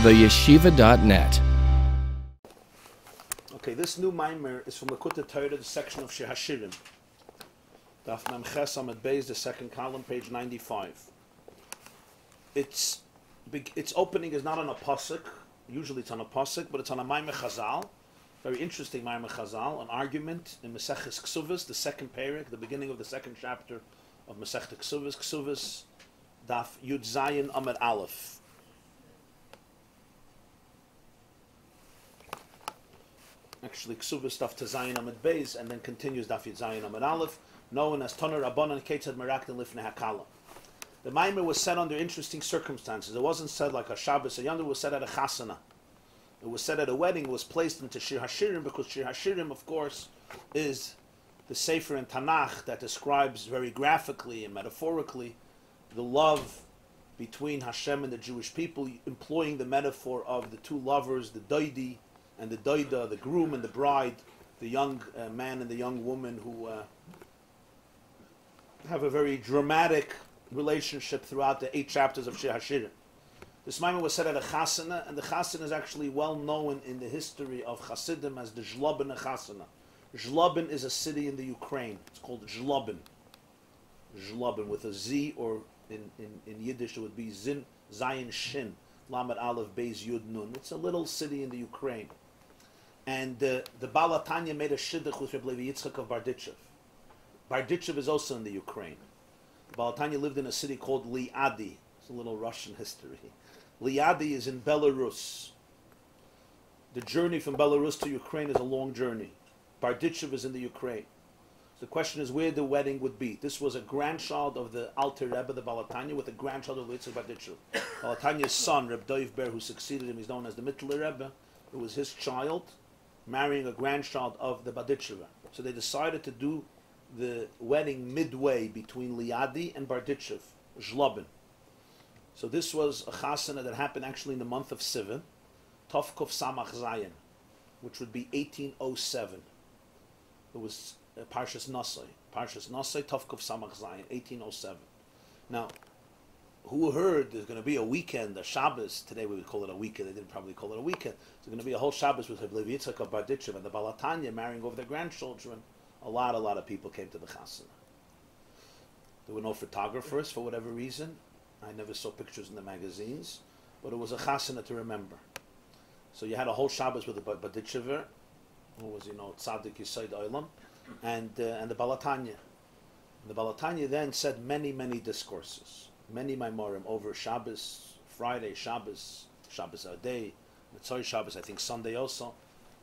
theyeshiva.net. Okay, this new Maamar is from Likkutei Torah, the section of Shir HaShirim. Daf Mem Ches Amud Beis, the second column, page 95. Its opening is not on a pasuk. Usually it's on a pasuk, but it's on a Maamar Chazal. Very interesting Maamar Chazal, an argument in Maseches Ksuvas, the second parak, the beginning of the second chapter of Maseches Ksuvas. Ksuvas, Daf Yud Zayin Amud Aleph. Actually, Ksuvas Daf Zayin Amud Beis, and then continues Daf Yud Zayin Amud Aleph, known as Toner Rabbanan Kaitzad Merakdim Lifnei Hakala. The Maamar was said under interesting circumstances. It wasn't said like a Shabbos, a Yonah, it was said at a Chasana. It was said at a wedding, it was placed into Shir HaShirim, because Shir HaShirim, of course, is the Sefer in Tanakh that describes very graphically and metaphorically the love between Hashem and the Jewish people, employing the metaphor of the two lovers, the Doidi and the Doida, the groom and the bride, the young man and the young woman who have a very dramatic relationship throughout the 8 chapters of Shir HaShirim. This Maamar was said at a Chasana, and the Chasana is actually well known in the history of Hasidim as the Zlobin Chasana. Zlobin is a city in the Ukraine. It's called Zlobin. Zlobin with a Z, or in Yiddish it would be Zin, Zayin Shin, Lamed Aleph Beis Yud Nun. It's a little city in the Ukraine. And the Baal HaTanya made a shidduch with Rabbi YY Jacobson of Barditchev. Barditchev is also in the Ukraine. Baal HaTanya lived in a city called Liadi. It's a little Russian history. Liadi is in Belarus. The journey from Belarus to Ukraine is a long journey. Barditchev is in the Ukraine. So the question is where the wedding would be. This was a grandchild of the Alter Rebbe, the Baal HaTanya, with a grandchild of Yitzchak Barditchev. Baal HaTanya's son, Reb Dov Ber, who succeeded him, he's known as the Mittler Rebbe. It was his child marrying a grandchild of the Barditchev. So they decided to do the wedding midway between Liadi and Barditchev, Zlobin. So this was a chasana that happened actually in the month of Sivan, Tovkov Samach Zayin, which would be 1807. It was Parshas Nosai. Parshas Nosai, Tovkov Samach Zayin, 1807. Now, who heard there's going to be a weekend, a Shabbos? Today we would call it a weekend. They didn't probably call it a weekend. There's going to be a whole Shabbos with Rabbi YY Jacobson of Barditchev and the Baal HaTanya marrying over their grandchildren. A lot of people came to the chasana. There were no photographers for whatever reason. I never saw pictures in the magazines, but it was a chasana to remember. So you had a whole Shabbos with the Barditchever, who was, Tzaddik Yisod Olam, and the Baal HaTanya. The Baal HaTanya then said many discourses, many Maamorim over Shabbos, Friday, Shabbos a day, Mitzvah Shabbos, I think Sunday also.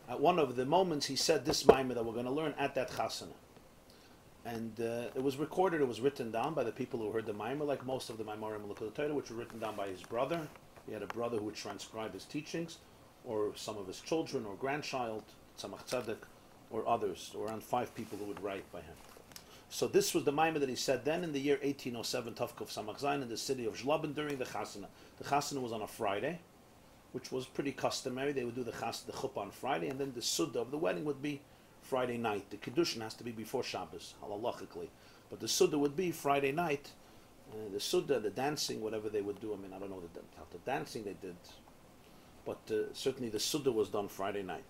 At one of the moments he said this Maamar that we're going to learn at that chasana. And it was recorded, it was written down by the people who heard the Maamar, like most of the Maamorim in Likkutei Torah, which were written down by his brother. He had a brother who would transcribe his teachings, or some of his children, or grandchild, Tzemach Tzedek, or others. There were around 5 people who would write by him. So this was the Maamar that he said then in the year 1807, Tovkov Samach Zayin, in the city of Zlobin during the Chasana. The Chasana was on a Friday, which was pretty customary. They would do the chuppah on Friday, and then the Suda of the wedding would be Friday night. The Kiddushin has to be before Shabbos, halachically. But the Suda would be Friday night. The Suda, the dancing, whatever they would do. I mean, I don't know how the dancing they did. But certainly the Suda was done Friday night.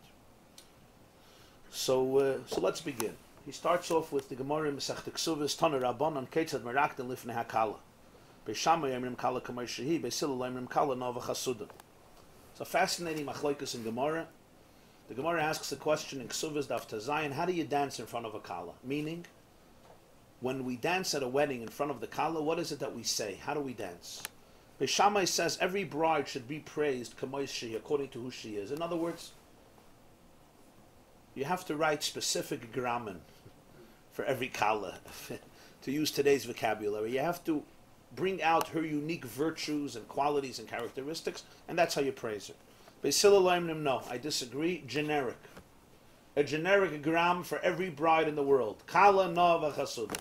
So let's begin. He starts off with the Gemara in Masechta Ksuvas, Toner Rabbanan Kaitzad Merakdim Lifnei Hakala. Shamai Yemrim Kala Kamar Shehi, Hillel Yemrim Kala Nova Chasudim. It's a fascinating machloikus in Gemara. The Gemara asks the question in Ksuvas Daf Zayin, how do you dance in front of a Kala? Meaning, when we dance at a wedding in front of the Kala, what is it that we say? How do we dance? Shamai says every bride should be praised according to who she is. In other words, you have to write specific grammar for every Kala. To use today's vocabulary, you have to bring out her unique virtues and qualities and characteristics, and that's how you praise her. No, I disagree. Generic. A generic gram for every bride in the world. Kala nova chasudim.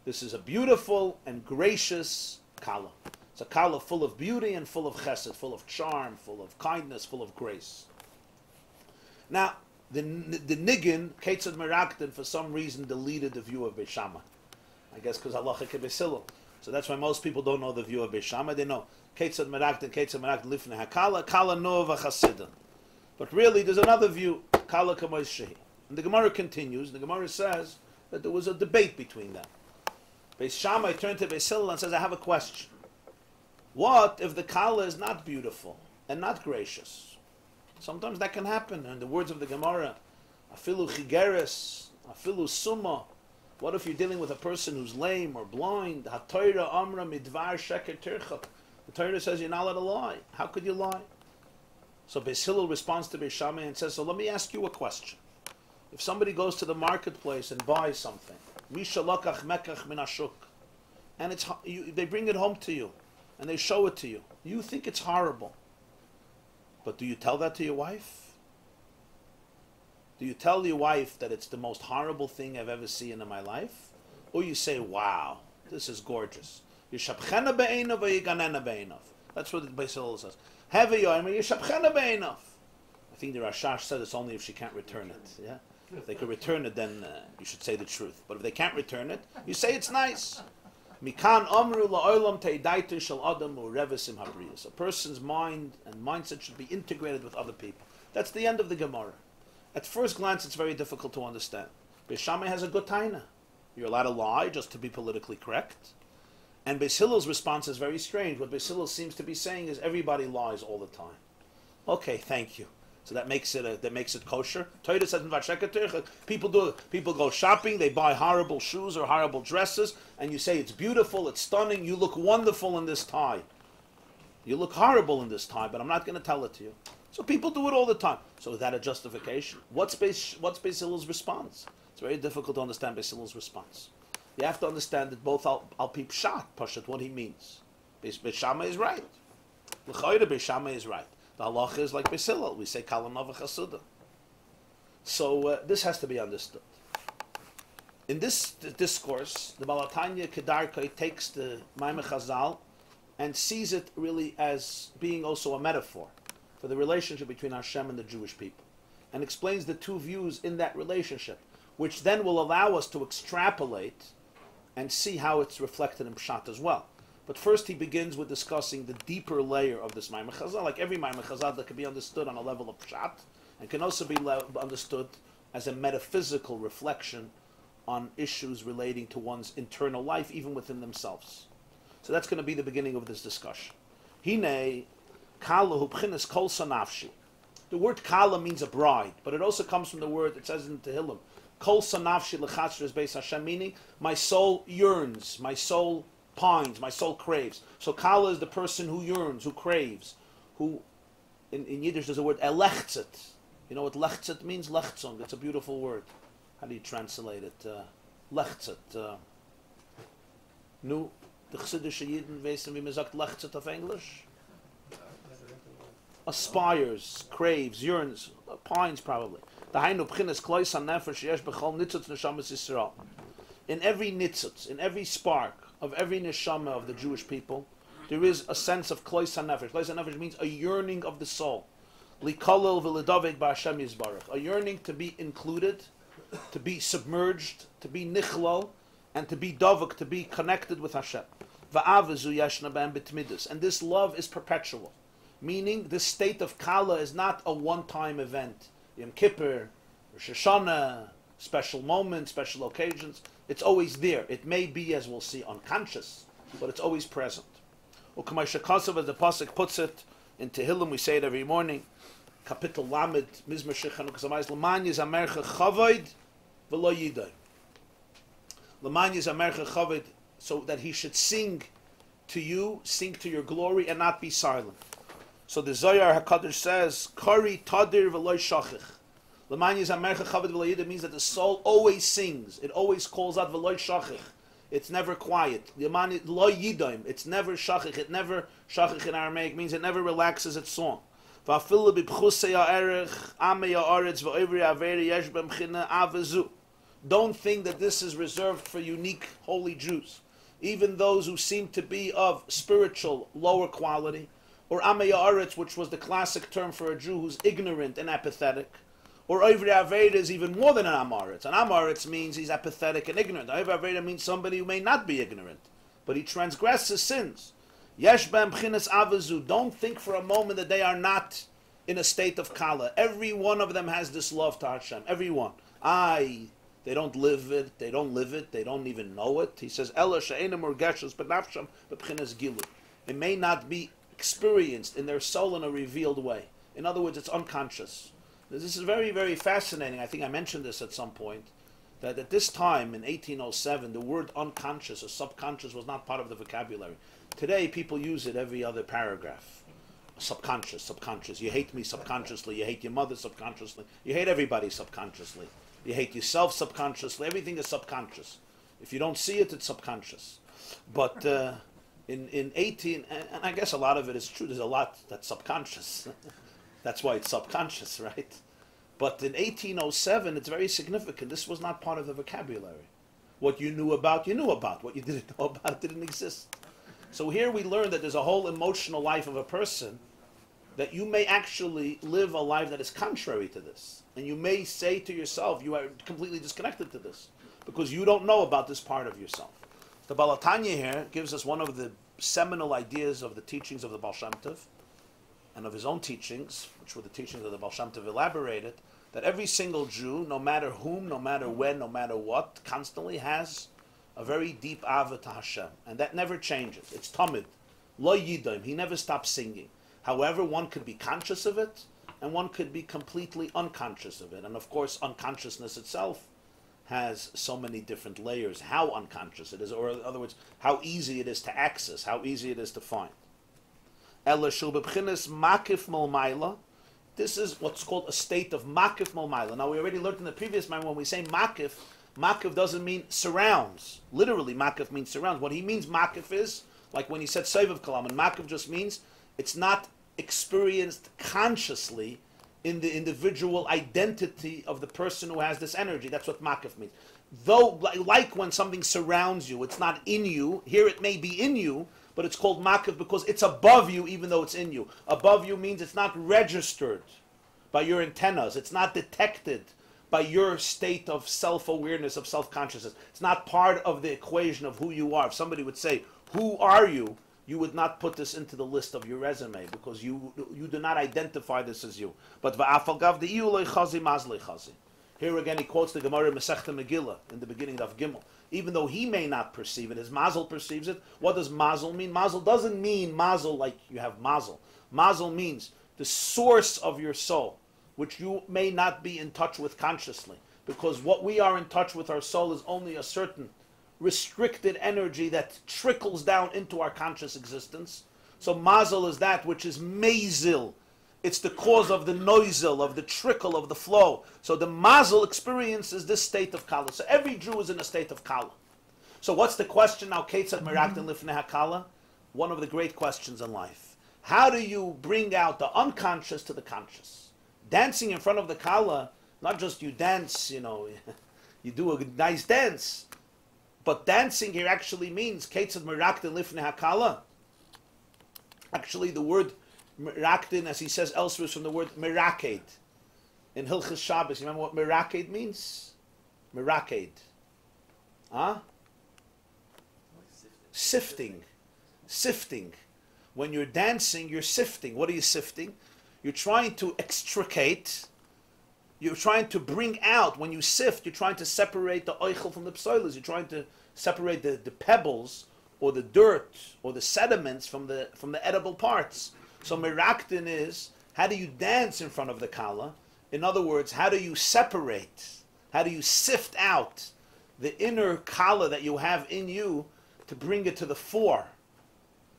This is a beautiful and gracious Kala. It's a Kala full of beauty and full of chesed, full of charm, full of kindness, full of grace. Now, the Niggin, Kaitzad Merakdim, for some reason deleted the view of Beis Shammai. I guess because halacha ke Beis Hillel. So that's why most people don't know the view of Beis Shammai. They know Kaitzad Merakdim lifnei hakala, kala nova chasidim. But really, there's another view, kala kamois shehi. And the Gemara continues. The Gemara says that there was a debate between them. Beis Shamai turned to Beis Hillel and says, I have a question. What if the kala is not beautiful and not gracious? Sometimes that can happen. In the words of the Gemara, afilu chigeres, afilu summa. What if you're dealing with a person who's lame or blind? HaTorah amra midvar sheker tirchak. The Torah says you're not allowed to lie. How could you lie? So Beis Hillel responds to Beis Shammai and says, so let me ask you a question. If somebody goes to the marketplace and buys something, misha lakach mekach min hashuk, and they bring it home to you, and they show it to you, you think it's horrible. But do you tell that to your wife? Do you tell your wife that it's the most horrible thing I've ever seen in my life? Or you say, wow, this is gorgeous. That's what the Beis Hillel says. I think the Rashash said it's only if she can't return it. Yeah? If they could return it, then you should say the truth. But if they can't return it, you say it's nice. A person's mind and mindset should be integrated with other people. That's the end of the Gemara. At first glance, it's very difficult to understand. Beis Shammai has a good taina. You're allowed to lie just to be politically correct. And Beis Hillel's response is very strange. What Beis Hillel seems to be saying is everybody lies all the time. Okay, thank you. So that makes it kosher. Torah says in Vasheket, people go shopping, they buy horrible shoes or horrible dresses, and you say it's beautiful, it's stunning, you look wonderful in this tie. You look horrible in this tie, but I'm not going to tell it to you. So people do it all the time. So is that a justification? What's Beis Hillel's response? It's very difficult to understand Beis Hillel's response. You have to understand that both al pi pshat, pashat, what he means. Beis Shammai is right. L'chayre Beis Shammai is right. The halacha is like Beis Hillel. We say kalam nova chasuda. So this has to be understood. In this discourse, the Baal Tanya Kedarkai takes the Maamar Chazal and sees it really as being also a metaphor for the relationship between Hashem and the Jewish people, and explains the two views in that relationship, which then will allow us to extrapolate and see how it's reflected in Pshat as well. But first he begins with discussing the deeper layer of this Maamar Chazal, like every Maamar Chazal that can be understood on a level of Pshat, and can also be understood as a metaphysical reflection on issues relating to one's internal life, even within themselves. So that's going to be the beginning of this discussion. Hine, Kala hu b'chinas kol sanafshi. The word Kala means a bride, but it also comes from the word, it says in Tehillim, Kol sanafshi l'chatzor is based Hashem, meaning my soul yearns, my soul pines, my soul craves. So Kala is the person who yearns, who craves, who, in Yiddish there's a word, elechtzet. You know what lechtzet means? Lechtzung. It's a beautiful word. How do you translate it? Lechtzet. Nu, the Chassidische Yidden wissen, wie man sagt lechtzet of English? Aspires, craves, yearns, pines probably. In every nitzutz, in every spark of every neshama of the Jewish people, there is a sense of klois hanefesh. Klois hanefesh means a yearning of the soul. Likolel v'ledavek b'Hashem yizbarach. A yearning to be included, to be submerged, to be nichlol, and to be davuk, to be connected with Hashem. Va'avezu yashna b'em b'tmidus. And this love is perpetual. Meaning, this state of Kala is not a one-time event. Yom Kippur, Rosh Hashanah, special moments, special occasions. It's always there. It may be, as we'll see, unconscious, but it's always present. U'kamay shekasav, as the pasuk puts it in Tehillim, we say it every morning. Kapitel Lamed, Mizmor Shir Hanukkah Zamayis, L'man yizamercha chavoid v'lo yiday. L'man yizamercha chavoid, so that he should sing to you, sing to your glory, and not be silent. So the Zohar HaKadosh says, Kari tadir v'loy shachich. L'man yizamercha chavoid v'lo yiday means that the soul always sings. It always calls out v'loy shachich. It's never quiet. L'man lo yidaim. It's never shachich. It never, shachich in Aramaic means it never relaxes its song. Don't think that this is reserved for unique holy Jews. Even those who seem to be of spiritual lower quality, or Amei Haaretz, which was the classic term for a Jew who's ignorant and apathetic, or Oivri Aveda is even more than an Amaretz. An Amaretz means he's apathetic and ignorant. Oivri Aveda means somebody who may not be ignorant, but he transgresses sins. Yesh b'hem b'chinas avazu. Don't think for a moment that they are not in a state of kala. Every one of them has this love to Hashem. Every one. They don't live it. They don't live it. They don't even know it. He says, Ela she'enim urgeshes b'nafsham b'chinas gilu. It may not be experienced in their soul in a revealed way. In other words, it's unconscious. This is very, very fascinating. I think I mentioned this at some point, that at this time, in 1807, the word unconscious or subconscious was not part of the vocabulary. Today, people use it every other paragraph. Subconscious, subconscious. You hate me subconsciously. You hate your mother subconsciously. You hate everybody subconsciously. You hate yourself subconsciously. Everything is subconscious. If you don't see it, it's subconscious. But in 18, and I guess a lot of it is true, there's a lot that's subconscious. That's why it's subconscious, right? But in 1807, it's very significant. This was not part of the vocabulary. What you knew about, you knew about. What you didn't know about, it didn't exist. So here we learn that there's a whole emotional life of a person that you may actually live a life that is contrary to this. And you may say to yourself, you are completely disconnected to this because you don't know about this part of yourself. The Baal HaTanya here gives us one of the seminal ideas of the teachings of the Baal Shem Tov and of his own teachings, which were the teachings of the Baal Shem Tov elaborated, that every single Jew, no matter whom, no matter when, no matter what, constantly has a very deep ava to Hashem. And that never changes. It's tamid. Lo yidaim. He never stops singing. However, one could be conscious of it, and one could be completely unconscious of it. And of course, unconsciousness itself has so many different layers, how unconscious it is, or in other words, how easy it is to access, how easy it is to find. This is what's called a state of makif malmaila. Now, we already learned in the previous man when we say makif, makif doesn't mean surrounds. Literally, makif means surrounds. What he means makif is, like when he said seivav kalam, and makif just means it's not experienced consciously in the individual identity of the person who has this energy. That's what makif means. Though, like when something surrounds you, it's not in you. Here it may be in you, but it's called makif because it's above you even though it's in you. Above you means it's not registered by your antennas. It's not detected by your state of self-awareness, of self-consciousness. It's not part of the equation of who you are. If somebody would say, who are you? You would not put this into the list of your resume because you do not identify this as you. But here again he quotes the Gemara Masechta Megillah in the beginning of Gimel. Even though he may not perceive it, his mazel perceives it. What does mazel mean? Mazel doesn't mean mazel like you have mazel. Mazel means the source of your soul, which you may not be in touch with consciously. Because what we are in touch with our soul is only a certain restricted energy that trickles down into our conscious existence. So mazel is that which is mazil. It's the cause of the noisel, of the trickle, of the flow. So the mazel experience is this state of kala. So every Jew is in a state of kala. So what's the question now? Kaitzad Merakdim lifnei hakala? One of the great questions in life. How do you bring out the unconscious to the conscious? Dancing in front of the kala, not just you dance, you do a nice dance. But dancing here actually means Kaitzad Merakdim lifnei hakala. Actually, the word Merakdin, as he says elsewhere, is from the word Meraked. In Hilchas Shabbos, you remember what Meraked means? Meraked. Huh? Sifting. Sifting. When you're dancing, you're sifting. What are you sifting? You're trying to extricate. You're trying to bring out. When you sift, you're trying to separate the oichel from the psoilas. You're trying to separate the pebbles or the dirt or the sediments from the edible parts. So Merakdin is, how do you dance in front of the kala? In other words, how do you separate? How do you sift out the inner kala that you have in you to bring it to the fore?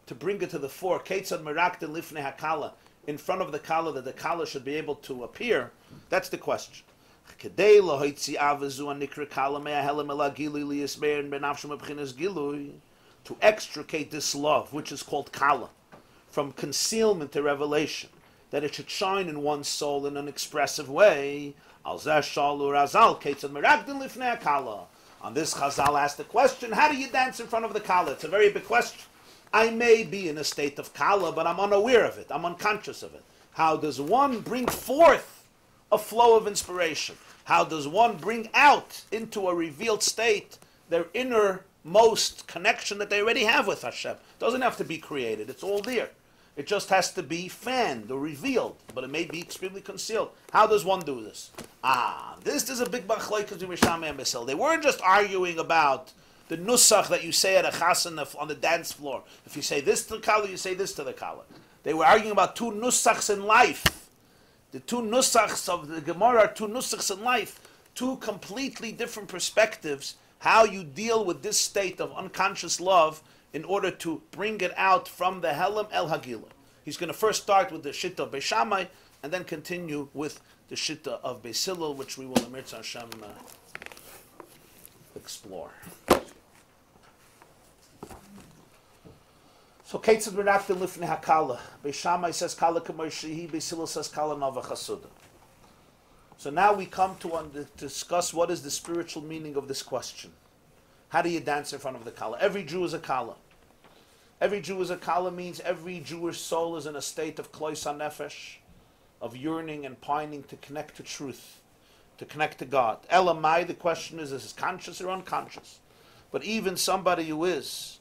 To bring it to the fore. Kaitzad Merakdim lifnei hakala. In front of the kala, that the kala should be able to appear. That's the question. To extricate this love, which is called kala, from concealment to revelation, that it should shine in one's soul in an expressive way. On this Chazal asked the question, how do you dance in front of the kala? It's a very big question. I may be in a state of kala, but I'm unaware of it. I'm unconscious of it. How does one bring forth a flow of inspiration? How does one bring out into a revealed state their inner most connection that they already have with Hashem. It doesn't have to be created. It's all there. It just has to be fanned or revealed, but it may be extremely concealed. How does one do this? This is a big machlokes between Shamai and Basil. They weren't just arguing about the nusach that you say at a chassan on the dance floor. If you say this to the kala, you say this to the kala. They were arguing about two nusachs in life. The two nusachs of the Gemara are two nusachs in life. Two completely different perspectives, how you deal with this state of unconscious love in order to bring it out from the Helam El Hagila. He's going to first start with the Shitta of Beis Shammai and then continue with the Shitta of Beis Hillel, which we will, Emirtz Hashem, explore. So, Kaitzad Merakdim Lifnei HaKala. Beis Shammai says Kala K'may Shehi, Beis Hillel says Kala Nava Chasuda. So now we come to discuss what is the spiritual meaning of this question. How do you dance in front of the Kala? Every Jew is a Kala. Every Jew is a Kala means every Jewish soul is in a state of Klois HaNefesh, of yearning and pining to connect to truth, to connect to God. Elamai, the question is this conscious or unconscious? But even somebody who is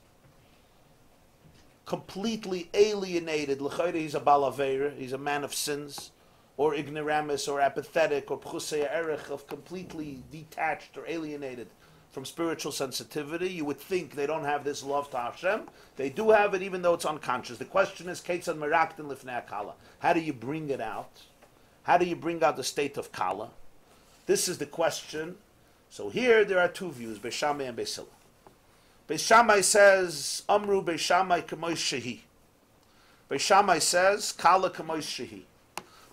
completely alienated, l'chayre, he's a Baal Aveira, he's a man of sins, or ignoramus, or apathetic, or pchusei erech, of completely detached or alienated from spiritual sensitivity, you would think they don't have this love to Hashem. They do have it, even though it's unconscious. The question is, Kaitzad Merakdim Lifnei HaKala. How do you bring it out? How do you bring out the state of Kala? This is the question. So here there are two views, Beis Shammai and Beis Hillel. Beis Shammai says, Amru Beis Shammai K'may Shehi. Beis Shammai says, Kala K'may Shehi.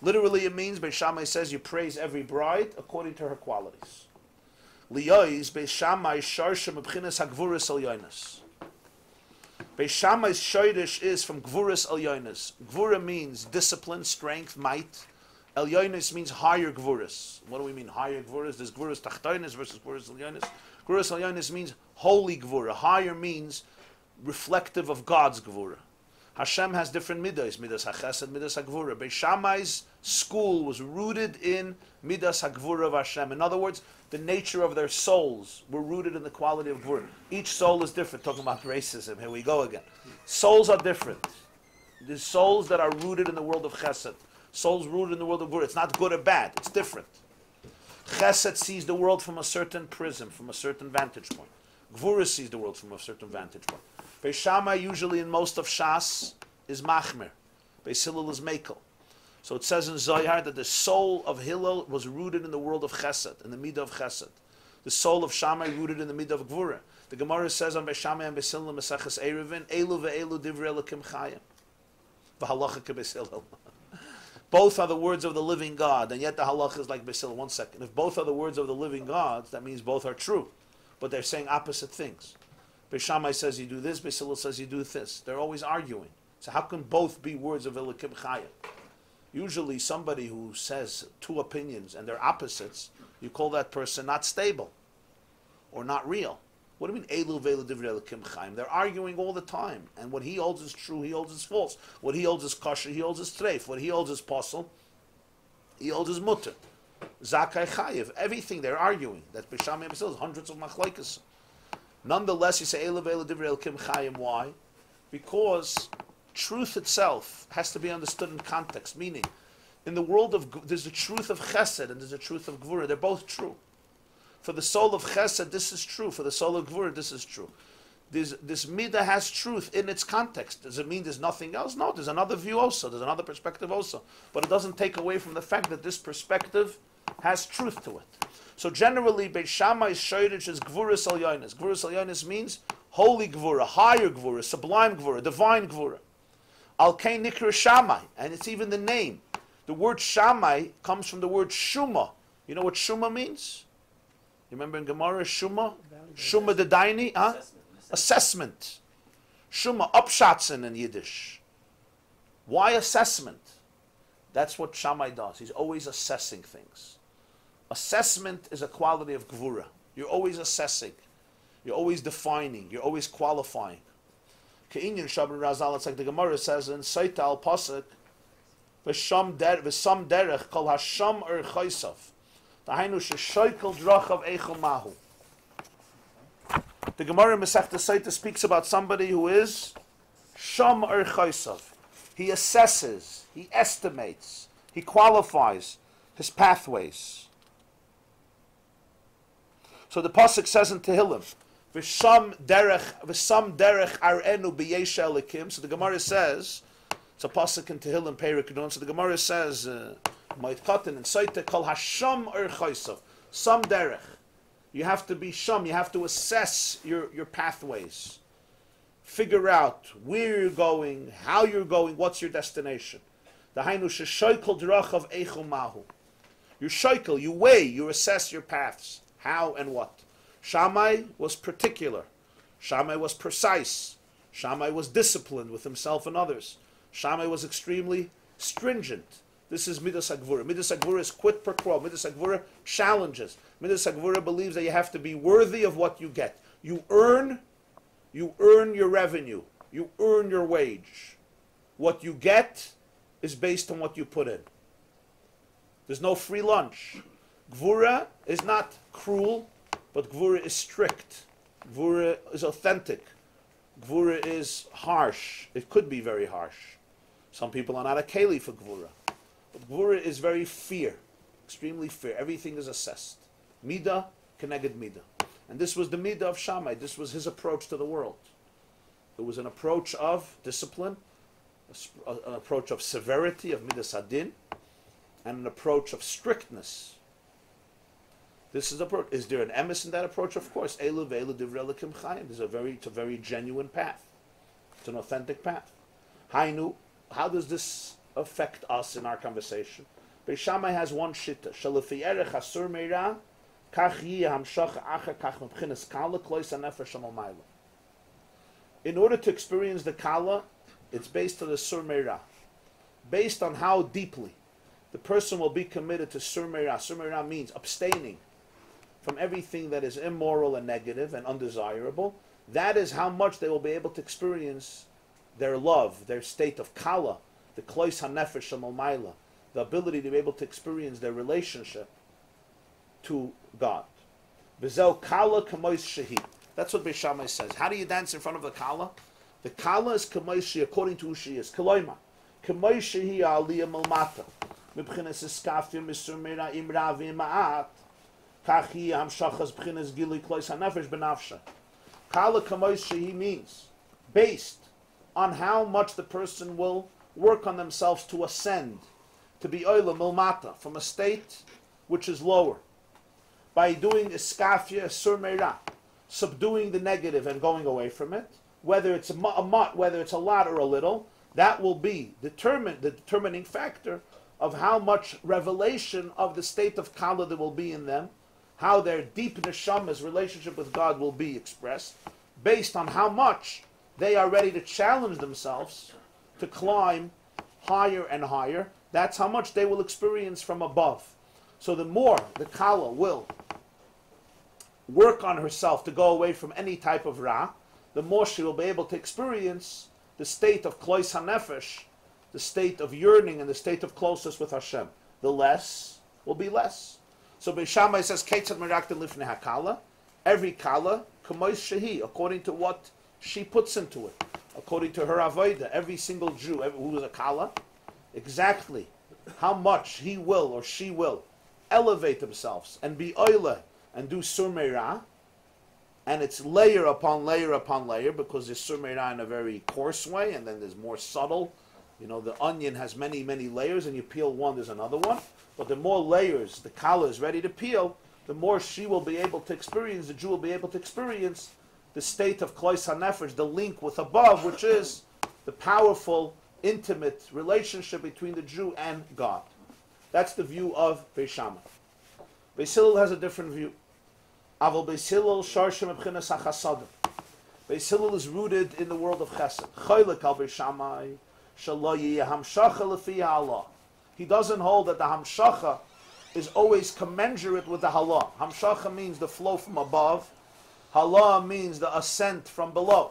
Literally it means, Beis Shammai says, you praise every bride according to her qualities. Liyois Beis Shammai sharsha mebchinas hagvuras el yonis. Beis Shammai's shoydish is from gvuras el yonis. Gvura means discipline, strength, might. El yonis means higher gvuras. What do we mean higher gvuras? There's gvuras tachtonis versus gvuras el yonis. Gvuras el yonis means holy gvura. Higher means reflective of God's gvura. Hashem has different midas, midas hachesed, midas hagvura. Beis Shammai's school was rooted in midas hagvura of Hashem. In other words, the nature of their souls were rooted in the quality of gvura. Each soul is different. Talking about racism, here we go again. Souls are different. There's souls that are rooted in the world of chesed. Souls rooted in the world of gvura. It's not good or bad. It's different. Chesed sees the world from a certain prism, from a certain vantage point. Gvura sees the world from a certain vantage point. Beis Shammai usually in most of Shas is machmer. Beis Hillel is mekel. So it says in Zohar that the soul of Hillel was rooted in the world of Chesed, in the midah of Chesed. The soul of Shammai rooted in the midah of Gvura. The Gemara says on Beis Shammai and Beis Hillel Meseches Erevin, Elu ve'elu divrei Elokim chayim, v'halacha keBeis Hillel. Both are the words of the living God, and yet the halacha is like Beis Hillel. 1 second. If both are the words of the living God, that means both are true, but they're saying opposite things. Beis Shammai says you do this, Beis Hillel says you do this. They're always arguing. So how can both be words of Elokim chayim? Usually somebody who says two opinions and they're opposites, you call that person not stable or not real. What do you mean, Elu ve'elu divrei Elokim chayim? They're arguing all the time. And what he holds is true, he holds is false. What he holds is kosher, he holds is treif. What he holds is posel, he holds is mutter. Zakai chayiv. Everything they're arguing. That's Beis Shammai and Beis Hillel, hundreds of machlokes. Nonetheless, you say Elu ve'elu divrei Elokim chayim. Why? Because truth itself has to be understood in context, meaning in the world of there's a truth of chesed and there's a truth of gvura. They're both true. For the soul of chesed, this is true. For the soul of gvura, this is true. This midah has truth in its context. Does it mean there's nothing else? No, there's another view also. There's another perspective also. But it doesn't take away from the fact that this perspective has truth to it. So generally, Beis Shammai's shoydish is gvuras al yonis. Gvuras al yonis means holy gvura, higher gvura, sublime gvura, divine gvura. Al-Kain Nikra Shamai, and it's even the name. The word Shamai comes from the word Shuma. You know what Shuma means? You remember in Gemara, Shuma? Shuma the Daini? Huh? Assessment. Shuma, upschatzen in Yiddish. Why assessment? That's what Shammai does. He's always assessing things. Assessment is a quality of Gvura. You're always assessing. You're always defining. You're always qualifying. Ke'inyan Shabbat Razal, it's like the Gemara says in Saita al Pasuk, V'sam derech kol hasham ur chaysav. Tahainu sheshoikel drachav eichel mahu. The Gemara in Masechta Sotah speaks about somebody who is Sham Or Chaisav. He assesses, he estimates, he qualifies his pathways. So the pasuk says in Tehillim, "V'sham derech arenu b'yesha elikim." So the Gemara says, it's a pasuk in Tehillim Merakdin. So the Gemara says, "Ma'it katan and Sotah kol hasham Or Chaisav." Some derech. You have to be sham. You have to assess your pathways. Figure out where you're going, how you're going, what's your destination. The hainu sheshoikel drachav eichu mahu. You shoikel, you weigh, you assess your paths, how and what. Shamai was particular. Shamai was precise. Shamai was disciplined with himself and others. Shamai was extremely stringent. This is Midas Agvura. Midas Agvura is quid pro quo. Midas Agvura challenges. Midas Agvura believes that you have to be worthy of what you get. You earn your revenue. You earn your wage. What you get is based on what you put in. There's no free lunch. Gvura is not cruel, but Gvura is strict. Gvura is authentic. Gvura is harsh. It could be very harsh. Some people are not a keli for Gvura. But Gvura is very fair, extremely fair. Everything is assessed. Midah keneged midah. And this was the midah of Shammai. This was his approach to the world. It was an approach of discipline, an approach of severity, of midas adin, and an approach of strictness. This is the approach. Is there an emes in that approach? Of course. Elu ve'elu divrei Elokim chayim. It's a very genuine path. It's an authentic path. Hainu, how does this affect us in our conversation? Beis Shammai has one shitta. Shalafi erech asur meira, kach yi hamshach acher kach mebchinas kala klois hanefesh hamalmayla. In order to experience the kala, it's based on the sur meira, based on how deeply the person will be committed to sur meira. Sur meira means abstaining from everything that is immoral and negative and undesirable. That is how much they will be able to experience their love, their state of kala, the klois hanefesh hamalmayla, the ability to be able to experience their relationship to God. B'zel kala kamois shehi. That's what Beis Shammai says. How do you dance in front of the kala? The kala is kamois shehi, according to who she is. Kaloima. Kamois shehi aliyah malmata. Mibchines eskafia misur meira imra v'ima'at. Kachi hamshachas b'chines gili klois hanefesh benafsha. Kala kamois shehi means based on how much the person will work on themselves to ascend, to be oila milmata, from a state which is lower, by doing iskafia sur meira, subduing the negative and going away from it, whether it's whether it's a lot or a little. That will be the determining factor of how much revelation of the state of kala there will be in them, how their deep neshama's relationship with God will be expressed, based on how much they are ready to challenge themselves to climb higher and higher. That's how much they will experience from above. So the more the kala will work on herself to go away from any type of ra, the more she will be able to experience the state of klois hanefesh, the state of yearning and the state of closeness with Hashem. The less will be less. So Beis Shammai says, Kaitzad Merakdim lifnei hakala, every kala, kamois shehi, according to what she puts into it, according to her avodah. Every single Jew who is a kala, exactly how much he will or she will elevate themselves and be oile and do sur meira, and it's layer upon layer upon layer, because there's sur meira in a very coarse way, and then there's more subtle. You know, the onion has many, many layers, and you peel one, there's another one. But the more layers the kala is ready to peel, the more she will be able to experience, the Jew will be able to experience the state of klois hanefesh, the link with above, which is the powerful, intimate relationship between the Jew and God. That's the view of Beis Shammai. Beis Hillel has a different view. Aval Beis Hillel sharshem ebchinas hachasadim. Beis Hillel is rooted in the world of chesed. Choylek al Beis Shammai shelo yiyeh hamshacha lefi ha'alah. He doesn't hold that the hamshacha is always commensurate with the halah. Hamshacha means the flow from above. Halah means the ascent from below.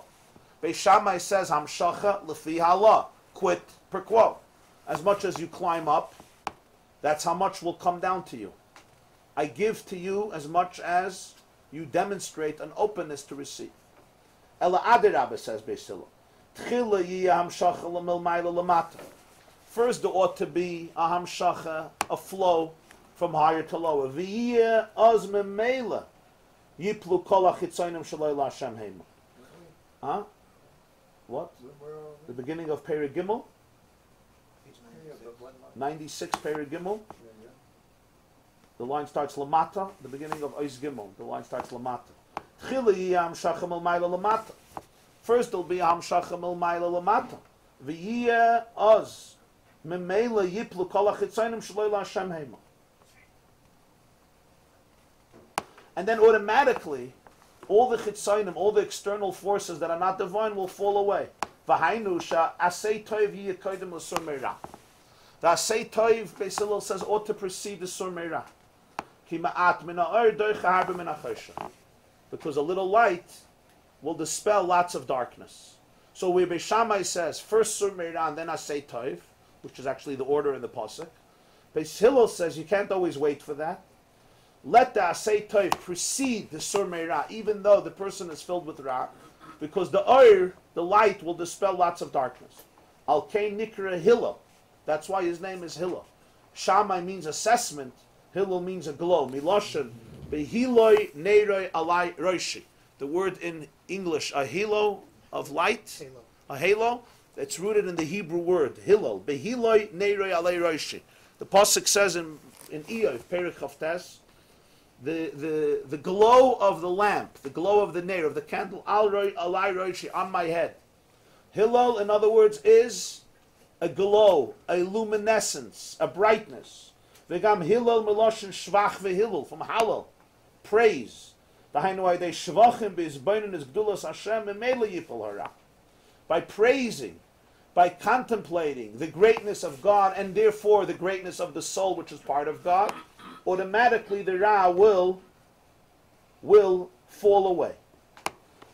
Beis Shammai says hamshacha lefi halah, quid per quo. As much as you climb up, that's how much will come down to you. I give to you as much as you demonstrate an openness to receive. Ela Adirabba, says Beis Hillel. Tchila yiyah hamshacha l'milmayla l'mata. First, there ought to be a hamshacha, a flow from higher to lower. V'yiyah az memela yiplu kol hachitzonim shaloi la'Hashem heima. Huh? What? The beginning of Perek Gimel? 96 Perek Gimel. The line starts Lamata. The beginning of Ois Gimel. The line starts Lamata. First there'll be Hamshachem el Maila Lamata. V'yiyah oz memela yiplu kol hachitzonim shaloi la'Hashem heima. And then automatically, all the chitzonim, all the external forces that are not divine will fall away. V'hainu asay toiv yiyah kodim l'sur meirah. The asay toiv, Beis Hillel says, ought to precede the sur meirah. Ki ma'at min ha'or doicha harba min ha'choshen. Because a little light will dispel lots of darkness. So where Beis Shamai says, first sur meirah and then asay toiv, which is actually the order in the pasuk, Beis Hillel says you can't always wait for that. Let the asay toiv precede the sur meirah, even though the person is filled with ra, because the or, the light, will dispel lots of darkness. Al kain nikra Hillel. That's why his name is Hillel. Shamai means assessment. Hillel means a glow. Miloshen behiloi neiroi alai roishi. The word in English, a halo of light, a halo. It's rooted in the Hebrew word Hillel. Behiloi neiroi alai roishi. The pasuk says in Iyov Perek Chavtes, the glow of the lamp, the glow of the nair, of the candle, alai roishi, on my head. Hillel, in other words, is a glow, a luminescence, a brightness. V'gam Hillel meloshen shvach v'Hillel, from Hallel, praise. Dahainu aydei shvachim b'izbainin is gdulas Hashem memela yipol hara. By praising, by contemplating the greatness of God, and therefore the greatness of the soul, which is part of God, automatically the ra will fall away.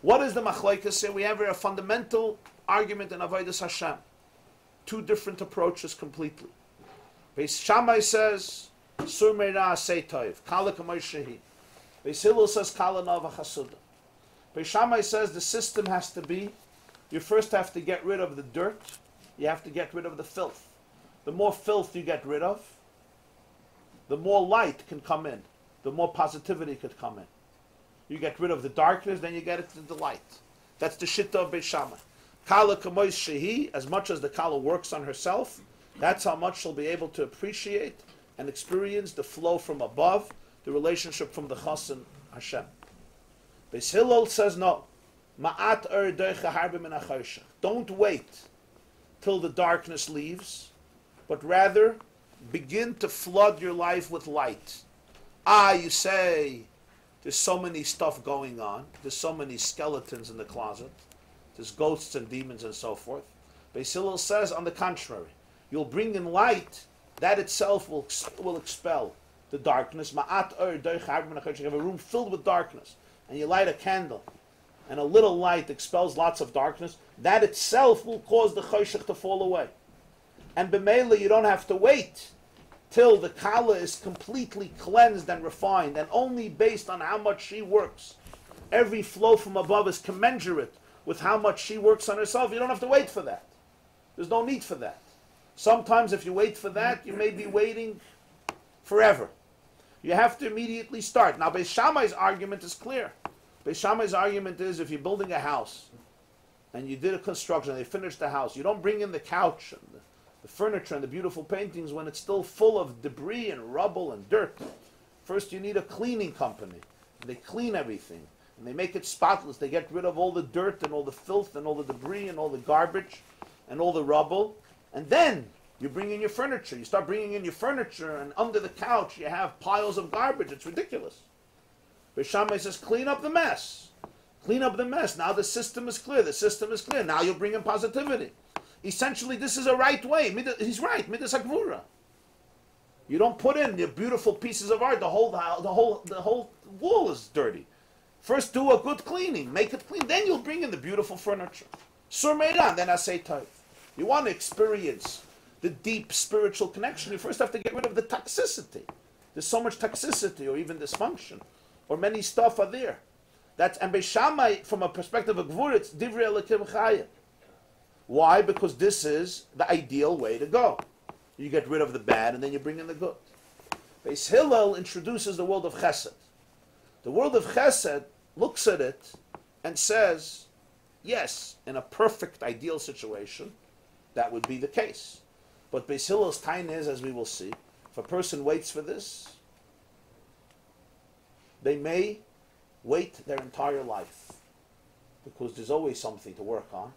What is the machlokes say? We have here a fundamental argument in Avodas Hashem. Two different approaches completely. Beis Shammai says, Sur meirah asay toiv, kala k'moy shehi. Beis Hillel says, kala nava chasuda. Beis Shammai says the system has to be, you first have to get rid of the dirt, you have to get rid of the filth. The more filth you get rid of, the more light can come in, the more positivity could come in. You get rid of the darkness, then you get it to the light. That's the shitta of Beis Shammai. Kala k'moy shehi, as much as the kala works on herself, that's how much she'll be able to appreciate and experience the flow from above, the relationship from the chas and Hashem. Beis Hillel says no. Ma'at or doicha harba min ha'choshech. Don't wait till the darkness leaves, but rather begin to flood your life with light. You say, there's so many stuff going on, there's so many skeletons in the closet, there's ghosts and demons and so forth. Beis Hillel says, on the contrary, you'll bring in light, that itself will expel the darkness. Ma'at or doicha harba min ha'choshech. You have a room filled with darkness, and you light a candle, and a little light expels lots of darkness, that itself will cause the choshech to fall away. And b'meila, you don't have to wait till the kala is completely cleansed and refined, and only based on how much she works. Every flow from above is commensurate with how much she works on herself. You don't have to wait for that. There's no need for that. Sometimes if you wait for that, you may be waiting forever. You have to immediately start. Now, Beis Shammai's argument is clear. Beis Shammai's argument is, if you're building a house, and you did a construction, they finished the house, you don't bring in the couch and the furniture and the beautiful paintings when it's still full of debris and rubble and dirt. First you need a cleaning company. They clean everything, and they make it spotless. They get rid of all the dirt and all the filth and all the debris and all the garbage and all the rubble, and then you bring in your furniture. You start bringing in your furniture, and under the couch you have piles of garbage. It's ridiculous. Beis Shammai says, clean up the mess. Clean up the mess. Now the system is clear. The system is clear. Now you'll bring in positivity. Essentially, this is a right way. He's right. Midas hakvura. You don't put in your beautiful pieces of art. The whole wall is dirty. First, do a good cleaning. Make it clean. Then you'll bring in the beautiful furniture. Sur meirah, then asay toiv. You want to experience the deep spiritual connection. You first have to get rid of the toxicity. There's so much toxicity or even dysfunction or many stuff are there. And Beis Shammai, from a perspective of Gvur, it's Divrei Elokim Chaya. Why? Because this is the ideal way to go. You get rid of the bad and then you bring in the good. Beis Hillel introduces the world of Chesed. The world of Chesed looks at it and says, yes, in a perfect, ideal situation, that would be the case. But Beis Hillel's time is, as we will see, if a person waits for this, they may wait their entire life, because there's always something to work on.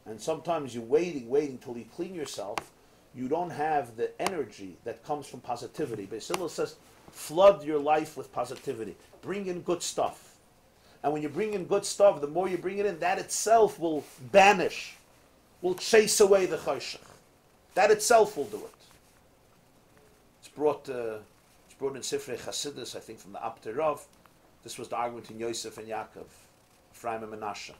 And sometimes you're waiting till you clean yourself. You don't have the energy that comes from positivity. Beis Hillel says, flood your life with positivity. Bring in good stuff. And when you bring in good stuff, the more you bring it in, that itself will banish, will chase away the choshech. That itself will do it. It's brought in Sifrei Chasidus, I think, from the Abter Rav. This was the argument in Yosef and Yaakov, Ephraim and Menashe.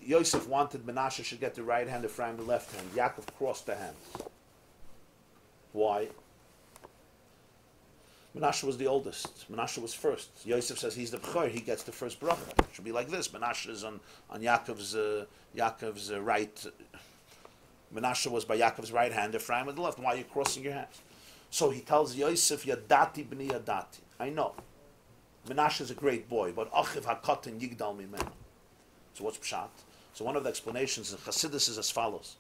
Yosef wanted Menashe should get the right hand, Ephraim the left hand. Yaakov crossed the hands. Why? Menashe was the oldest. Menashe was first. Yosef says he's the b'chor, he gets the first bracha. It should be like this. Menashe is on Yaakov's right. Menashe was by Yaakov's right hand, Ephraim with the left. Why are you crossing your hands? So he tells Yosef, Yadati b'ni Yadati. I know. Menashe is a great boy, but Achiv HaKatan Yigdal Mimenu. So what's pshat? So one of the explanations in Chassidus is as follows.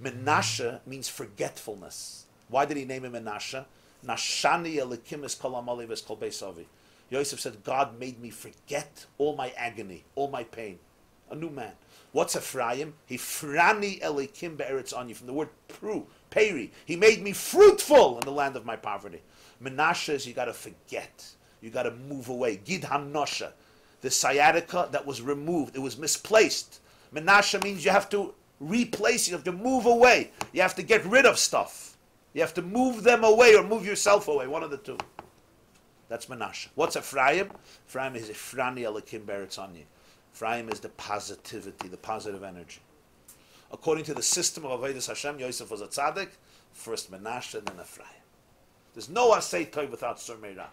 Menashe means forgetfulness. Why did he name him Menashe? Nashani elikim es kol amali ves kol beisavi. Yosef said, God made me forget all my agony, all my pain. A new man. What's Ephraim? Hifrani elikim be'eretz ani, from the word peri. He made me fruitful in the land of my poverty. Menashe is you got to forget. You got to move away. Gid hanosha. The sciatica that was removed, it was misplaced. Menashe means you have to replace, you have to move away. You have to get rid of stuff. You have to move them away or move yourself away, one of the two. That's Menashe. What's Ephraim? Ephraim is Ifrani Elikim Beretz Ani. Ephraim is the positivity, the positive energy. According to the system of Avodas Hashem, Yosef was a tzaddik, first Menashe, then Ephraim. There's no Asay Tov without Sur Meirah.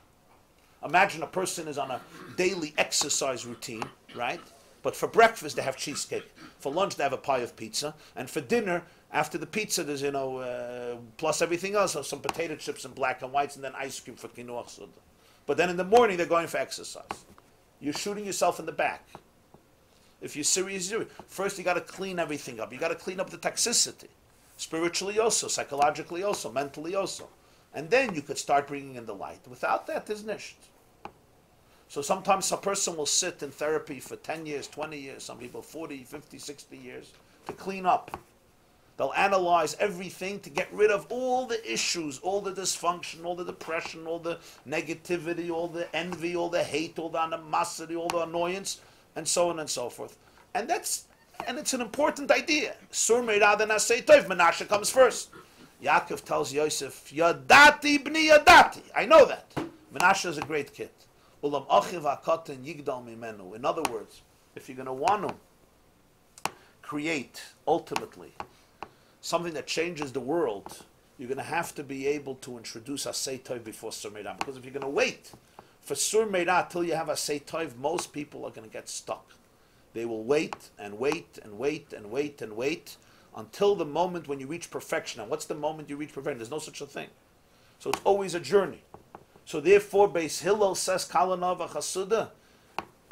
Imagine a person is on a daily exercise routine, right? But for breakfast they have cheesecake. For lunch they have a pie of pizza. And for dinner, after the pizza there's, plus everything else, some potato chips and black and whites, and then ice cream for kinuach suda. But then in the morning they're going for exercise. You're shooting yourself in the back. If you're serious, first you got to clean everything up. You got to clean up the toxicity. Spiritually also, psychologically also, mentally also. And then you could start bringing in the light. Without that, there's nisht. So sometimes a person will sit in therapy for 10 years, 20 years, some people 40, 50, 60 years, to clean up. They'll analyze everything to get rid of all the issues, all the dysfunction, all the depression, all the negativity, all the envy, all the hate, all the animosity, all the annoyance, and so on and so forth. And it's an important idea. Sur Meirah then Asay Tov, Menashe comes first. Yaakov tells Yosef, Yadati b'ni Yadati. I know that. Menashe is a great kid. Ulam achiv ha'katan yigdal mimenu. In other words, if you're going to want to create, ultimately, something that changes the world, you're going to have to be able to introduce Asay Tov before Sur Meirah. Because if you're going to wait for Sur Meirah till you have Asay Tov, most people are going to get stuck. They will wait and wait and wait and wait and wait until the moment when you reach perfection. And what's the moment you reach perfection? There's no such a thing. So it's always a journey. So therefore, Beis Hillel says, Kalanava Chasuda,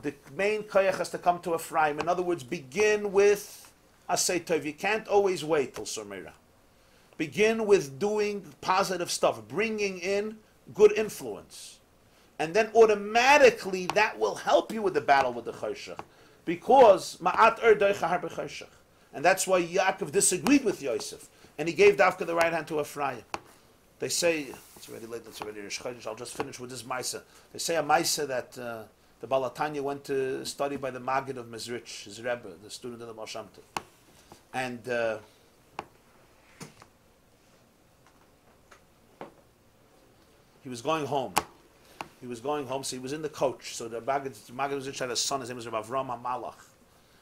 the main koyach has to come to Ephraim. In other words, begin with Asay Tov. You can't always wait till Sur Meirah. Begin with doing positive stuff, bringing in good influence. And then automatically that will help you with the battle with the choshech. Because ma'at doicha har b'choshech. And that's why Yaakov disagreed with Yosef. And he gave Davka the right hand to Ephraim. They say, it's already late, it's already Rosh Chodesh, I'll just finish with this Maisa. They say a Maisa that the Baal Tanya went to study by the Maggid of Mezrich, his Rebbe, the student of the Baal Shem Tov. And he was going home. So he was in the coach. So the Maggid of Mezrich had a son, his name was Rabbi Avram HaMalach.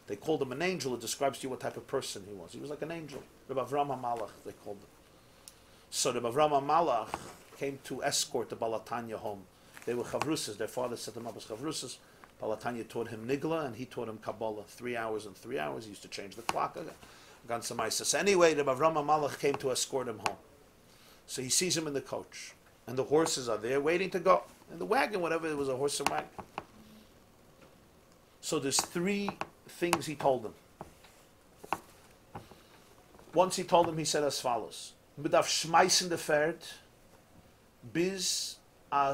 They called him an angel. It describes to you what type of person he was. He was like an angel. Rabbi Avram HaMalach, they called him. So Rabbi Avram HaMalach came to escort the Baal Tanya home. They were chavrusas. Their father set them up as chavrusas. Palatanya taught him Nigla, and he taught him Kabbalah. 3 hours and 3 hours. He used to change the clock. So anyway, the Avram Malach came to escort him home. So he sees him in the coach. And the horses are there waiting to go. And the wagon, whatever, it was a horse and wagon. So there's 3 things he told them. Once he told them, he said as follows. Midaf schmeißen de Pferd, bis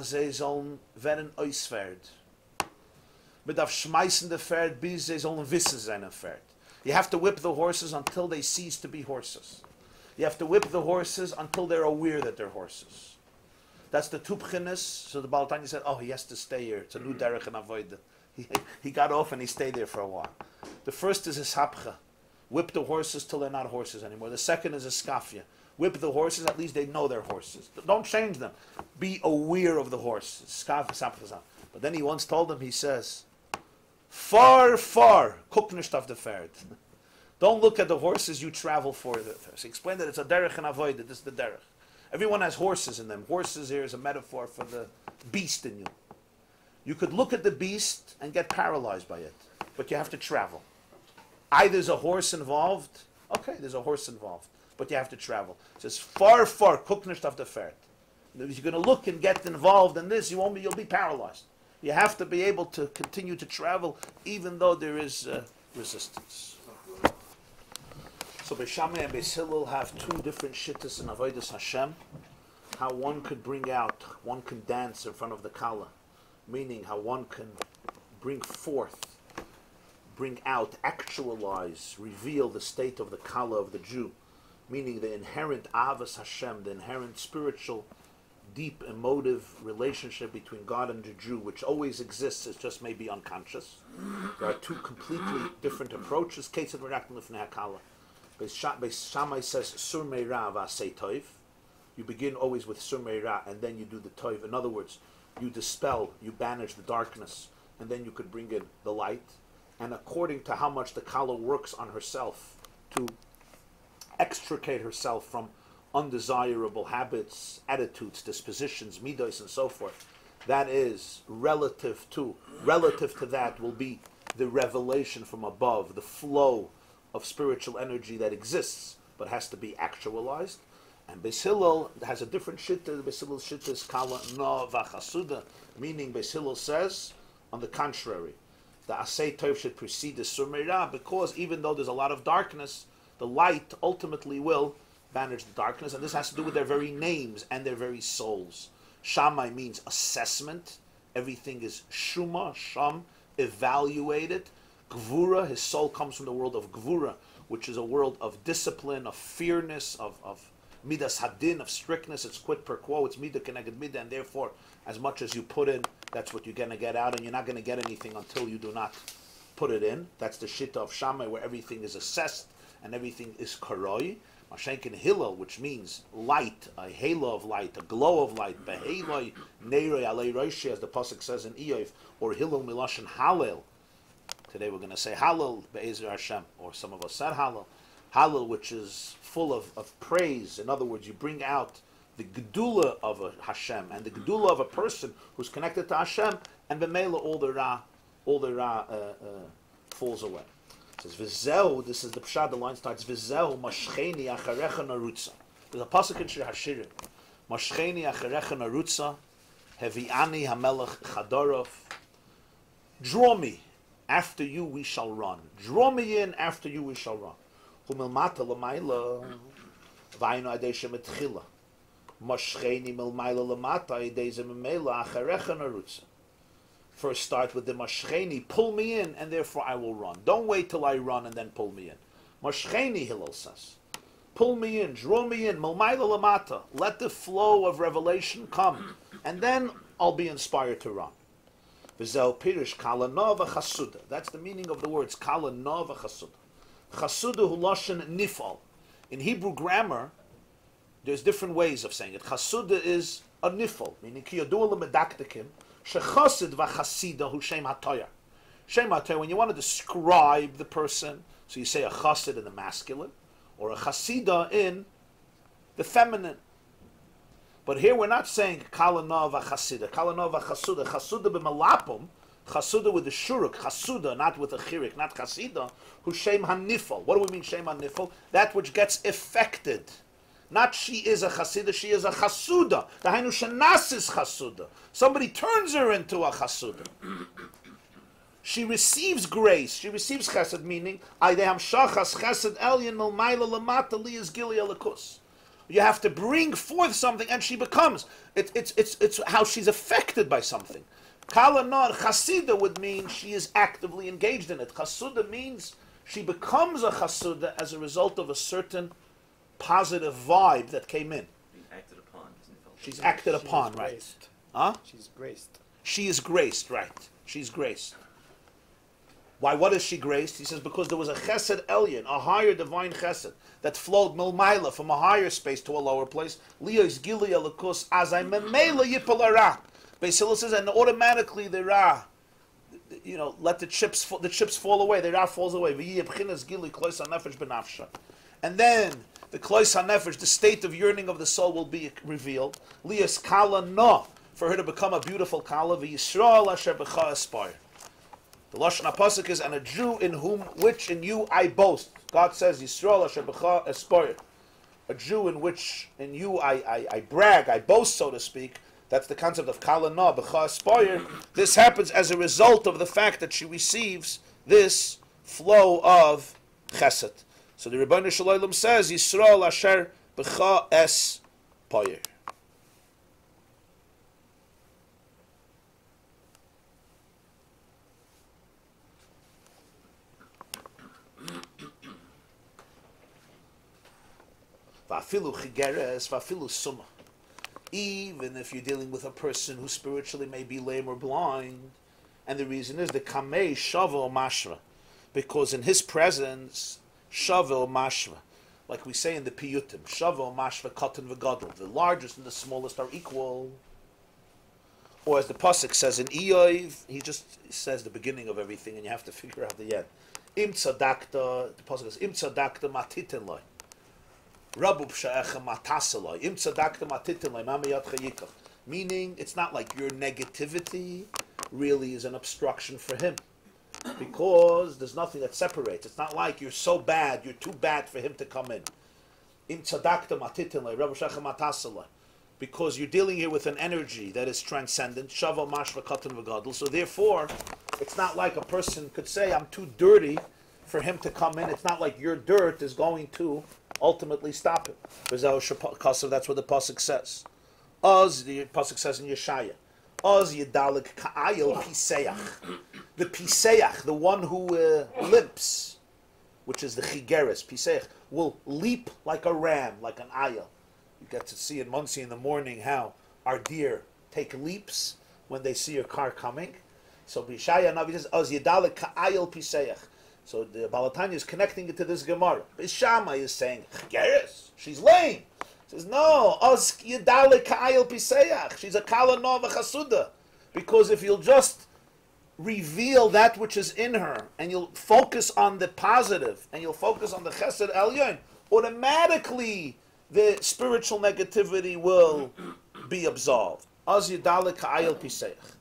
ze sollen werden ausfährt. Midaf schmeißen de Pferd, bis ze sollen wissen seinen Pferd. You have to whip the horses until they cease to be horses. You have to whip the horses until they're aware that they're horses. That's the tupchenes. So the Baal Tanya said, oh, he has to stay here. It's a new derech and avoid. He got off and he stayed there for a while. The first is a sapcha. Whip the horses till they're not horses anymore. The second is a skafia. Whip the horses, at least they know they're horses. Don't change them. Be aware of the horse. But then he once told them, he says, far, guck nicht auf the Pferd. Don't look at the horses you travel for. So he explained that it's a derech and avoid. This is the derech. Everyone has horses in them. Horses here is a metaphor for the beast in you. You could look at the beast and get paralyzed by it, but you have to travel. Either there's a horse involved. Okay, there's a horse involved, but you have to travel. It says far, guck nicht auf the Pferd. If you're going to look and get involved in this, you'll be paralyzed. You have to be able to continue to travel, even though there is resistance. So Shamai and Hillel have 2 different shittas in Avodas Hashem. How one could one can dance in front of the Kala, meaning how one can bring forth, bring out, actualize, reveal the state of the Kala of the Jew, meaning the inherent Avas Hashem, the inherent spiritual, deep, emotive relationship between God and the Jew, which always exists, it's just maybe unconscious. There are 2 completely different approaches. Kaitzad Merakdim lifnei hakala. Shamai says sur meira v'asei toiv. You begin always with sur meira, and then you do the toiv. In other words, you dispel, you banish the darkness, and then you could bring in the light. And according to how much the kala works on herself to extricate herself from undesirable habits, attitudes, dispositions, midos, and so forth, that is relative to that will be the revelation from above, the flow of spiritual energy that exists but has to be actualized. And Beis Hillel has a different shitta. Beis Hillel's shitta is kala no v'chasuda, meaning Beis Hillel says, on the contrary, the asay tov should precede the surmeira, because even though there's a lot of darkness, the light ultimately will banish the darkness, and this has to do with their very names and their very souls. Shamai means assessment. Everything is shuma, sham, evaluated. Gvura, his soul comes from the world of Gvura, which is a world of discipline, of fearness, of midas hadin, of strictness. It's quid per quo, it's midah keneged midah, and therefore, as much as you put in, that's what you're going to get out, and you're not going to get anything until you do not put it in. That's the shitta of Shamai, where everything is assessed and everything is karoi. Mashenkin Hillel, which means light, a halo of light, a glow of light, beheloi neirei alei roishi, as the pasuk says in Iyov, or Hillel miloshen halel. Today we're going to say Hallel be'ezer Hashem, or some of us said Hallel. Hallel, which is full of praise. In other words, you bring out the gedula of a Hashem and the gedula of a person who's connected to Hashem, and b'meila all the ra falls away. It says v'zeu. This is the pshad. The line starts v'zeu mashcheni acharecha narutza. There's a pasuk in Shir HaShirim. Mashcheni acharecha narutza hevi'ani hamelech chadorov. Draw me. After you we shall run. Draw me in, after you we shall run. Humilmata l'mayla, vaynu adeshem etchila. Moshcheni milmayla l'mata, ideze memela acharecha narutza. First start with the moshcheni, pull me in, and therefore I will run. Don't wait till I run and then pull me in. Moshcheni, Hillel says. Pull me in, draw me in, milmayla l'mata. Let the flow of revelation come, and then I'll be inspired to run. V'zeh pirish kala no v'chasuda. That's the meaning of the words kala no v'chasuda. Chasuda hu lashon nifal. In Hebrew grammar, there's different ways of saying it. Chasuda is a nifal, meaning ki yadua l'medakdekim shechasid v'chasida hu shem hatoyar. Shem hatoyar, when you want to describe the person, so you say a chasid in the masculine, or a chasida in the feminine. But here we're not saying Kalanova Chasida. Kalanova Chasuda. Chasuda b'malapum. Chasuda with the shuruk. Chasuda, not with a chirik, not Chasida. Who Shem Hanifal. What do we mean Shem Hanifal? That which gets affected. Not she is a Chasida, she is a Chasuda. The Hainu Shanas is Chasuda. Somebody turns her into a Chasuda. She receives grace. She receives chesed, meaning Aydeham Shachas Chesed Elyon Milmaila Lamata Li is Gili Alakus. You have to bring forth something, and she becomes. It's how she's affected by something. Kala Nor Chasida would mean she is actively engaged in it. Chasuda means she becomes a Chasuda as a result of a certain positive vibe that came in. Being acted upon. She's acted upon, right? Graced. Huh? She's graced. She is graced, right? She's graced. Why? What is she graced? He says because there was a chesed elyon, a higher divine chesed that flowed milmaila from a higher space to a lower place. Liyos gili alakus azay memela yipalara. Beis Hillel says, and automatically the ra, let the chips fall away. The ra falls away. V'yibchinas gili klois hanefesh benafsha, and then the klois hanefesh, the state of yearning of the soul, will be revealed. Liyos kala no, for her to become a beautiful kala. V'yisrael asher b'cha aspire. The Lashon HaPasuk is, and a Jew which in you I boast. God says, Yisrael asher b'cha aspire. A Jew in you I brag, I boast, so to speak. That's the concept of Kala Na, b'cha aspire. This happens as a result of the fact that she receives this flow of chesed. So the Rebbeinu Shalom says, Yisrael asher b'cha aspire. Even if you're dealing with a person who spiritually may be lame or blind, and the reason is the kamei shavo mashva, because in his presence shavo mashva, like we say in the piyutim, shavo mashva katan v'gadol, the largest and the smallest are equal. Or as the pasuk says in Eoiv, he just says the beginning of everything, and you have to figure out the end. Im tzadakta, the pasuk says, Im tzadakta matiten loy. Meaning, it's not like your negativity really is an obstruction for him, because there's nothing that separates. It's not like you're so bad, you're too bad for him to come in. Because you're dealing here with an energy that is transcendent. So therefore, it's not like a person could say, I'm too dirty for him to come in. It's not like your dirt is going to ultimately stop it. That's what the pasuk says. The pasuk says in Yeshaya, yedalik ka'ayil piseach. The piseach, the one who limps, which is the chigeres, piseach, will leap like a ram, like an ayil. You get to see in Monsey in the morning how our deer take leaps when they see a car coming. So Yeshaya Navi says, yedalik ka'ayil piseach. So the Balatanya is connecting it to this Gemara. Shamai is saying, Geras, she's lame. He says, no, she's a Kala Nova Chasuda. Because if you'll just reveal that which is in her, and you'll focus on the positive, and you'll focus on the Chesed Elyon, automatically the spiritual negativity will be absolved. Az Yedale Ka'ayel Piseach.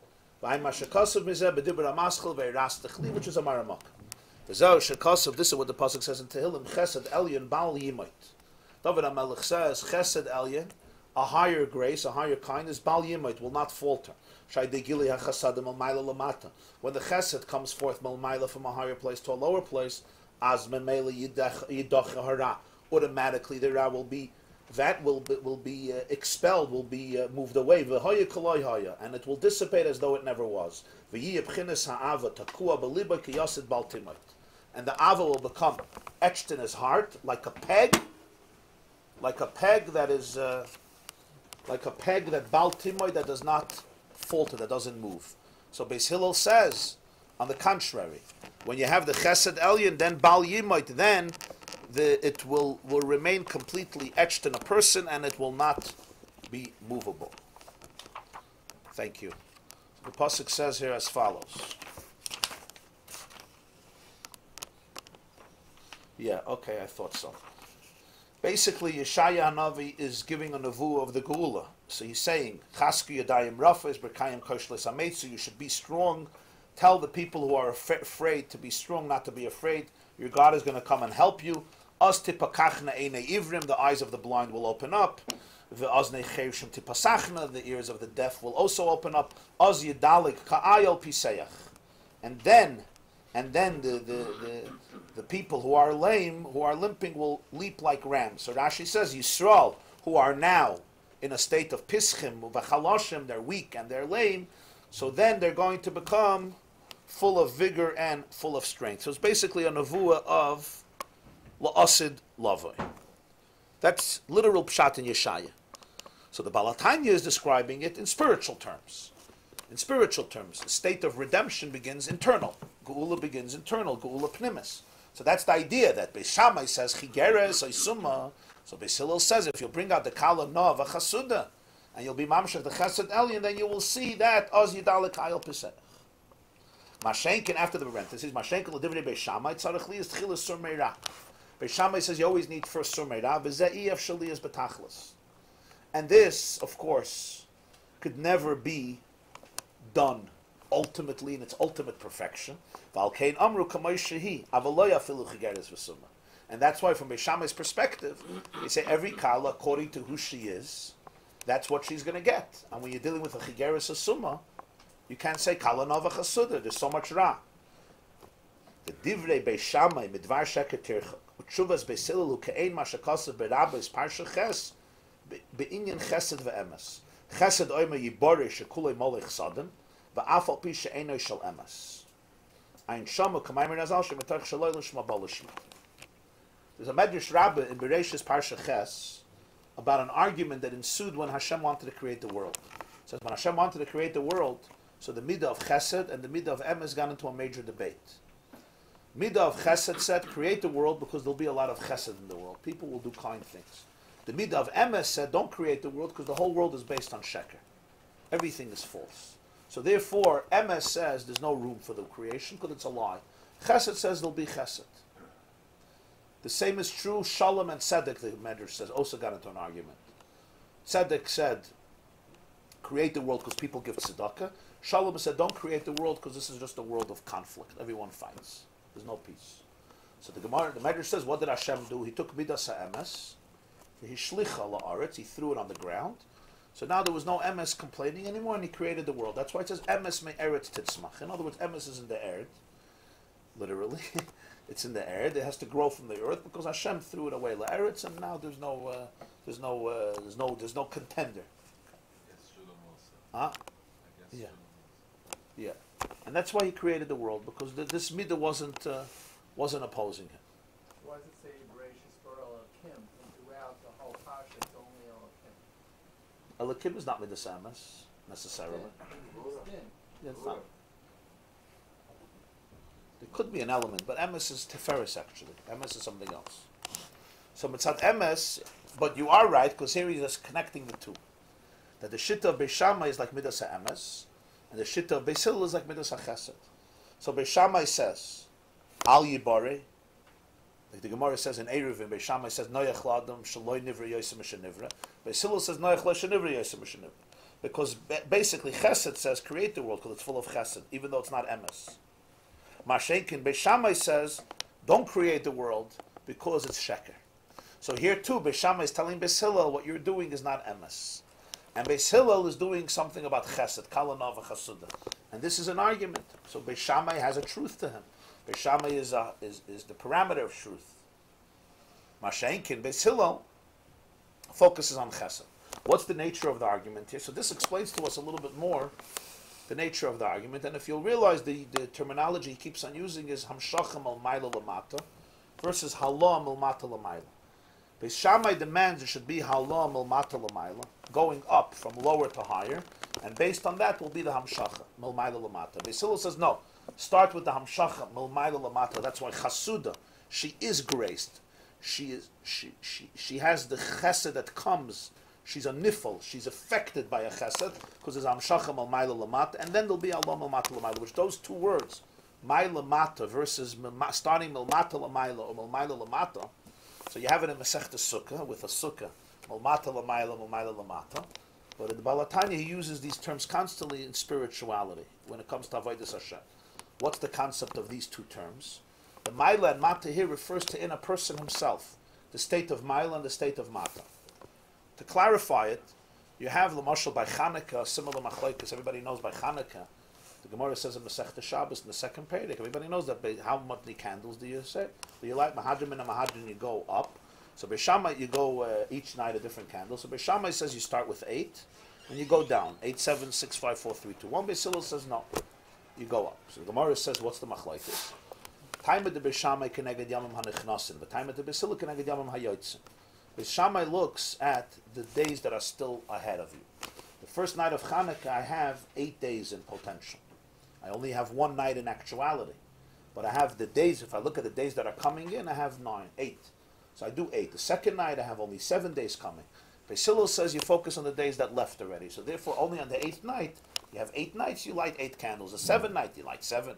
Which is a Maramak. This is what the pasuk says in Tehillim. Chesed Elyon Baal Yimait. David HaMelech says Chesed Elyon, a higher grace, a higher kindness, Baal Yimait will not falter. When the Chesed comes forth Malmaila from a higher place to a lower place, as Memela Yidach Hara, automatically the Ra will be expelled, will be moved away, and it will dissipate as though it never was. And the ava will become etched in his heart like a peg that is like a peg that Baal Timoy, that does not falter, that doesn't move. So Beis Hillel says, on the contrary, when you have the Chesed Elyon, then Baal Yimoit, then it will remain completely etched in a person, and it will not be movable. Thank you. The pasuk says here as follows. Yeah, okay, I thought so. Basically, Yeshaya Hanavi is giving a nevuah of the Geula. So he's saying, Chasku Yadayim Rafes, Berkayim Koshles Ametzu, you should be strong. Tell the people who are afraid to be strong, not to be afraid. Your God is going to come and help you. Az tipakachna einei ivrim, the eyes of the blind will open up. Ve'aznei chershim tipasachna, the ears of the deaf will also open up. Az yidalik ka'ayel piseach. And then the people who are lame, who are limping, will leap like rams. So Rashi says, Yisrael, who are now in a state of pischim, v'chaloshim, they're weak and they're lame, so then they're going to become full of vigor and full of strength. So it's basically a nevuah of la'asid lavoi. That's literal pshat in Yeshaya. So the Baal HaTanya is describing it in spiritual terms. In spiritual terms, the state of redemption begins internal. Geula begins internal, Geula pnimis. So that's the idea that Beis Shammai says, Chigeres, Oisuma. So Beis Hillel says, if you bring out the Kala Nov, a Chasuda, and you'll be Mamshech, the Chesed Elyon, then you will see that Oz Yidalik Hayel Pesach. Mashenkin, after the parentheses, Mashenkin, L'divrei Beis Shammai, Tzarech Li is Tchilas Sur Meirah. Beis Shammai says you always need first Sur Meirah, V'zeh Ef Shali is Betachlis. And this, of course, could never be done ultimately in its ultimate perfection. And that's why from Beis Shammai's perspective, they say every kala, according to who she is, that's what she's going to get. And when you're dealing with a chigeres asuma, you can't say kala nova chasuda. There's so much ra. The divrei Beis Shammai midvar sheker tirchak utshuvas Beis Hillel ukein mashakasav berabos parsha ches beinyan chesed ve'emes chesed oimer yibore shekulei molech sadin va'afal pi she'enoi shel emes ein shamu kamaymer nazal shemitach shaloi l'shma balishma. There's a Medrash Rabbah in Bereshis Parsha Ches about an argument that ensued when Hashem wanted to create the world. It says when Hashem wanted to create the world, so the midah of Chesed and the midah of Emes got into a major debate. Midah of Chesed said, create the world because there'll be a lot of Chesed in the world. People will do kind things. The midah of Emes said, don't create the world because the whole world is based on Sheker. Everything is false. So therefore, Emes says there's no room for the creation because it's a lie. Chesed says there'll be Chesed. The same is true, Shalom and Tzedek, the Medrash says, also got into an argument. Tzedek said, create the world because people give tzedakah. Shalom said, don't create the world because this is just a world of conflict. Everyone fights. There's no peace. So the Medrash says, what did Hashem do? He took Midas HaEmes, he shlicha la'aretz, he threw it on the ground. So now there was no Emes complaining anymore, and he created the world. That's why it says, Emes me eretz titzmach. In other words, Emes is in the earth, literally. It's in the air. It has to grow from the earth because Hashem threw it away la'eretz, and now there's no contender. Huh? Yeah, yeah, and that's why he created the world because this midah wasn't opposing him. Why does it say Bereshis for Elokim and throughout the whole parsha it's only Elokim? Elokim is not midas Emes necessarily. Yeah, it's not. It could be an element, but Emes is Teferis actually. Emes is something else. So Mitzat Emes, but you are right, because here he's just connecting the two. That the Shitta of Beis Shammai is like Midas HaEmes, and the Shitta of Beis Hillel is like Midas HaChesed. So Beis Shammai says, Al Yibare, like the Gemara says in Eruvin, Beis Shammai says, Noyach L'Adam Shaloi Nivra Yosem Mishenivra. Beis Hillel says, Noyach L'Shenivra Yosem Mishenivra. Because basically Chesed says, create the world, because it's full of Chesed, even though it's not Emes. Mashenkin Beis Shammai says, don't create the world because it's Sheker. So here too, Beis Shammai is telling Beis Hillel, what you're doing is not Emes. And Beis Hillel is doing something about Chesed, Kalanov and Chasuda. And this is an argument. So Beis Shammai has a truth to him. Beis Shammai is the parameter of truth. Mashenkin Beis Hillel focuses on Chesed. What's the nature of the argument here? So this explains to us a little bit more the nature of the argument, and if you'll realize the terminology he keeps on using is Hamshachim al Maila Lamata versus Halam al Mata Lamaila. Beis Shammai demands it should be Halam al Mata Lamaila, going up from lower to higher, and based on that will be the Hamshacha, Mil Maila Lamata. Beis Hillel says no, start with the Hamshacha, Mil Maila Lamata. That's why Chasuda, she is graced. She has the Chesed that comes. She's a nifel. She's affected by a chesed because there's amshacham al ma'ila lamata, and then there'll be alam al mata l'mayla. Which those two words, ma'ila mata versus starting mil mata l'mayla or mil ma'ila lamata. So you have it in Masechta Sukkah with a Sukkah, Malmata Lamayla, Malmayla Lamata. But in the Baal HaTanya, he uses these terms constantly in spirituality when it comes to Avodas Hashem. What's the concept of these two terms? The Maila and Mata here refers to in a person himself, the state of Maila and the state of Mata. To clarify it, you have Lamashal by Hanukkah, similar machlokes. Everybody knows by Hanukkah. The Gemara says in Masechta Shabbos in the second period. Everybody knows that. How many candles do you say? Do you like Mahadrim and a Mahadrim? You go up. So by Shamai you go each night a different candle. So by Shamai says you start with 8 and you go down 8, 7, 6, 5, 4, 3, 2, 1. By Hillel says no, you go up. So the Gemara says what's the machlokes? Time of the Beishamai keneged yamim hanichnasin. The time of the Beisila keneged yamim hayotzim. Beishamai looks at the days that are still ahead of you. The first night of Hanukkah, I have 8 days in potential. I only have 1 night in actuality, but I have the days. If I look at the days that are coming in, I have 8. So I do 8. The second night, I have only 7 days coming. Hillel says you focus on the days that left already. So therefore, only on the 8th night, you have 8 nights. You light 8 candles. The 7th night, you light 7.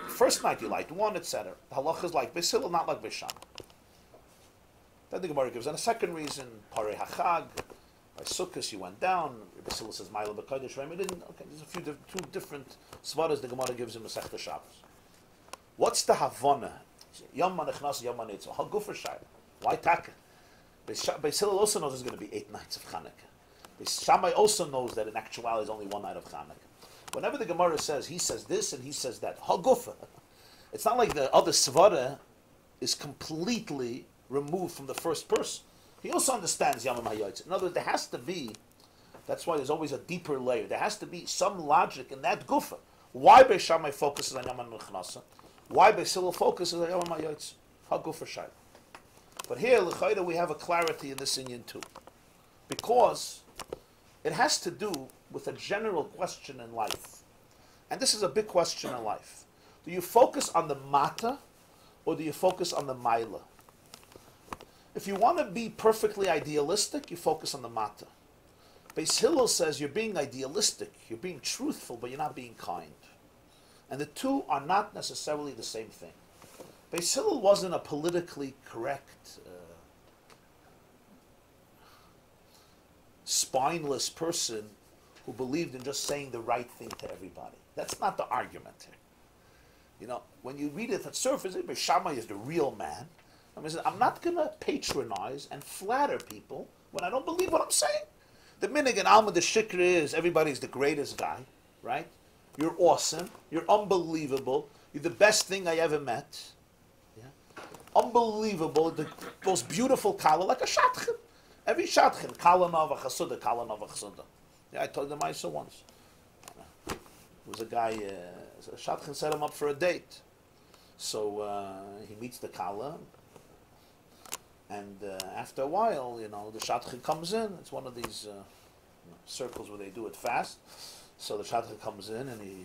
First night you light 1, etc. The halach is like Hillel, not like Beishamai. Then the Gemara gives, and a second reason, Parei Hachag, by Chukas you went down. Hillel says Ma'ila B'Kodesh Rami didn't. Okay, there's a few two different svaras the Gemara gives in Masechta Shabbos. What's the Havana? Yom Manichnas, Yom Manitzah. How good for Shai? Why Taka? Hillel also knows there's going to be 8 nights of Hanukkah. Shamai also knows that in actuality is only 1 night of Hanukkah. Whenever the Gemara says, he says this and he says that, Hagufa. It's not like the other svara is completely removed from the first person. He also understands Yamim HaYotzim. In other words, there has to be, that's why there's always a deeper layer, there has to be some logic in that gufa. Why Beis Shammai focuses on Yaman Mechnasa? Why Beis Hillel focuses on Yamim HaYotzim? Hagufa Shai. But here, l'chayda, we have a clarity in this inyan too. Because it has to do with a general question in life. And this is a big question in life. Do you focus on the mata or do you focus on the maila? If you want to be perfectly idealistic, you focus on the mata. Beis Hillel says you're being idealistic, you're being truthful, but you're not being kind. And the two are not necessarily the same thing. Beis Hillel wasn't a politically correct, spineless person who believed in just saying the right thing to everybody. That's not the argument here. You know, when you read it at surface, Shamai is the real man. I'm not going to patronize and flatter people when I don't believe what I'm saying. The minig in Alma the Shikra is everybody's the greatest guy, right? You're awesome. You're unbelievable. You're the best thing I ever met. Yeah? Unbelievable. The most beautiful kala, like a shatchin. Every shatchin, kala nava chasuda, kala nava chasuda. Yeah, I told them I saw once. There was a guy, a shatchin set him up for a date. So he meets the kala, and after a while, you know, the shatchin comes in. It's one of these circles where they do it fast. So the shatchin comes in, and he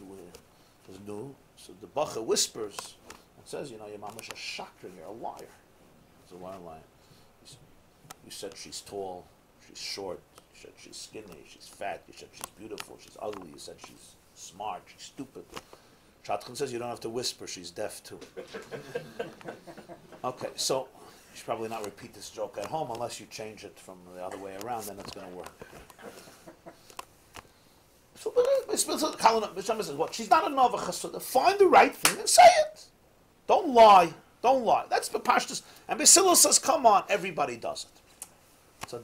was new. So the bacha whispers and says, you know, your mama's a shakra, you're a liar. He's a liar. You said she's tall, she's short, you said she's skinny, she's fat, you said she's beautiful, she's ugly, you said she's smart, she's stupid. Shatchin says you don't have to whisper, she's deaf too. Okay, so you should probably not repeat this joke at home unless you change it from the other way around, then it's going to work. So says, what? She's not a nova chasuda. Find the right thing and say it. Don't lie. Don't lie. That's the pashtus. And Beis Hillel says, come on, everybody does it.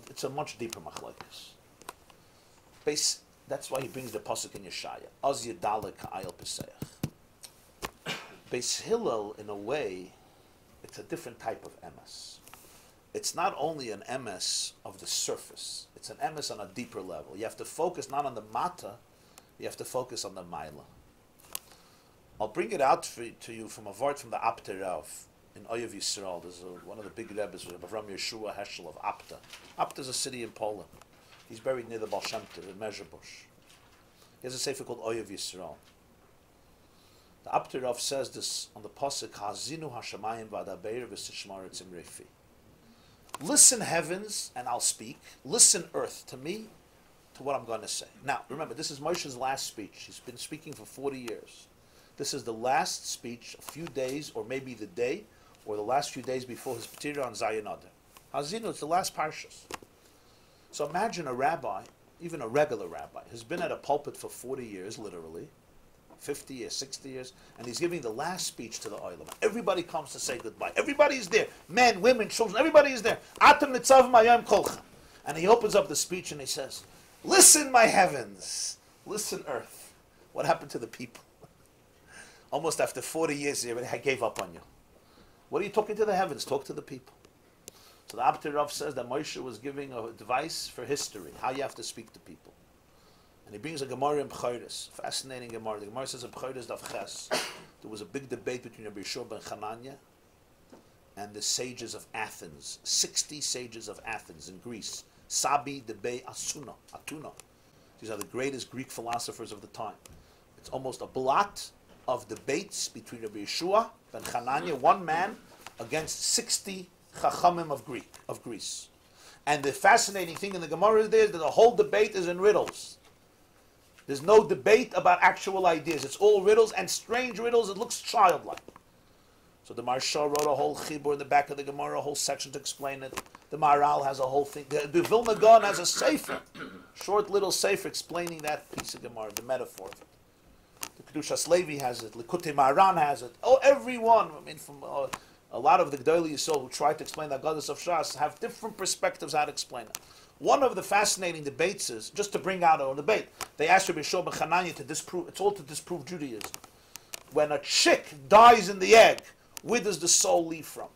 It's a much deeper machlokes. That's why he brings the pasuk in Yeshaya. Az yedalek ha'ayel peseach. Beis Hillel, in a way, it's a different type of emes. It's not only an emes of the surface. It's an emes on a deeper level. You have to focus not on the mata, you have to focus on the maila. I'll bring it out to you from a word from the Apter Rav in Oyev Yisrael. There's one of the big rebbes, Rabbi Yeshua Heschel of Apta. Apta is a city in Poland. He's buried near the Baal Shem Tov in Mezhebush. He has a sefer called Oyev Yisrael. The Apter Rav says this on the pasuk, Hazinu Hashamayim v'adabeir v'sishmar etzim refi. Listen, heavens, and I'll speak. Listen, earth, to me, to what I'm going to say. Now, remember, this is Moshe's last speech. He's been speaking for 40 years. This is the last speech, a few days, or maybe the day, or the last few days before his P'tira on Zayin Adar. Hazinu, it's the last parshas. So imagine a rabbi, even a regular rabbi, has been at a pulpit for 40 years, literally, 50 years, 60 years, and he's giving the last speech to the oilam. Everybody comes to say goodbye. Everybody is there. Men, women, children, everybody is there. Atem nitzav mayam kolcha. And he opens up the speech and he says, listen, my heavens. Listen, earth. What happened to the people? Almost after 40 years, I gave up on you. What are you talking to the heavens? Talk to the people. So the Abter Rav says that Moshe was giving a advice for history, how you have to speak to people. And he brings a Gemara in B'choros, fascinating Gemara. The Gemara says in B'choros Daf Ches, there was a big debate between Rabbi YY ben Hananya and the sages of Athens, 60 sages of Athens in Greece. Sabi, Debei, Atuna. These are the greatest Greek philosophers of the time. It's almost a blot of debates between Rabbi YY ben Hananya, one man, against 60 Chachamim of Greece. And the fascinating thing in the Gemara is that the whole debate is in riddles. There's no debate about actual ideas. It's all riddles, and strange riddles. It looks childlike. So the Maharsha wrote a whole chibur in the back of the Gemara, a whole section to explain it. The Maharal has a whole thing. The Vilna Gaon has a sefer, short little sefer explaining that piece of Gemara, the metaphor of it. The Kedushas Levi has it. Likkutei Maran has it. Oh, everyone. I mean, from a lot of the G'dolei Yisrael who try to explain the Goddess of Shas have different perspectives how to explain it. One of the fascinating debates is, just to bring out a debate, they asked Rabbi YY ben Hananya to disprove, it's all to disprove Judaism. When a chick dies in the egg, where does the soul leave from?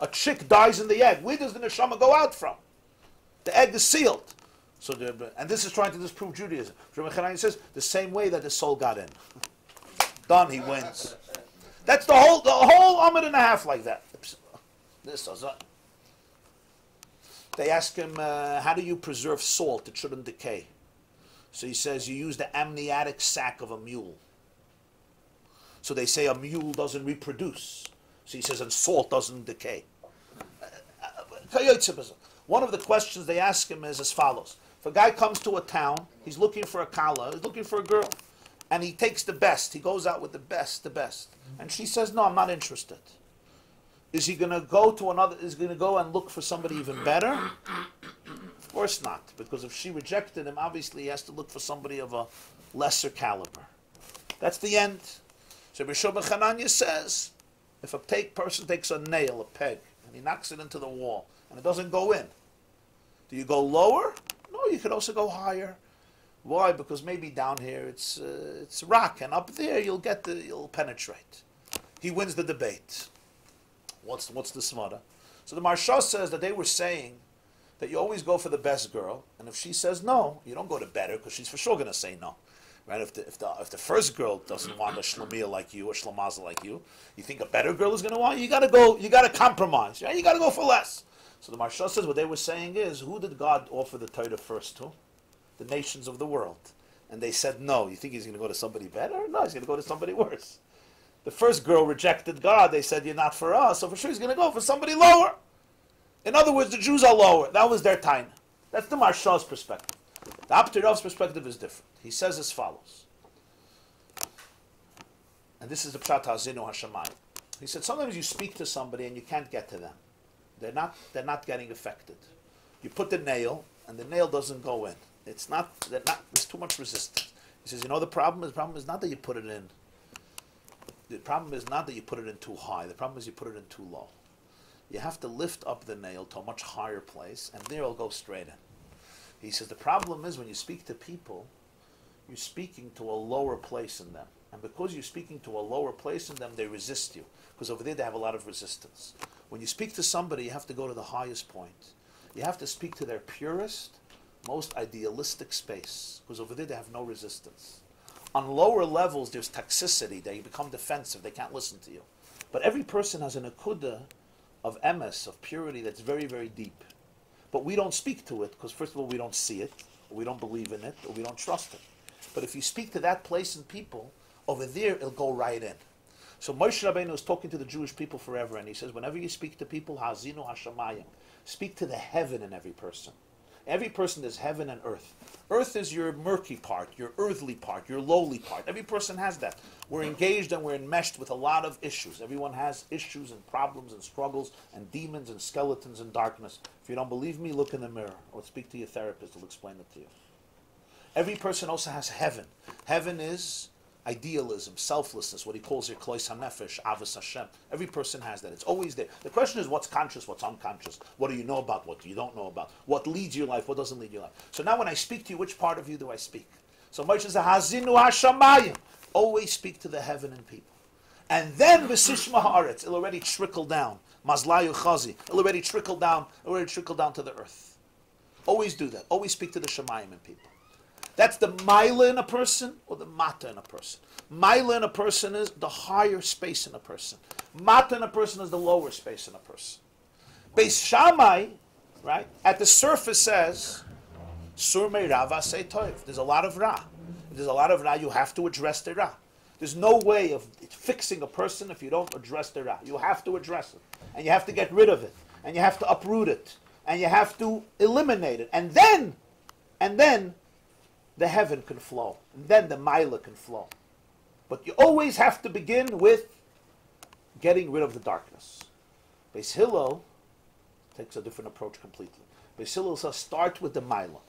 A chick dies in the egg, where does the neshama go out from? The egg is sealed. So, and this is trying to disprove Judaism. Rabbi Hananya says, the same way that the soul got in. Done, he wins. That's the whole Amud and a half like that. This does that. They ask him, how do you preserve salt? It shouldn't decay. So he says, you use the amniotic sac of a mule. So they say a mule doesn't reproduce. So he says, and salt doesn't decay. One of the questions they ask him is as follows. If a guy comes to a town, he's looking for a kala, he's looking for a girl, and he takes the best. He goes out with the best. And she says, no, I'm not interested. Is he going to go to another, is he going to go and look for somebody even better? Of course not, because if she rejected him, obviously he has to look for somebody of a lesser caliber. That's the end. So Rabbi YY ben Hananya says, if a person takes a nail, a peg, and he knocks it into the wall, and it doesn't go in, do you go lower? No, you could also go higher. Why? Because maybe down here it's rock, and up there you'll penetrate. He wins the debate. What's the smara? So the Maharsha says that they were saying that you always go for the best girl, and if she says no, you don't go to better because she's for sure going to say no. Right? If the first girl doesn't want a shlemiah like you or shlemaza like you, you think a better girl is going to want you. You got to compromise. Right? You got to go for less. So the Maharsha says what they were saying is, who did God offer the Torah first to? The nations of the world. And they said no. You think he's going to go to somebody better? No, he's going to go to somebody worse. The first girl rejected God. They said, you're not for us. So for sure he's going to go for somebody lower. In other words, the Jews are lower. That was their taina. That's the Maharsha's perspective. The Abter Rav's perspective is different. He says as follows. And this is the Pshat HaZinu HaShamai. He said, sometimes you speak to somebody and you can't get to them. They're not getting affected. You put the nail and the nail doesn't go in. There's too much resistance. He says, the problem is not that you put it in. The problem is not that you put it in too high. The problem is you put it in too low. You have to lift up the nail to a much higher place, and there it'll go straight in. He says the problem is when you speak to people, you're speaking to a lower place in them. And because you're speaking to a lower place in them, they resist you. Because over there they have a lot of resistance. When you speak to somebody, you have to go to the highest point. You have to speak to their purest, most idealistic space. Because over there they have no resistance. On lower levels, there's toxicity. They become defensive. They can't listen to you. But every person has an akudah of emes, of purity, that's very, very deep. But we don't speak to it because, first of all, we don't see it, or we don't believe in it, or we don't trust it. But if you speak to that place and people, over there, it'll go right in. So Moshe Rabbeinu is talking to the Jewish people forever, and he says, whenever you speak to people, hazinu hashamayim, speak to the heaven in every person. Every person is heaven and earth. Earth is your murky part, your earthly part, your lowly part. Every person has that. We're engaged and we're enmeshed with a lot of issues. Everyone has issues and problems and struggles and demons and skeletons and darkness. If you don't believe me, look in the mirror or speak to your therapist. He'll explain it to you. Every person also has heaven. Heaven is idealism, selflessness, what he calls here klois hanefesh, avos Hashem. Every person has that. It's always there. The question is what's conscious, what's unconscious. What do you know about, what you don't know about? What leads your life, what doesn't lead your life. So now when I speak to you, which part of you do I speak? So Moshe says, hazinu hashamayim. Always speak to the heaven and people. And then v'sishma haaretz, it'll already trickle down. Mazlayu chazi, it'll already trickle down to the earth. Always do that. Always speak to the shamayim and people. That's the maila in a person or the mata in a person. Maila in a person is the higher space in a person. Mata in a person is the lower space in a person. Beis Shamai, right, at the surface says, Sur me rava say toiv. There's a lot of ra. If there's a lot of ra, you have to address the ra. There's no way of fixing a person if you don't address the ra. You have to address it. And you have to get rid of it. And you have to uproot it. And you have to eliminate it. And then, the heaven can flow. And then the maila can flow. But you always have to begin with getting rid of the darkness. Beis Hillel takes a different approach completely. Beis Hillel says start with the maila.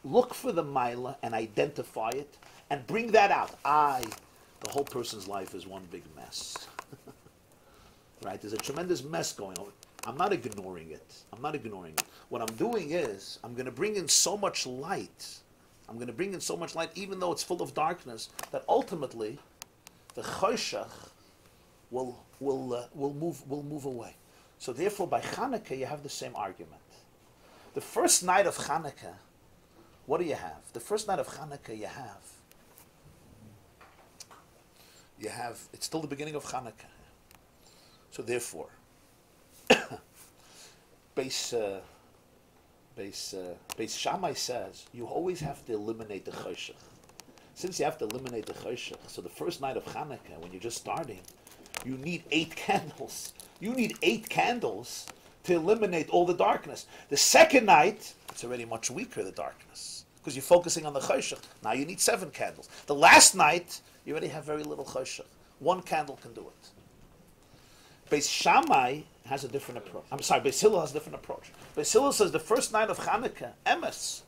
Look for the maila and identify it and bring that out. The whole person's life is one big mess. Right? There's a tremendous mess going on. I'm not ignoring it. What I'm doing is I'm going to bring in so much light. Even though it's full of darkness, that ultimately the choshech will move away. So therefore, by Hanukkah, you have the same argument. The first night of Hanukkah, what do you have? The first night of Hanukkah, you have. It's still the beginning of Hanukkah. So therefore, Beis Shamai says you always have to eliminate the choshech. Since you have to eliminate the choshech, so the first night of Hanukkah, when you're just starting, you need 8 candles. You need 8 candles to eliminate all the darkness. The second night, it's already much weaker, the darkness, because you're focusing on the choshech. Now you need 7 candles. The last night, you already have very little choshech. 1 candle can do it. Beis Shamai has a different approach. Beis Hillel has a different approach. Beis Hillel says the first night of Hanukkah, emes.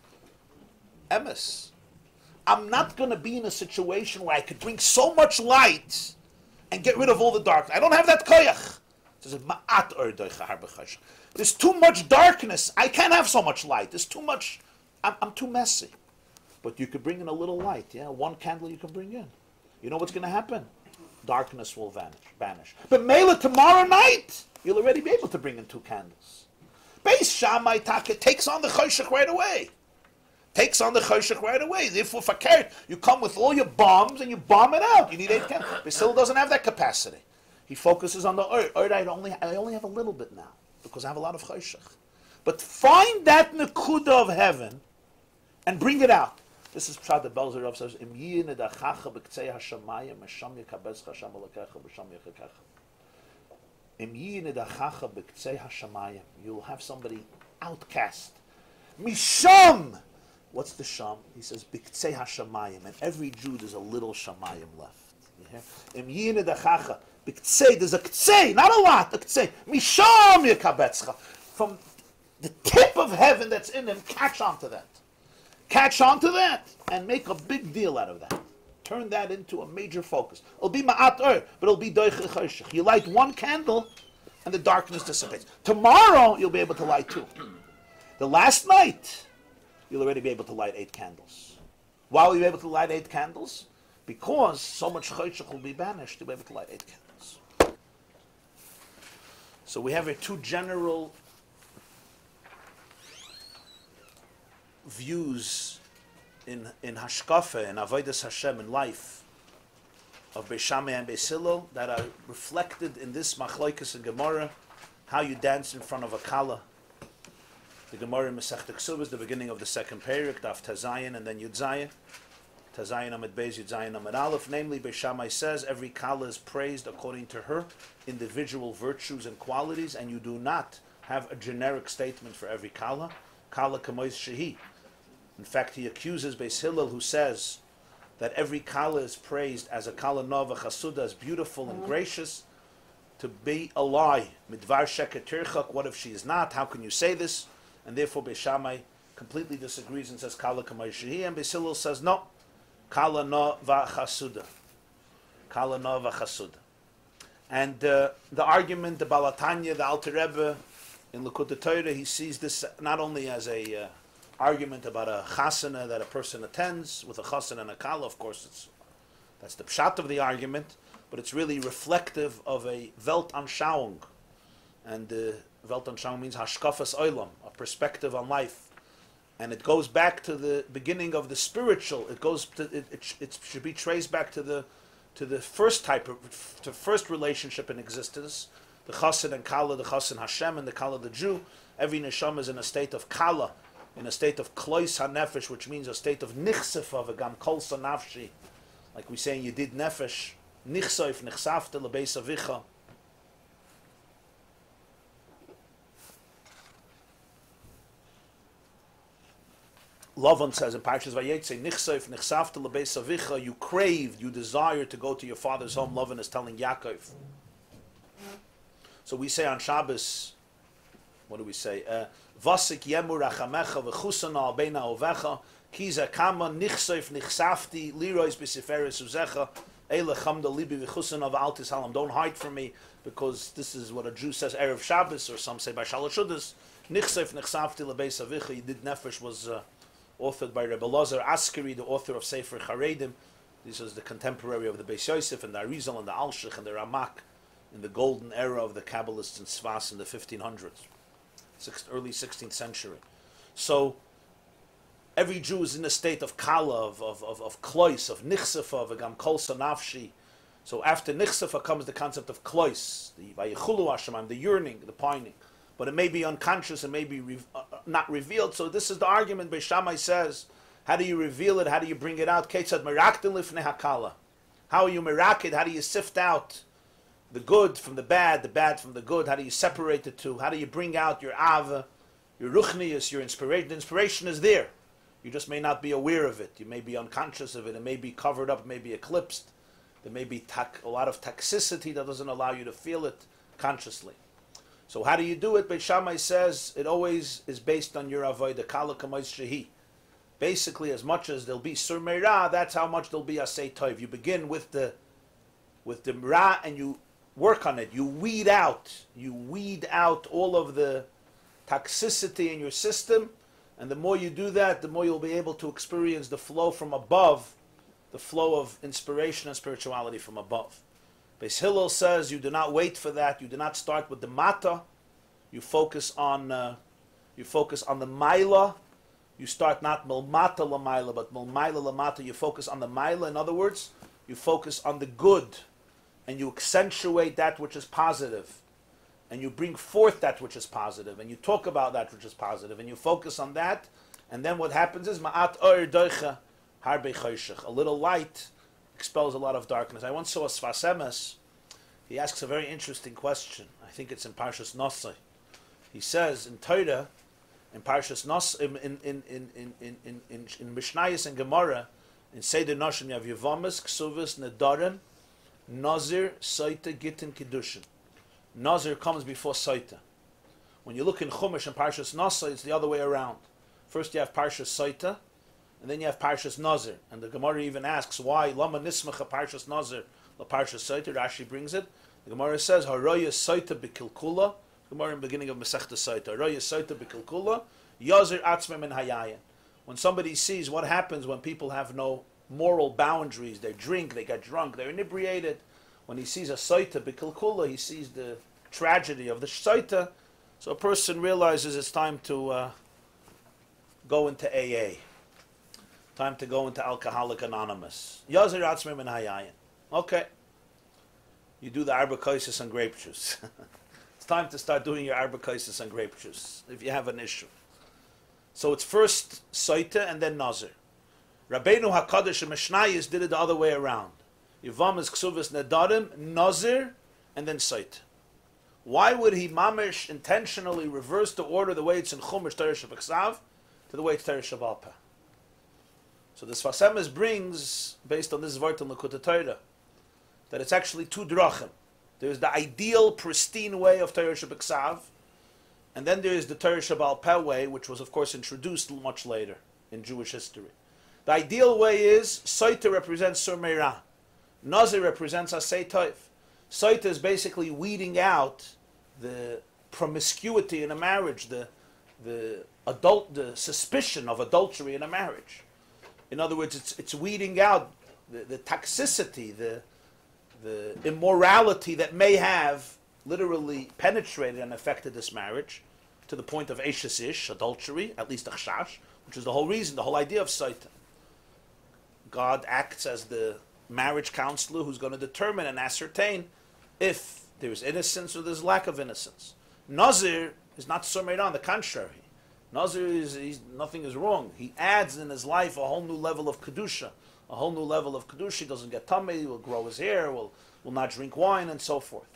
I'm not going to be in a situation where I could bring so much light and get rid of all the darkness. I don't have that koyach. There's too much darkness. I can't have so much light. There's too much. I'm too messy. But you could bring in a little light. Yeah, 1 candle you can bring in. You know what's going to happen? Darkness will vanish. But Mela, tomorrow night, you'll already be able to bring in 2 candles. Beis Shammai Taka takes on the choshech right away. Therefore, fakert, you come with all your bombs and you bomb it out. You need 8 candles. Beis Hillel doesn't have that capacity. He focuses on the Or. I only have a little bit now because I have a lot of choshech. But find that nekuda of heaven and bring it out. This is Pshat the Belzer Rav says, Im yi nedachacha b'ktzei hashamayim, Sham yekabezcha, Sham alekecha, Sham yechakecha. Im yi nedachacha b'ktzei hashamayim. You'll have somebody outcast. Misham! What's the Sham? He says, b'ktzei hashamayim. And every Jew, there's a little shamayim left. You hear? Im yi nedachacha b'ktzei, there's a ktzei, not a lot, a ktzei. Misham yekabezcha. From the tip of heaven that's in him, catch onto that. Catch on to that and make a big deal out of that. Turn that into a major focus. It'll be ma'at but it'll be doich choshech. You light 1 candle and the darkness dissipates. Tomorrow you'll be able to light 2. The last night you'll already be able to light 8 candles. Why will you be able to light 8 candles? Because so much choshech will be banished. You'll be able to light 8 candles. So we have here 2 general views in hashkafa and avodas Hashem in life of Beis Shammai and Beis Hillel that are reflected in this machlokes and Gemara, how you dance in front of a kala. The Gemara in Masechta Ksubas, the beginning of the 2nd parak, Daf Tazayin and then Yud Zayin. Tazayin Amid Beis, Yud Zayin Amid Aleph. Namely, Beis Shammai says every kala is praised according to her individual virtues and qualities, and you do not have a generic statement for every kala. Kala Kamois Shehi. In fact, he accuses Beis Hillel, who says that every Kala is praised as a Kala Nova Chasuda, as beautiful and gracious, to be a lie. Midvar Sheket Tirchak, what if she is not? How can you say this? And therefore Beis Shammai completely disagrees and says Kala Kamois Shehi, and Beis Hillel says no, Kala Nova Chasuda. Kala Nova Chasuda. And the argument, the Balatanya, the Alter Rebbe, in Likkutei Torah, he sees this not only as a argument about a chasana that a person attends with a chasana and a kala. Of course, that's the pshat of the argument, but it's really reflective of a Weltanschauung. And Weltanschauung means hashkafas olam, a perspective on life. And it goes back to the beginning of the spiritual. It goes to, it should be traced back to the first type of, to first relationship in existence, the chassan and kala, the chassan Hashem and the kala the Jew. Every neshama is in a state of kala, in a state of klois hanefesh, which means a state of nichsef of a gam kolsa nafshi, like we say in Yedid Nefesh, nichsoif nichsafte lebeis avicha. Lavan says in Parshas Vayetze, nichsoif nichsafte lebeis avicha, you craved, you desire to go to your father's home. Lavan is telling Yaakov. So we say on Shabbos, what do we say? Vasik yemu rachamecha v'chusan al beina ovecha kiza kama nichsoif nichsafti lirois b'seferes uzecha eile chamda libi v'chusan av altis halam. Don't hide from me, because this is what a Jew says Erev Shabbos, or some say by Shalosh Shudas. Nichsoif nichsafti lebeis avicha. Yedid Nefesh was authored by Rebbe Lazar Askeri, the author of Sefer Charedim. This was the contemporary of the Beis Yosef and the Arizal and the Alshich and the Ramak in the golden era of the Kabbalists in Sfas in the 1500s. Early 16th century. So every Jew is in a state of kala, of klois, of nichsefa, of agam kolsa nafshi. So after nichsefa comes the concept of klois, the vayichulu hashemayim, the yearning, the pining. But it may be unconscious, it may be not revealed. So this is the argument. Beis Shammai says, how do you reveal it? How do you bring it out? Kaitzad Merakdim lifnei hakala. How are you merakid? How do you sift out the good from the bad from the good? How do you separate the two? How do you bring out your ava, your ruchnius, your inspiration? The inspiration is there. You just may not be aware of it. You may be unconscious of it. It may be covered up, it may be eclipsed. There may be a lot of toxicity that doesn't allow you to feel it consciously. So how do you do it? Beis Shammai says it always is based on your avodah, kala kamois shehi. Basically, as much as there'll be sur meira, that's how much there'll be asay toiv. You begin with the ra and you work on it. You weed out all of the toxicity in your system, and the more you do that, the more you'll be able to experience the flow from above, the flow of inspiration and spirituality from above. Beis Hillel says you do not wait for that. You do not start with the mata. You focus on the maila. You start not milmata la maila, but milmaila la mata. You focus on the maila. In other words, you focus on the good, and you accentuate that which is positive, and you bring forth that which is positive, and you talk about that which is positive, and you focus on that, and then what happens is ma'at or doicha harbe choshech. A little light expels a lot of darkness. I once saw a Sfas Emes. He asks a very interesting question. I think it's in Parshas Monsey. He says in Torah, in Parshas Monsey, in Mishnayos and Gemara, in Seder Noshim, you have Yevamis, Ksuvas, Nedarim, Nazir, Saita, Gittin, Kiddushin. Nazir comes before Saita. When you look in Chumash and Parshas Nasa, it's the other way around. First you have Parshas Saita, and then you have Parshas Nazir. And the Gemara even asks why Lama Nismacha Parshas Nazir la Parshas Saita. Rashi brings it. The Gemara says Haroya Saita b'Kilkula. Gemara in the beginning of Masechta Saita. Haroya Saita b'Kilkula. Yazir Atzmem in Hayayin. When somebody sees what happens when people have no moral boundaries, they drink, they get drunk, they're inebriated. When he sees a Saita b'Kilkula, he sees the tragedy of the Saita. So a person realizes it's time to go into AA. Time to go into Alcoholic Anonymous. Yazir Atzmim and Hayayin. Okay. You do the Arba Kaisis and grape juice. It's time to start doing your Arba Kaisis and grape juice if you have an issue. So it's first Saita and then Nazir. Rabbeinu HaKadosh and Mishnayos did it the other way around. Yivam is Ksuvas Nedarim, Nazir, and then Saita. Why would he mamish intentionally reverse the order the way it's in Chumash Torah Shebeksav? to the way it's Torah Shabbat Peh. So the Sfas Emes brings, based on this word in Likkutei Torah, that it's actually two drachim. There's the ideal, pristine way of Torah Shebeksav, and then there is the Torah Shabbat Peh way, which was of course introduced much later in Jewish history. The ideal way is, Soita represents Sur Meirah. Nazir represents Asay Toiv. Soita is basically weeding out the promiscuity in a marriage, the suspicion of adultery in a marriage. In other words, it's weeding out the toxicity, the immorality that may have literally penetrated and affected this marriage to the point of Eshes Ish, adultery, at least Achshash, which is the whole reason, the whole idea of Soita. God acts as the marriage counselor who's going to determine and ascertain if there's innocence or there's lack of innocence. Nazir is not Surmeir, on the contrary. Nazir nothing is wrong. He adds in his life a whole new level of Kedusha. A whole new level of Kedusha. He doesn't get tummy, he will grow his hair, will not drink wine, and so forth.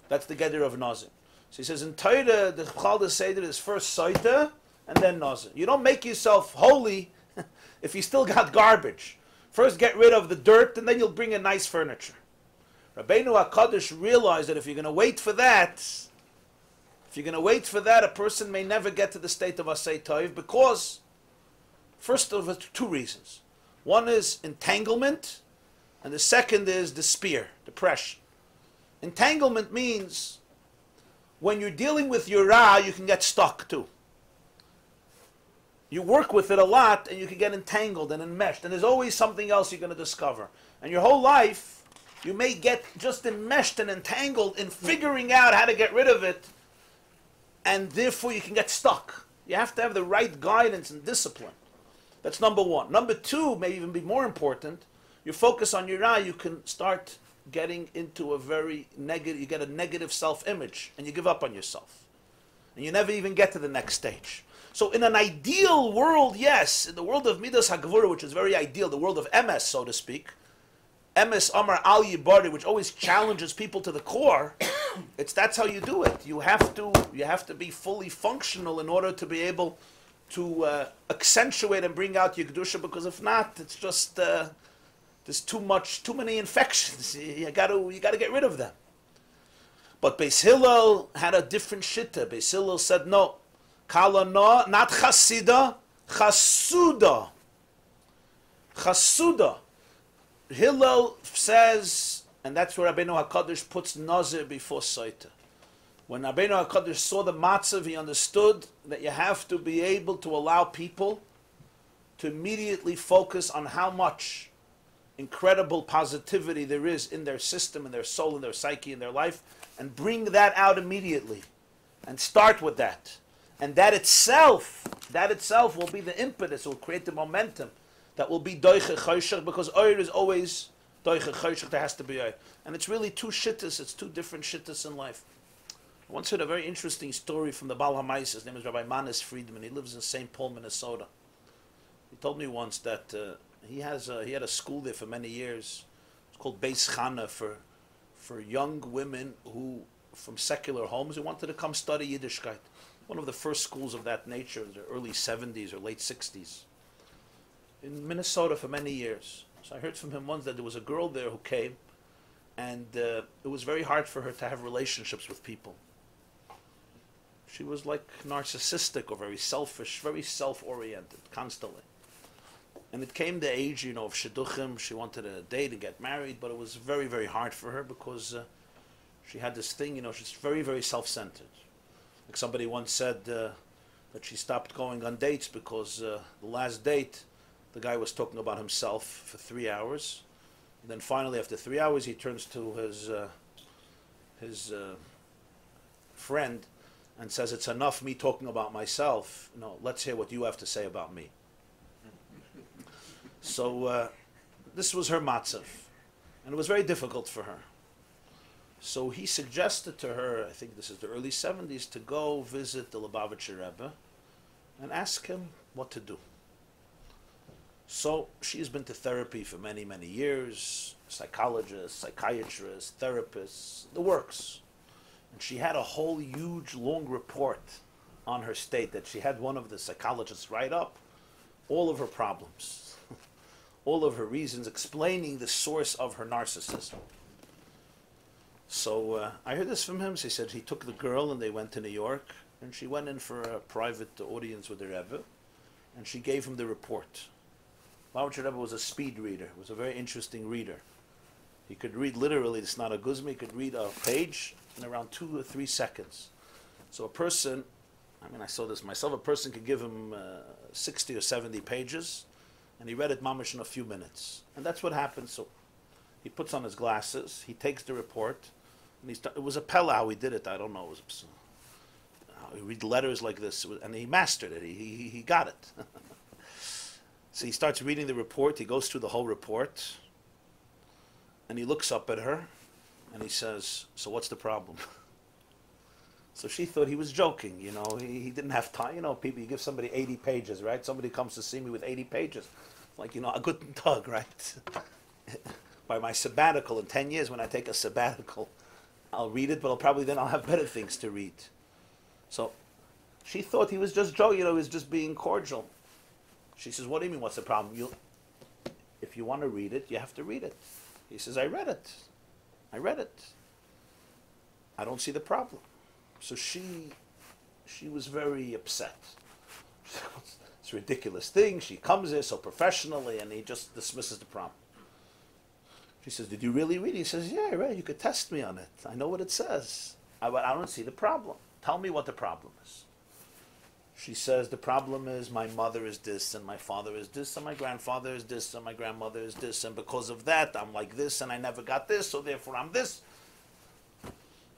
That's the Geder of Nazir. So he says in Torah, the Chalda Seder is first Soita and then Nazir. You don't make yourself holy if you still got garbage. First get rid of the dirt and then you'll bring in nice furniture. Rabbeinu HaKadosh realized that if you're going to wait for that, a person may never get to the state of Asay Toiv because, first of it, two reasons. One is entanglement, and the second is despair, depression. Entanglement means when you're dealing with your Ra, you can get stuck too. You work with it a lot and you can get entangled and enmeshed, and there's always something else you're going to discover. And your whole life, you may get just enmeshed and entangled in figuring out how to get rid of it, and therefore you can get stuck. You have to have the right guidance and discipline. That's number one. Number two, may even be more important, you focus on your eye, you can start getting into a very negative, you get a negative self-image, and you give up on yourself. And you never even get to the next stage. So in an ideal world, yes, in the world of Midas HaGevurah, which is very ideal, the world of Emes, so to speak, Emes Amar Al Yibari, which always challenges people to the core, that's how you do it. You have to be fully functional in order to be able to accentuate and bring out your Kedusha, because if not, it's just there's too many infections. You got to get rid of them. But Beis Hillel had a different shitta. Beis Hillel said no, Kala no, not Chasida, Chasuda. Chasuda. Hillel says, and that's where Rabbeinu HaKadosh puts Nazir before Soita. When Rabbeinu HaKadosh saw the matzav, he understood that you have to be able to allow people to immediately focus on how much incredible positivity there is in their system, in their soul, in their psyche, in their life, and bring that out immediately. And start with that. And that itself will be the impetus, will create the momentum that will be doiche choshech, because oir is always doiche choshech, there has to be oir. And it's really two shittas, it's two different shittas in life. I once heard a very interesting story from the Baal HaMais. His name is Rabbi Manis Friedman. He lives in St. Paul, Minnesota. He told me once that he had a school there for many years. It's called Beis Chana for young women who, from secular homes, who wanted to come study Yiddishkeit. One of the first schools of that nature in the early 70s or late 60s. In Minnesota for many years. So I heard from him once that there was a girl there who came, and it was very hard for her to have relationships with people. She was like narcissistic or very selfish, very self-oriented, constantly. And it came the age, of shidduchim. She wanted to date and get married, but it was very, very hard for her because she had this thing, she's very, very self-centered. Like somebody once said that she stopped going on dates because the last date, the guy was talking about himself for 3 hours. And then finally, after 3 hours, he turns to his friend and says, "It's enough me talking about myself. Let's hear what you have to say about me." So this was her matzav, and it was very difficult for her. So he suggested to her, I think this is the early 70s, to go visit the Lubavitcher Rebbe and ask him what to do. So she's been to therapy for many, many years, psychologists, psychiatrists, therapists, the works. And she had a whole huge, long report on her state that she had one of the psychologists write up all of her problems, all of her reasons, explaining the source of her narcissism. So I heard this from him. He said he took the girl and they went to New York, and she went in for a private audience with the Rebbe, and she gave him the report. Lubavitcher Rebbe was a speed reader, was a very interesting reader. He could read literally, it's not a guzma, he could read a page in around 2 or 3 seconds. So a person, I mean, I saw this myself, a person could give him 60 or 70 pages, and he read it mamish in a few minutes. And that's what happened. So he puts on his glasses, he takes the report, and it was a pella how he did it, I don't know. It was, he read letters like this, and he mastered it, he got it. So he starts reading the report, he goes through the whole report, and he looks up at her, and he says, so what's the problem? So she thought he was joking, you know, he didn't have time. You know, people, you give somebody 80 pages, right? Somebody comes to see me with 80 pages. Like, you know, a good tug, right? By my sabbatical, in 10 years when I take a sabbatical, I'll read it, but then I'll have better things to read. So she thought he was just joking, you know, he was just being cordial. She says, what do you mean, what's the problem? If you want to read it, you have to read it. He says, I read it. I don't see the problem. So she was very upset. It's a ridiculous thing. She comes here so professionally, and he just dismisses the problem. She says, did you really read it? He says, yeah, right. You could test me on it. I know what it says. I don't see the problem. Tell me what the problem is. She says, the problem is my mother is this, and my father is this, and my grandfather is this, and my grandmother is this, and because of that, I'm like this, and I never got this, so therefore I'm this.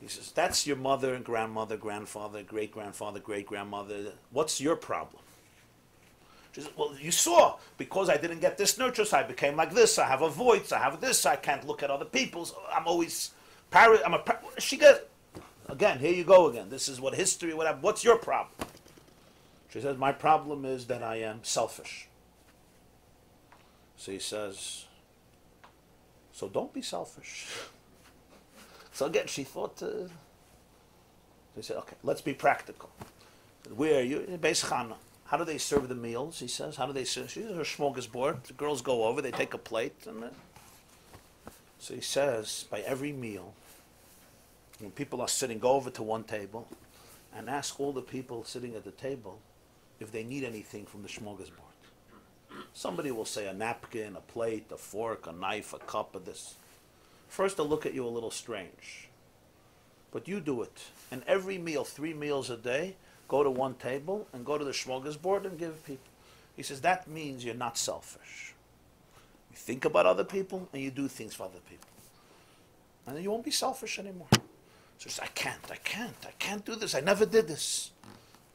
He says, that's your mother and grandmother, grandfather, great-grandfather, great-grandmother. What's your problem? She says, well, you saw, because I didn't get this nurture, so I became like this, I have a voice, I have this, I can't look at other people's, I'm always, she goes, again, here you go again, this is what history, whatever, what's your problem? She says, my problem is that I am selfish. So he says, so don't be selfish. So again, she thought, they said, okay, let's be practical. Where are you? In Beis Chana. How do they serve the meals? He says, how do they serve? She says, a smorgasbord. The girls go over, they take a plate. So he says, by every meal, when people are sitting, go over to one table and ask all the people sitting at the table if they need anything from the smorgasbord. Somebody will say a napkin, a plate, a fork, a knife, a cup of this. First they'll look at you a little strange. But you do it. And every meal, 3 meals a day, go to one table and go to the smorgasbord and give people. He says, that means you're not selfish. You think about other people and you do things for other people. And then you won't be selfish anymore. So he says, I can't do this. I never did this.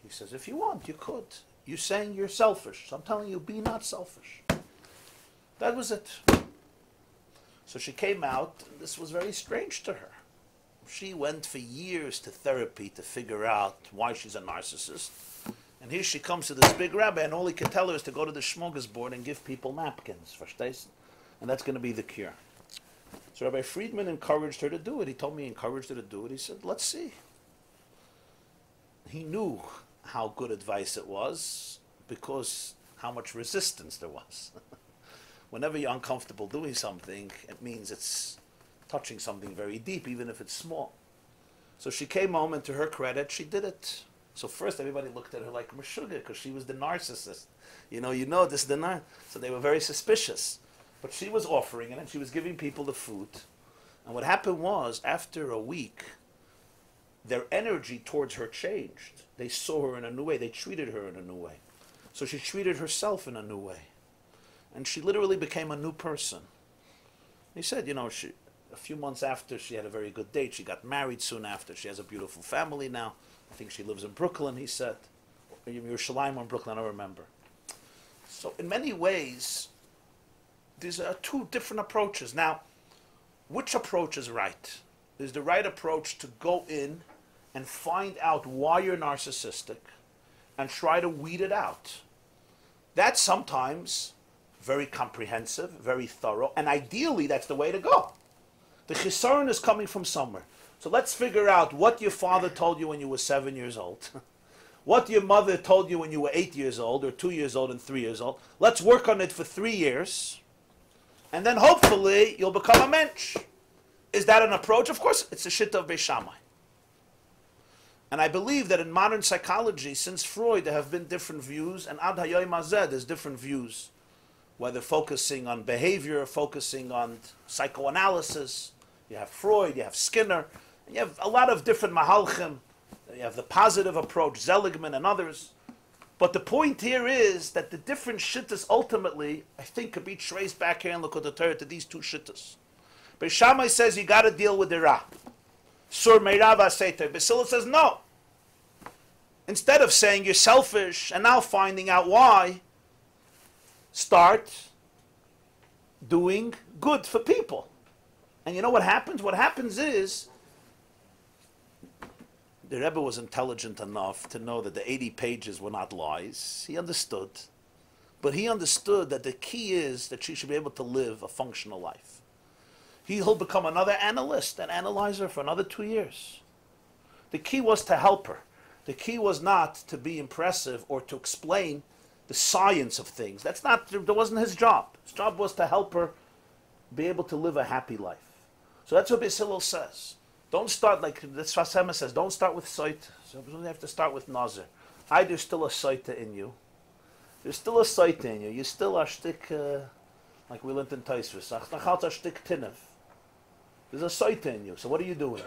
He says, if you want, you could. You're saying you're selfish. So I'm telling you, be not selfish. That was it. So she came out, and this was very strange to her. She went for years to therapy to figure out why she's a narcissist. And here she comes to this big rabbi, and all he can tell her is to go to the smorgasbord and give people napkins. Verstehst? And that's going to be the cure. So Rabbi Friedman encouraged her to do it. He told me he encouraged her to do it. He said, let's see. He knew how good advice it was because how much resistance there was. Whenever you're uncomfortable doing something, it means it's touching something very deep, even if it's small. So she came home, and to her credit, she did it. So first everybody looked at her like Meshuggah, because she was the narcissist. You know, this is the narcissist. So they were very suspicious. But she was offering it, and she was giving people the food. And what happened was, after a week, their energy towards her changed. They saw her in a new way. They treated her in a new way. So she treated herself in a new way. And she literally became a new person. He said, you know, a few months after, she had a very good date. She got married soon after. She has a beautiful family now. I think she lives in Brooklyn, he said. Or Yerushalayim or in Brooklyn, I don't remember. So in many ways, these are 2 different approaches. Now, which approach is right? There's the right approach to go in and find out why you're narcissistic and try to weed it out. That's sometimes very comprehensive, very thorough, and ideally that's the way to go. The chisaron is coming from somewhere. So let's figure out what your father told you when you were 7 years old. what your mother told you when you were 8 years old, or 2 years old and 3 years old. Let's work on it for 3 years, and then hopefully you'll become a mensch. Is that an approach? Of course, it's a shit of Beis Shammai. And I believe that in modern psychology, since Freud, there have been different views, and Ad Hayom Hazeh, there's different views, whether focusing on behavior, focusing on psychoanalysis. You have Freud, you have Skinner, and you have a lot of different mahalchim. You have the positive approach, Seligman and others. But the point here is that the different shittas ultimately, I think, could be traced back here in Likkutei Torah to these two shittas. But Shamai says you got to deal with the Ra. Sur meirav aseiter. Hillel says no. Instead of saying you're selfish and now finding out why, start doing good for people. And you know what happens? What happens is, the Rebbe was intelligent enough to know that the 80 pages were not lies. He understood. But he understood that the key is that she should be able to live a functional life. He'll become another analyst, an analyzer for another 2 years. The key was to help her. The key was not to be impressive or to explain the science of things. That wasn't his job. His job was to help her be able to live a happy life. So that's what Hillel says. Don't start like the Sfas says. Don't start with Soita. So you have to start with Nazir. There's still a Soita in you. There's still a Soita in you. You still are shtik, like we learned in Taisvis. Shtik Tinev. There's a Soita in you. So what are you doing?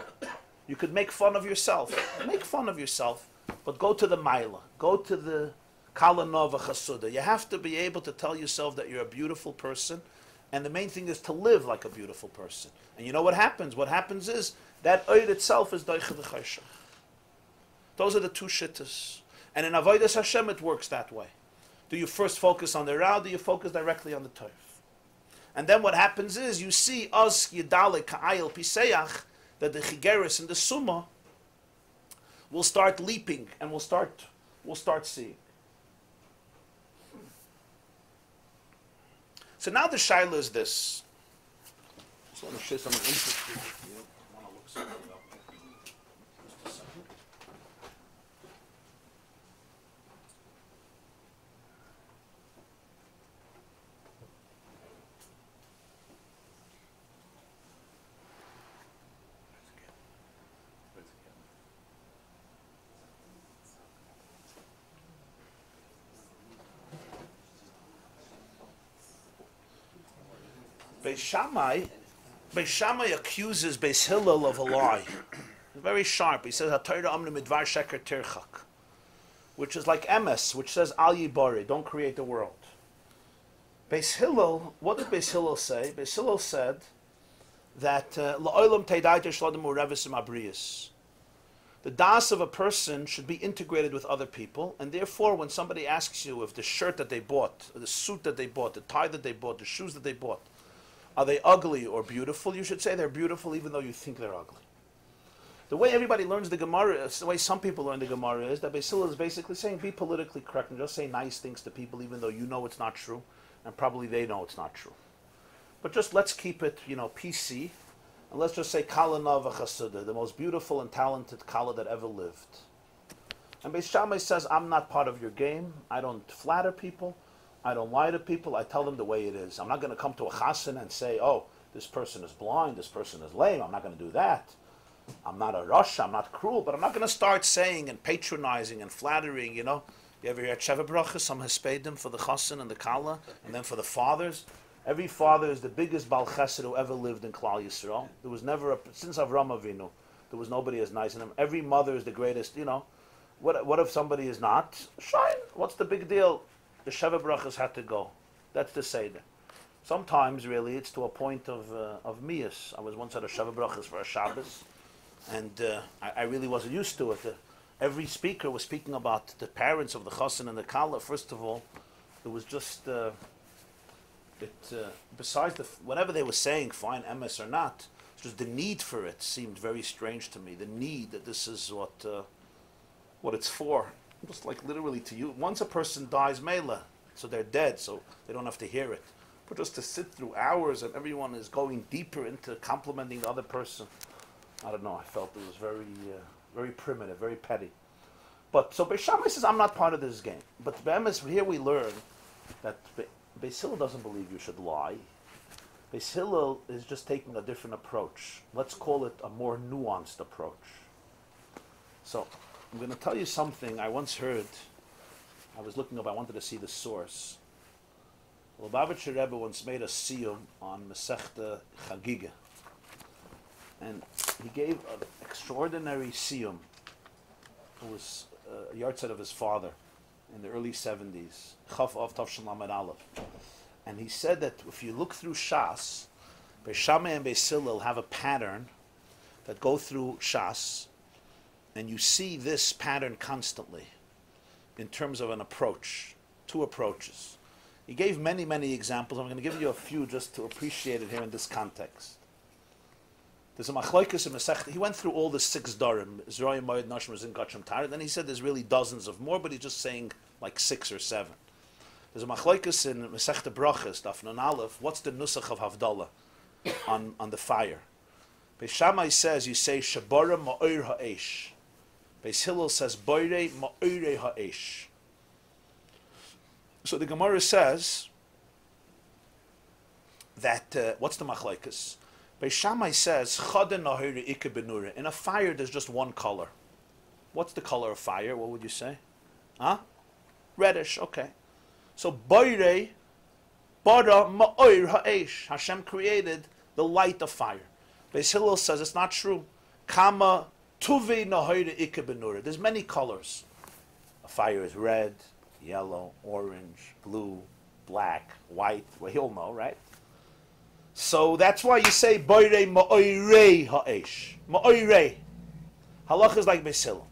You could make fun of yourself. Make fun of yourself, but go to the Maila. Go to the Kalanova Chasuda. You have to be able to tell yourself that you're a beautiful person, and the main thing is to live like a beautiful person. And you know what happens? What happens is that Oid itself is Doicha V'Chayshach. Those are the two shittas. And in Avodas Hashem it works that way. Do you first focus on the Ra, or do you focus directly on the Torah? And then what happens is you see Oz Yedale Ka'ayel Piseach, that the Chigeris and the Summa will start leaping and we'll start seeing. So now the shaila is this. I just want to share something interesting with you. I want to look something up. Just a second. Beis Shammai accuses Beis Hillel of a lie. Very sharp. He says, "HaTorah amnu midvar sheker tirchak," which is like emes, which says al yibare, don't create the world. Beis Hillel, what did Beis Hillel say? Beis Hillel said that la'olam teidayter shlodim urevis abriyas. The das of a person should be integrated with other people, and therefore when somebody asks you if the shirt that they bought, or the suit that they bought, the tie that they bought, the shoes that they bought, are they ugly or beautiful? You should say they're beautiful even though you think they're ugly. The way everybody learns the Gemara, the way some people learn the Gemara is that Beis Hillel is basically saying be politically correct and just say nice things to people even though you know it's not true and probably they know it's not true. But just let's keep it, PC, and let's just say Kala Nava Chasuda, the most beautiful and talented Kala that ever lived. And Beis Shammai says, I'm not part of your game. I don't flatter people. I don't lie to people. I tell them the way it is. I'm not going to come to a chassan and say, oh, this person is blind, this person is lame. I'm not going to do that. I'm not a rush, I'm not cruel, but I'm not going to start saying and patronizing and flattering, You ever hear Sheva Brachas, some Hespedim for the chassan and the kala, and then for the fathers? Every father is the biggest Baal Chesed who ever lived in Klal Yisrael. There was never, since Avram Avinu, there was nobody as nice as him. Every mother is the greatest, What if somebody is not? Shine. What's the big deal? The Sheva Brachas had to go. That's the Seder. Sometimes, really, it's to a point of miyas. I was once at a Sheva Brachas for a Shabbos, and I really wasn't used to it. Every speaker was speaking about the parents of the chassan and the kala. First of all, it was just besides whatever they were saying, fine, emes or not, just the need for it seemed very strange to me. The need that this is what it's for. Just like literally to you. Once a person dies, mela, so they're dead, so they don't have to hear it. But just to sit through hours and everyone is going deeper into complimenting the other person, I don't know. I felt it was very, very primitive, very petty. But so Beis Shammai says, I'm not part of this game. But here we learn that Beis Hillel doesn't believe you should lie. Beis Hillel is just taking a different approach. Let's call it a more nuanced approach. So I'm going to tell you something I once heard. I was looking up, I wanted to see the source. Lubavitcher Rebbe once made a siyum on Masechta Chagiga. And he gave an extraordinary siyum. It was a yahrzeit of his father in the early 70s. Chaf Av Tavshin Lamed Aleph. And he said that if you look through Shas, Beis Shammai and Beis Hillel have a pattern that go through Shas, and you see this pattern constantly in terms of an approach, two approaches. He gave many, many examples. I'm going to give you a few just to appreciate it here in this context. There's a machlokes in Masechta. He went through all the 6 darim. Zroyim, Moed, Nashim, Zin, Gacham, Tar. Then he said there's really dozens of more, but he's just saying like 6 or 7. There's a machlokes in Masechta Brachas, Daf Nun Aleph. What's the nusach of Havdalah on the fire? Beis Shammai says you say Shabara Ma'or Ha'esh. Beis Hillel says Boirei Ma'orei Ha'esh. So the Gemara says that what's the machlokes? Beis Shammai says, in a fire there's just one color. What's the color of fire? What would you say? Huh? Reddish, okay. So, Boirei, Bara Ma'or Ha'esh. Hashem created the light of fire. Beis Hillel says it's not true. Kama Tuvi Nahoire Ike Benura. There's many colors. A fire is red, yellow, orange, blue, black, white. Well, you'll know, right? So that's why you say Boirei Ma'orei Ha'esh. Ma'orei. Halach is like Beis Hillel.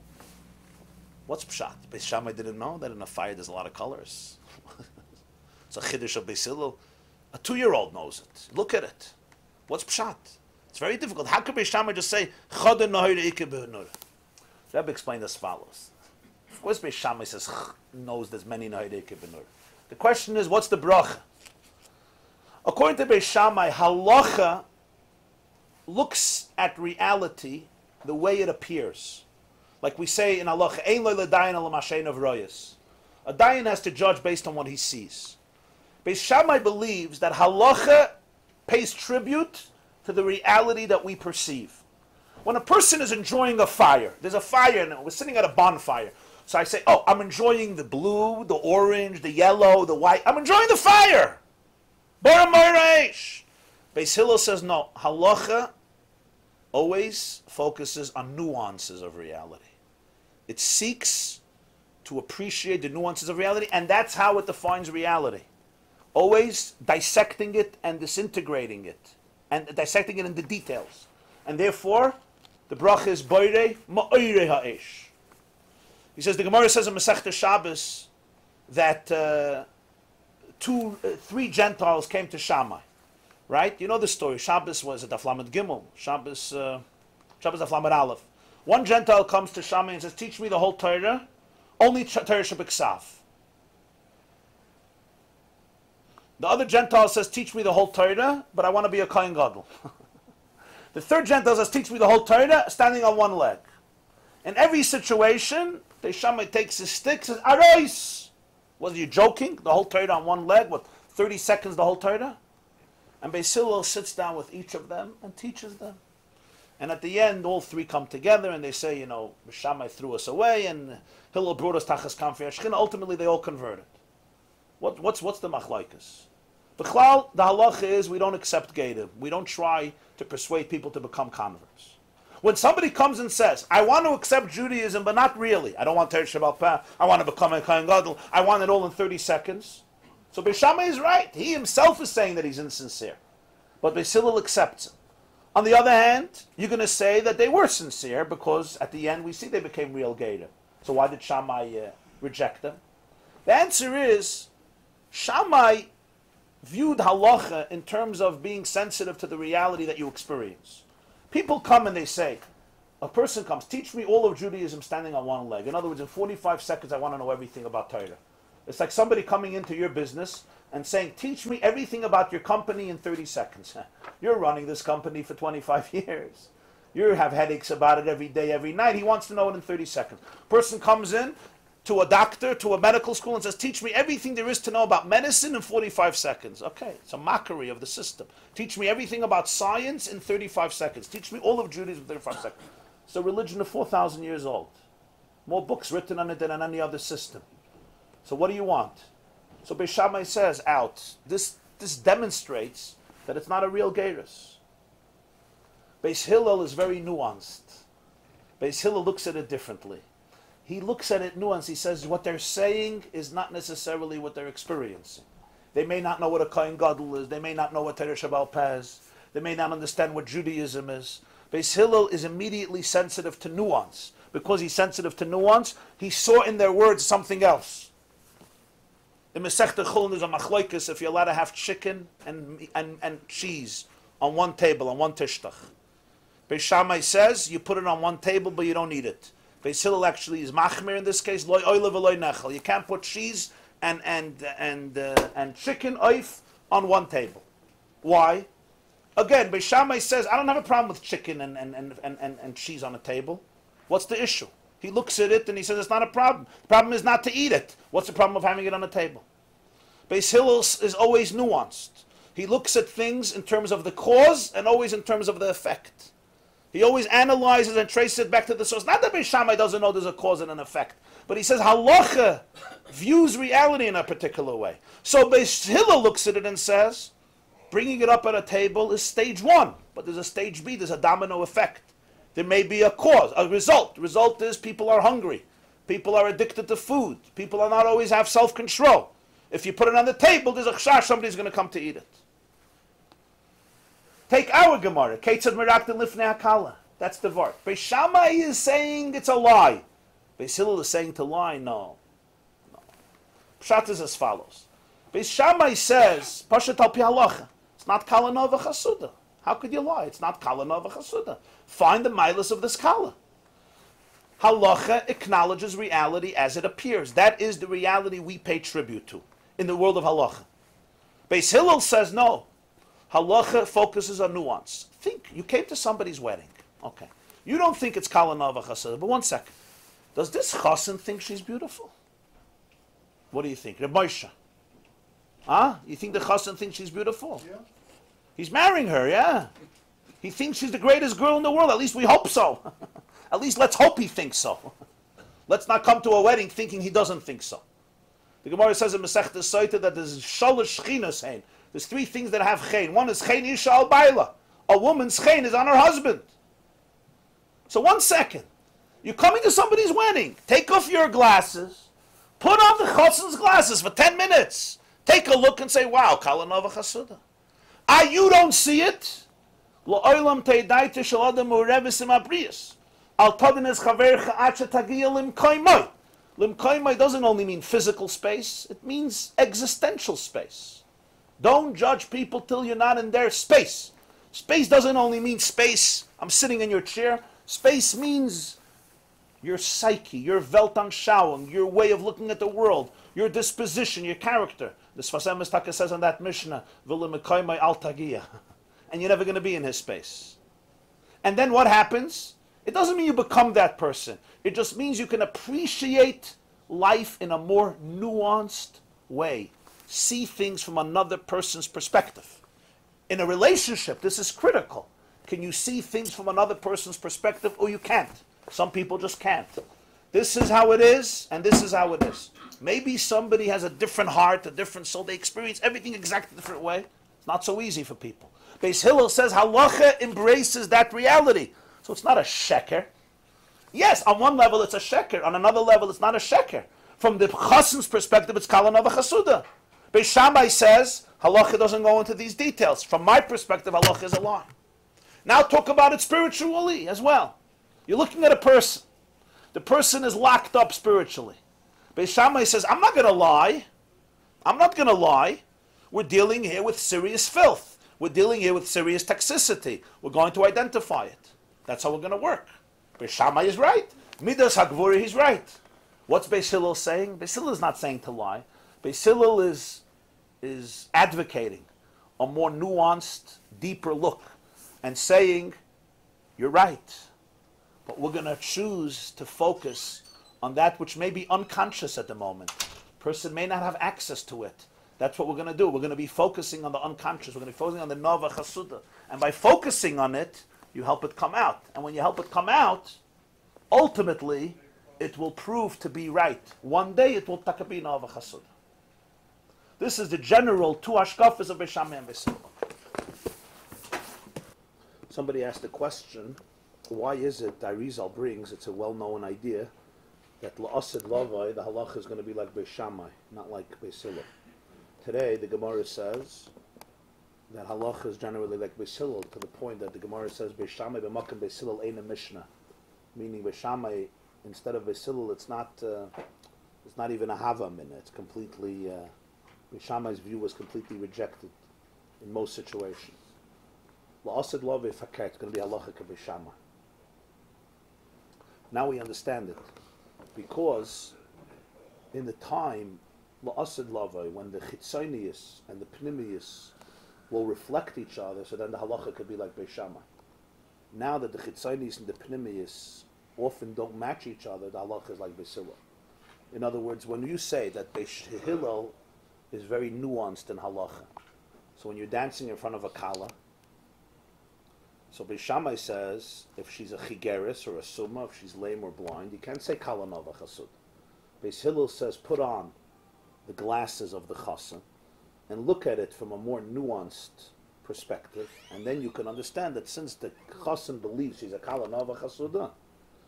What's pshat? Beis Shammai didn't know that in a fire there's a lot of colors. It's a chiddush of Beis Hillel. A 2-year-old knows it. Look at it. What's pshat? It's very difficult. How could Beis Shammai just say Chada Nahir Ike Be'nur? Rebbe explained as follows. Of course, Beis Shammai says knows there's many Nahir Ike Be'nur. The question is, what's the bracha? According to Beis Shammai, halacha looks at reality the way it appears. Like we say in halacha, ein lo ledayin ala mashein of royas. A dayan has to judge based on what he sees. Beis Shammai believes that halacha pays tribute to the reality that we perceive. When a person is enjoying a fire, there's a fire and we're sitting at a bonfire. So I say, oh, I'm enjoying the blue, the orange, the yellow, the white. I'm enjoying the fire. Beis Hillel says no. Halacha always focuses on nuances of reality. It seeks to appreciate the nuances of reality, and that's how it defines reality. Always dissecting it and disintegrating it, and dissecting it in the details. And therefore, the bracha is Boirei Ma'orei Ha'esh. He says, the Gemara says in Masechta Shabbos that 3 Gentiles came to Shamai, right? You know the story. Shabbos was at Aflamed Gimel. Shabbos Aflamed Aleph. One Gentile comes to Shamai and says, teach me the whole Torah, only Torah Shebeksav. The other Gentile says, teach me the whole Torah, but I want to be a Kohen Gadol. The third Gentile says, teach me the whole Torah, standing on one leg. In every situation, the Shamai takes his stick, says, Arois! Was you joking? The whole Torah on one leg? What, 30 seconds the whole Torah? And Beis Hillel sits down with each of them and teaches them. And at the end, all 3 come together and they say, you know, Shammai threw us away and Hillel brought us Tachas Kamfei Ashkin. Ultimately, they all converted. What's the machlokes? The halacha is we don't accept Gedim. We don't try to persuade people to become converts. When somebody comes and says, I want to accept Judaism, but not really. I don't want Torah Shabbat Peh. I want to become a Kohen Gadol. I want it all in 30 seconds. So Beis Shammai is right. He himself is saying that he's insincere. But Beis Hillel accepts him. On the other hand, you're going to say that they were sincere because at the end we see they became real Gedim. So why did Shammai reject them? The answer is, Shammai viewed halacha in terms of being sensitive to the reality that you experience. People come and they say, a person comes, teach me all of Judaism standing on one leg. In other words, in 45 seconds, I want to know everything about Torah. It's like somebody coming into your business and saying, teach me everything about your company in 30 seconds. You're running this company for 25 years. You have headaches about it every day, every night. He wants to know it in 30 seconds. Person comes in to a doctor, to a medical school, and says, teach me everything there is to know about medicine in 45 seconds. Okay, it's a mockery of the system. Teach me everything about science in 35 seconds. Teach me all of Judaism in 35 seconds. It's a religion of 4,000 years old. More books written on it than on any other system. So what do you want? So Beis Shammai says, out. This demonstrates that it's not a real gerus. Beis Hillel is very nuanced. Beis Hillel looks at it differently. He looks at it nuanced. He says what they're saying is not necessarily what they're experiencing. They may not know what a Kohen Gadol is. They may not know what Teresh Baal Pez. They may not understand what Judaism is. Beis Hillel is immediately sensitive to nuance. Because he's sensitive to nuance, he saw in their words something else. In Masechta Chulin there's a machloikus if you're allowed to have chicken and cheese on one table, on one tishtach. Beis Shammai says you put it on one table but you don't eat it. Beis Hillel actually is machmir in this case. Loy oile v'loy nechel. You can't put cheese and chicken oif on one table. Why? Again, Beis Shammai says I don't have a problem with chicken and cheese on a table. What's the issue? He looks at it and he says it's not a problem. The problem is not to eat it. What's the problem of having it on a table? Beis Hillel is always nuanced. He looks at things in terms of the cause and always in terms of the effect. He always analyzes and traces it back to the source. Not that Beis Shammai doesn't know there's a cause and an effect, but he says halacha views reality in a particular way. So Beis Hillel looks at it and says, bringing it up at a table is stage one, but there's a stage B, there's a domino effect. There may be a cause, a result. The result is people are hungry. People are addicted to food. People are not always have self-control. If you put it on the table, there's a chashash somebody's going to come to eat it. Take our Gemara, Kaitzad Merakdim lifnei hakala. That's the vart. Beis Shammai is saying it's a lie. Beis Hillel is saying to lie. No. Pshat is as follows. Beis Shammai says, Pashat al pi halacha. It's not kala nova chasuda. How could you lie? It's not kala nova chasuda. Find the milas of this kala. Halacha acknowledges reality as it appears. That is the reality we pay tribute to in the world of halacha. Beis Hillel says no. Halacha focuses on nuance. Think, you came to somebody's wedding. Okay. You don't think it's kala nova chasuda, but one second. Does this chassan think she's beautiful? What do you think? Reb Moshe? Huh? You think the chassan thinks she's beautiful? Yeah. He's marrying her, yeah. He thinks she's the greatest girl in the world. At least we hope so. At least let's hope he thinks so. Let's not come to a wedding thinking he doesn't think so. The Gemara says in Masechta Soita that there's shalosh chinas hein. There's three things that have chen. One is chen isha al baila. A woman's chen is on her husband. So one second. You're coming to somebody's wedding. Take off your glasses. Put on the chassan's glasses for 10 minutes. Take a look and say, wow, kala nova chasuda. You don't see it. Lo'olam teidaita shel adam urevis im abrius. Al tadin es chavercha acha tagia limkoimoi. Limkoimoi doesn't only mean physical space. It means existential space. Don't judge people till you're not in their space. Space doesn't only mean space. I'm sitting in your chair. Space means your psyche, your Weltanschauung, your way of looking at the world, your disposition, your character. The Sfas Emes Taka says on that Mishnah, V'lemekoimai al tagia. And you're never going to be in his space. And then what happens? It doesn't mean you become that person. It just means you can appreciate life in a more nuanced way. See things from another person's perspective. In a relationship, this is critical. Can you see things from another person's perspective, or you can't? Some people just can't. This is how it is, and this is how it is. Maybe somebody has a different heart, a different soul. They experience everything exactly a different way. It's not so easy for people. Beis Hillel says halacha embraces that reality. So it's not a sheker. Yes, on one level it's a sheker. On another level it's not a sheker. From the chassan's perspective, it's kala nova chasuda. Beis Shammai says halacha doesn't go into these details. From my perspective, halacha is a lie. Now talk about it spiritually as well. You're looking at a person. The person is locked up spiritually. Beis Shammai says, I'm not going to lie. I'm not going to lie. We're dealing here with serious filth. We're dealing here with serious toxicity. We're going to identify it. That's how we're going to work. Beis Shammai is right. Midas Hagvuri, he's right. What's Beis Hillel saying? Beis Hillel is not saying to lie. Beis Hillel is advocating a more nuanced, deeper look and saying you're right. But we're going to choose to focus on that which may be unconscious at the moment. Person may not have access to it. That's what we're going to do. We're going to be focusing on the unconscious. We're going to be focusing on the Nova Chasuda. And by focusing on it, you help it come out. And when you help it come out, ultimately, it will prove to be right. One day, it will be Nova Chasuda. This is the general two hashkafas of Beis Shammai and Beis Hillel. Somebody asked a question, why is it Arizal brings, it's a well-known idea, that la'asid lavai, the halacha is going to be like Beis Shammai, not like Beis Hillel. Today, the Gemara says that halacha is generally like Beis Hillel, to the point that the Gemara says Beis Shammai b'makam Beis Hillel ein a Mishnah, meaning Beis Shammai, instead of Beis Hillel, it's not even a havam in it. It's completely, Beis Shammai's view was completely rejected in most situations. La'asid lavai fakir, it's going to be halacha ka Beis Shammai. Now we understand it, because in the time la'asid lavai, when the chitzonius and the pnimius will reflect each other, so then the halacha could be like Beis Shammai. Now that the chitzonius and the pnimius often don't match each other, the halacha is like Beis Hillel. In other words, when you say that Beis Hillel is very nuanced in halacha, so when you're dancing in front of a kala, so Beis Shammai says, if she's a chigeris or a summa, if she's lame or blind, you can't say kala nova chasud. Beis Hillel says, put on the glasses of the chassan and look at it from a more nuanced perspective, and then you can understand that since the chassan believes she's a kala nova chasuda,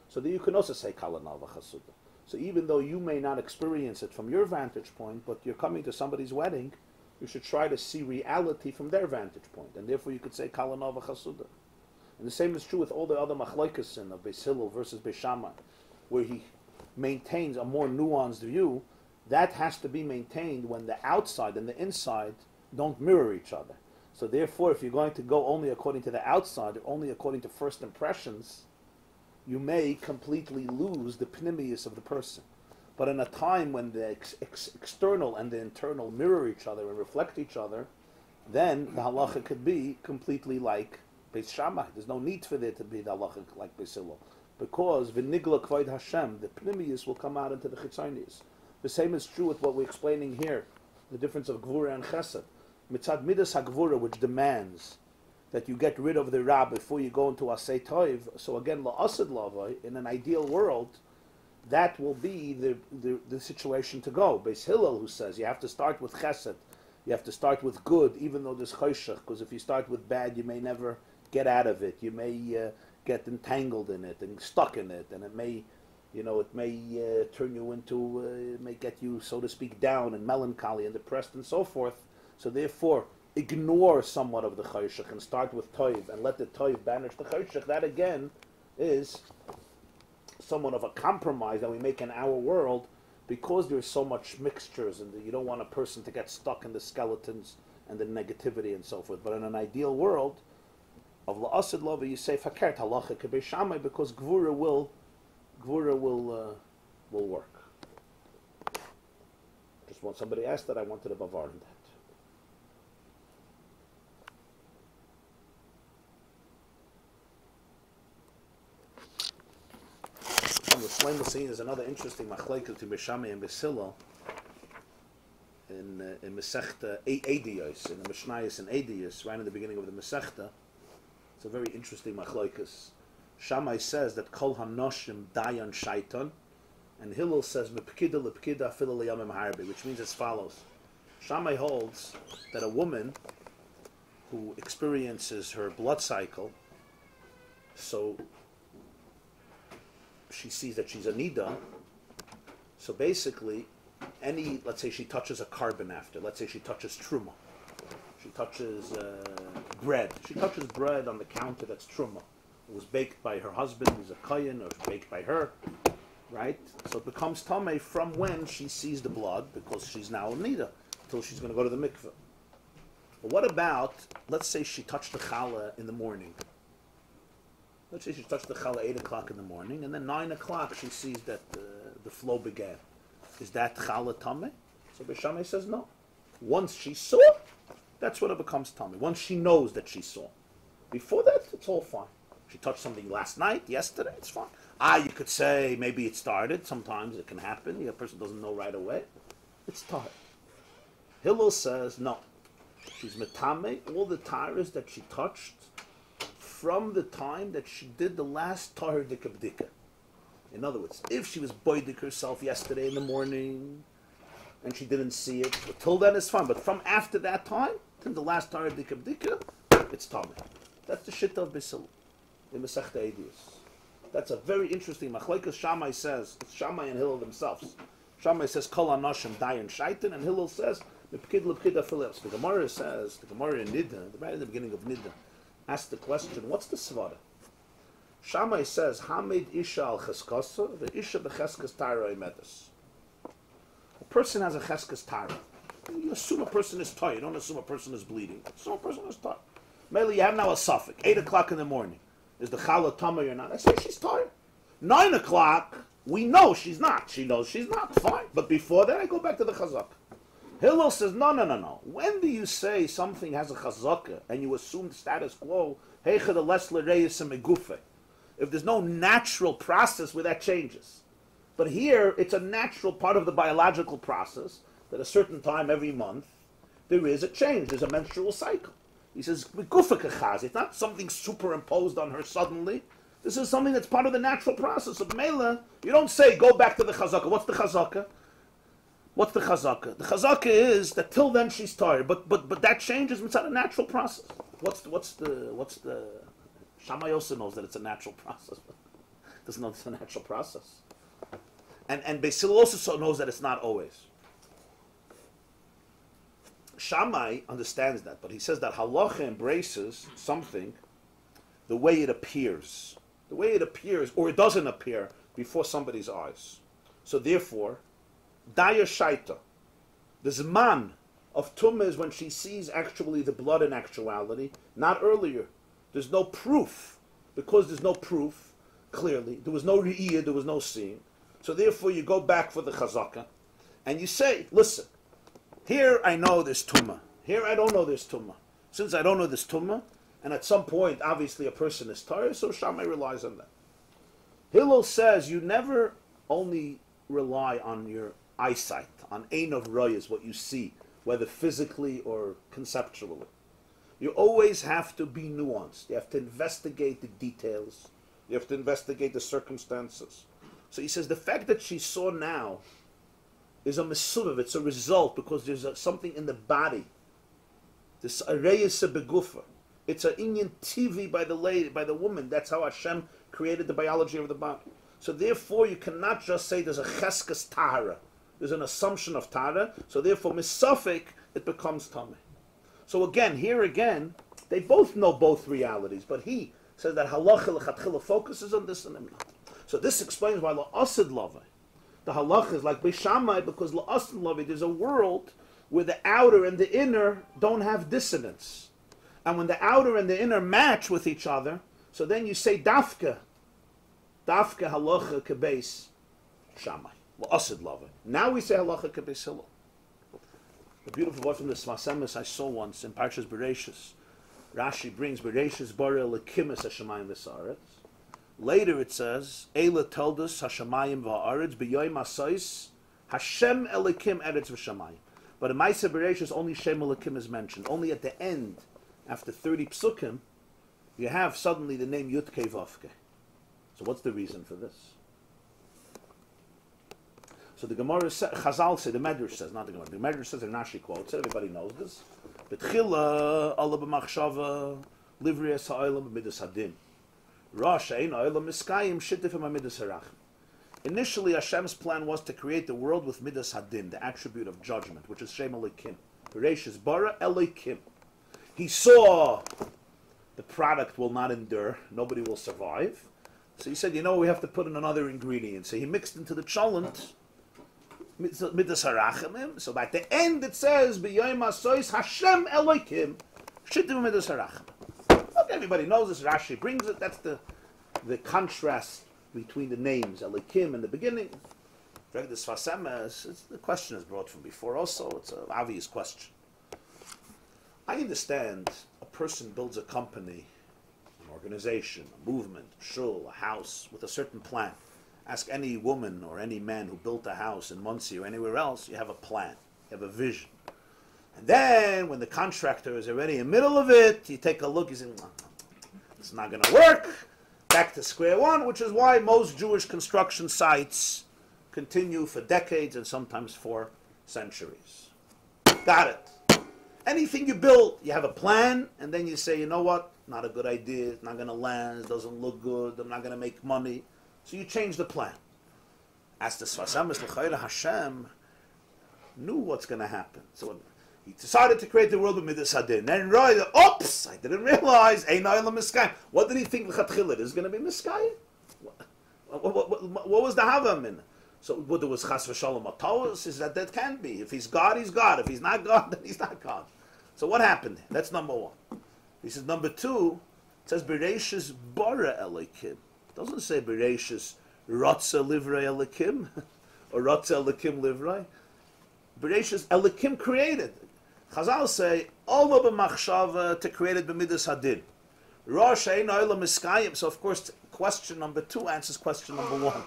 so then you can also say kala nova chasuda. So even though you may not experience it from your vantage point, but you're coming to somebody's wedding, you should try to see reality from their vantage point, and therefore you could say kala nova chasuda. And the same is true with all the other machlokes of Beis Hillel versus Beis Shammai, where he maintains a more nuanced view. That has to be maintained when the outside and the inside don't mirror each other. So therefore, if you're going to go only according to the outside, or only according to first impressions, you may completely lose the pnimius of the person. But in a time when the external and the internal mirror each other and reflect each other, then the halacha could be completely like Beis Shammai. There's no need for there to be the halacha like Beis Hillel, because v'nigla k'vod Hashem, the pnimius will come out into the chitzonius. The same is true with what we're explaining here, the difference of gvura and chesed. Mitzad midas hagvura, which demands that you get rid of the ra before you go into asay toiv. So again, la'asid lavai, in an ideal world, that will be the situation to go. Beis Hillel, who says you have to start with chesed, you have to start with good, even though there's choshech, because if you start with bad, you may never get out of it. You may get entangled in it and stuck in it, and it may, turn you into, it may get you, so to speak, down and melancholy and depressed and so forth. So therefore, ignore somewhat of the choshech and start with toiv and let the toiv banish the choshech. That again is somewhat of a compromise that we make in our world, because there's so much mixtures and you don't want a person to get stuck in the skeletons and the negativity and so forth. But in an ideal world of la'asid lava, you say fakert halacha k'Beis Shammai, because gvura will work. Just when somebody asked that, I wanted to bavar on that. The Shlema scene is another interesting machlokes to Beis Shammai and Beis Hillel in Masechta Eidiyos, in the Mishnayos and Eidiyos, right in the beginning of the Masechta. It's a very interesting machlokes. Shamai says that Kol Hanoshim Dayan Shaitan, and Hillel says Mepkida Lepkida Afila Leyamim Harbi, which means as follows. Shamai holds that a woman who experiences her blood cycle, so she sees that she's a nida, so basically let's say she touches a carbon after, let's say she touches truma, she touches bread, on the counter that's truma, it was baked by her husband who's a kohen, or baked by her, right? So it becomes tamei from when she sees the blood, because she's now a nida, until she's going to go to the mikveh. But what about, let's say she touched the challah in the morning. Let's say she touched the challah 8 o'clock in the morning, and then 9 o'clock she sees that the flow began. Is that challah tameh? So Beis Shammai says no. Once she saw, that's when it becomes tameh. Once she knows that she saw. Before that, it's all fine. She touched something last night, yesterday, it's fine. You could say maybe it started. Sometimes it can happen. The person doesn't know right away. It's tahor. Hillel says, no. She's metame, all the taharas that she touched from the time that she did the last tahor dikabdika. In other words, if she was boidik herself yesterday in the morning and she didn't see it, but till then it's fine. But from after that time, till the last tahor dikabdika, it's tameh. That's the shit of Basil in Masechta Ediyos. That's a very interesting machlokes. Shamai says, it's Shamai and Hillel themselves. Shamai says, Kol Anoshim Dayan Shaitan, and Hillel says, the Gemara says, the Gemara in Niddah, right at the beginning of Niddah, asks the question, what's the svara? Shamai says, Hamid Isha al Cheskasa, the Isha b'Cheskas Tara Emedes. A person has a Cheskas Tara. You assume a person is tired. You don't assume a person is bleeding. Assume a person is tired. Mainly you have now a suffix, 8 o'clock in the morning. Is the challah tama or not? I say she's tired. 9 o'clock, we know she's not. She knows she's not. Fine. But before that, I go back to the chazaka. Hillel says, no. When do you say something has a chazaka and you assume the status quo? If there's no natural process where that changes. But here, it's a natural part of the biological process that a certain time every month, there is a change. There's a menstrual cycle. He says, it's not something superimposed on her suddenly. This is something that's part of the natural process of Mela. You don't say, go back to the chazaka. What's the chazaka? What's the chazaka? The chazaka is that till then she's tired, but that changes. It's not a natural process. What's the Shamai also knows that it's a natural process, but doesn't know it's a natural process. And Basil also knows that it's not always. Shamai understands that, but he says that halacha embraces something the way it appears. The way it appears, or it doesn't appear, before somebody's eyes. So therefore, daya shaita, the zman of tumah is when she sees actually the blood in actuality, not earlier. There's no proof. Because there's no proof, clearly, there was no re'iyah, there was no seeing. So therefore you go back for the chazaka, and you say, listen, here I know there's tumah. Here I don't know there's tumah. Since I don't know there's tumah, and at some point, obviously, a person is tired, so Shammai relies on that. Hillel says you never only rely on your eyesight, on ein of royas, what you see, whether physically or conceptually. You always have to be nuanced. You have to investigate the details. You have to investigate the circumstances. So he says the fact that she saw now is a mesuvav, it's a result, because there's something in the body. This areyasa begufa. It's an inyan TV by the lady, by the woman. That's how Hashem created the biology of the body. So therefore, you cannot just say there's a cheskas tahara. There's an assumption of tahara. So therefore, misafik, it becomes tameh. So again, they both know both realities. But he says that halacha lechatchila focuses on this and not. So this explains why la'asid lavai. The halacha is like Beishamai, because la'asid lavai, there's a world where the outer and the inner don't have dissonance. And when the outer and the inner match with each other, so then you say dafka halacha kebeis Shamai, la'asid lavai. Now we say halacha kebeis Hillel. The beautiful word from the Smasemis I saw once in Parshas Bereshis. Rashi brings Bereshis bara lekimis hashamayim v'saaretz. Later it says, Eila told us hashamayim v'haaretz b'yoyim asais Hashem elikim eretz v'shamayim. But in Maaseh Bereshis only Shem elikim is mentioned. Only at the end, after 30 psukim, you have suddenly the name Yutkei Vavke. So what's the reason for this? So the Gemara says, Chazal says, the Medrash says, not the Gemara, the Medrash says, and Rashi quotes it, everybody knows this. B'tchila, Allah b'machshava, livrias ha'olam b'midas hadin. Rosh ein ha'olam miskayim, shittifim ha'midas harachim. Initially, Hashem's plan was to create the world with midas hadin, the attribute of judgment, which is Shem Elikim. Bereshis bara Elikim. He saw the product will not endure, nobody will survive. So he said, we have to put in another ingredient. So he mixed into the cholent midas harachim. So by the end it says, B'yoyim asois Hashem Elikim, shittim midas harachim. Okay, everybody knows this. Rashi brings it. That's the contrast between the names Elikim in the beginning. The question is brought from before also. It's an obvious question. I understand a person builds a company, an organization, a movement, a shul, a house with a certain plan. Ask any woman or any man who built a house in Monsey or anywhere else, you have a plan, you have a vision. And then when the contractor is already in the middle of it, you take a look, you say, it's not going to work. Back to square one, which is why most Jewish construction sites continue for decades and sometimes for centuries. Got it. Anything you build, you have a plan, and then you say, you know what, not a good idea, it's not going to land, it doesn't look good, I'm not going to make money. So you change the plan. As the Sfasamis L'chayra Hashem knew what's going to happen. So he decided to create the world with Midas Hadin. Then right, oops, I didn't realize, Ein Olam Miskayim. What did he think L'chatchila? This is going to be Miskayim? What was the Havam in? So what there was Chas V'Shalom Atavos is that can be. If he's God, he's God. If he's not God, then he's not God. So what happened? That's number one. He says number two, it says Bereishis Bara Elikim. It doesn't say Bereishis Rotza Livrei Elikim or Rotza Elikim Livrei. Bereishis Elikim created. Chazal say all of the machshava to create it b'midas hadin. Rosh Ein Olam Miskayim. So of course, question number two answers question number one.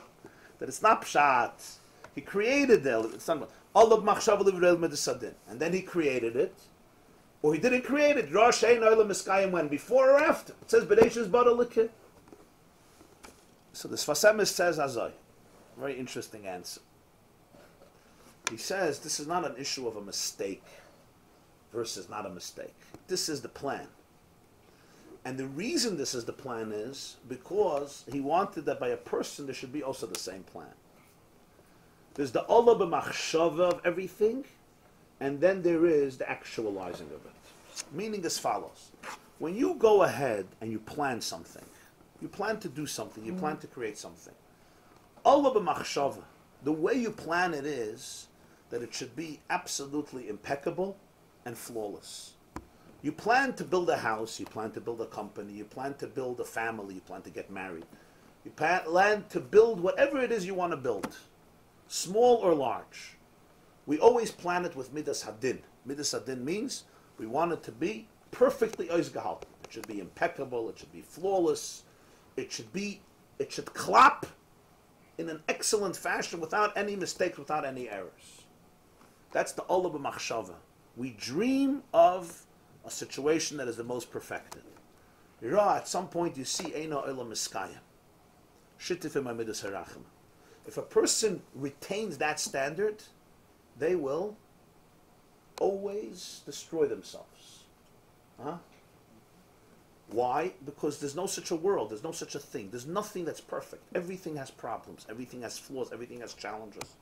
That it's not pshat. He created it. It's not all of machshava livrei midas hadin, and then he created it, or he didn't create it. Rosh Ein Olam Miskayim when before or after? It says Bereishis Bara Elikim. So the Sfasemis says Azai. Very interesting answer. He says this is not an issue of a mistake versus not a mistake. This is the plan. And the reason this is the plan is because he wanted that by a person there should be also the same plan. There's the olah b'machshava of everything, and then there is the actualizing of it. Meaning as follows. When you go ahead and you plan something, you plan to do something, you plan to create something. Olah b'machshava, the way you plan it is that it should be absolutely impeccable and flawless. You plan to build a house, you plan to build a company, you plan to build a family, you plan to get married. You plan to build whatever it is you want to build, small or large. We always plan it with Midas Hadin. Midas Hadin means we want it to be perfectly oizgahal. It should be impeccable, it should be flawless, it should clap in an excellent fashion without any mistakes, without any errors. That's the olah b'machshava. We dream of a situation that is the most perfected. At some point you see Eino Olam Miskayim. Shittifim Amidas Harachim. If a person retains that standard, they will always destroy themselves. Why? Because there's no such a world, there's no such a thing. There's nothing that's perfect. Everything has problems, everything has flaws, everything has challenges.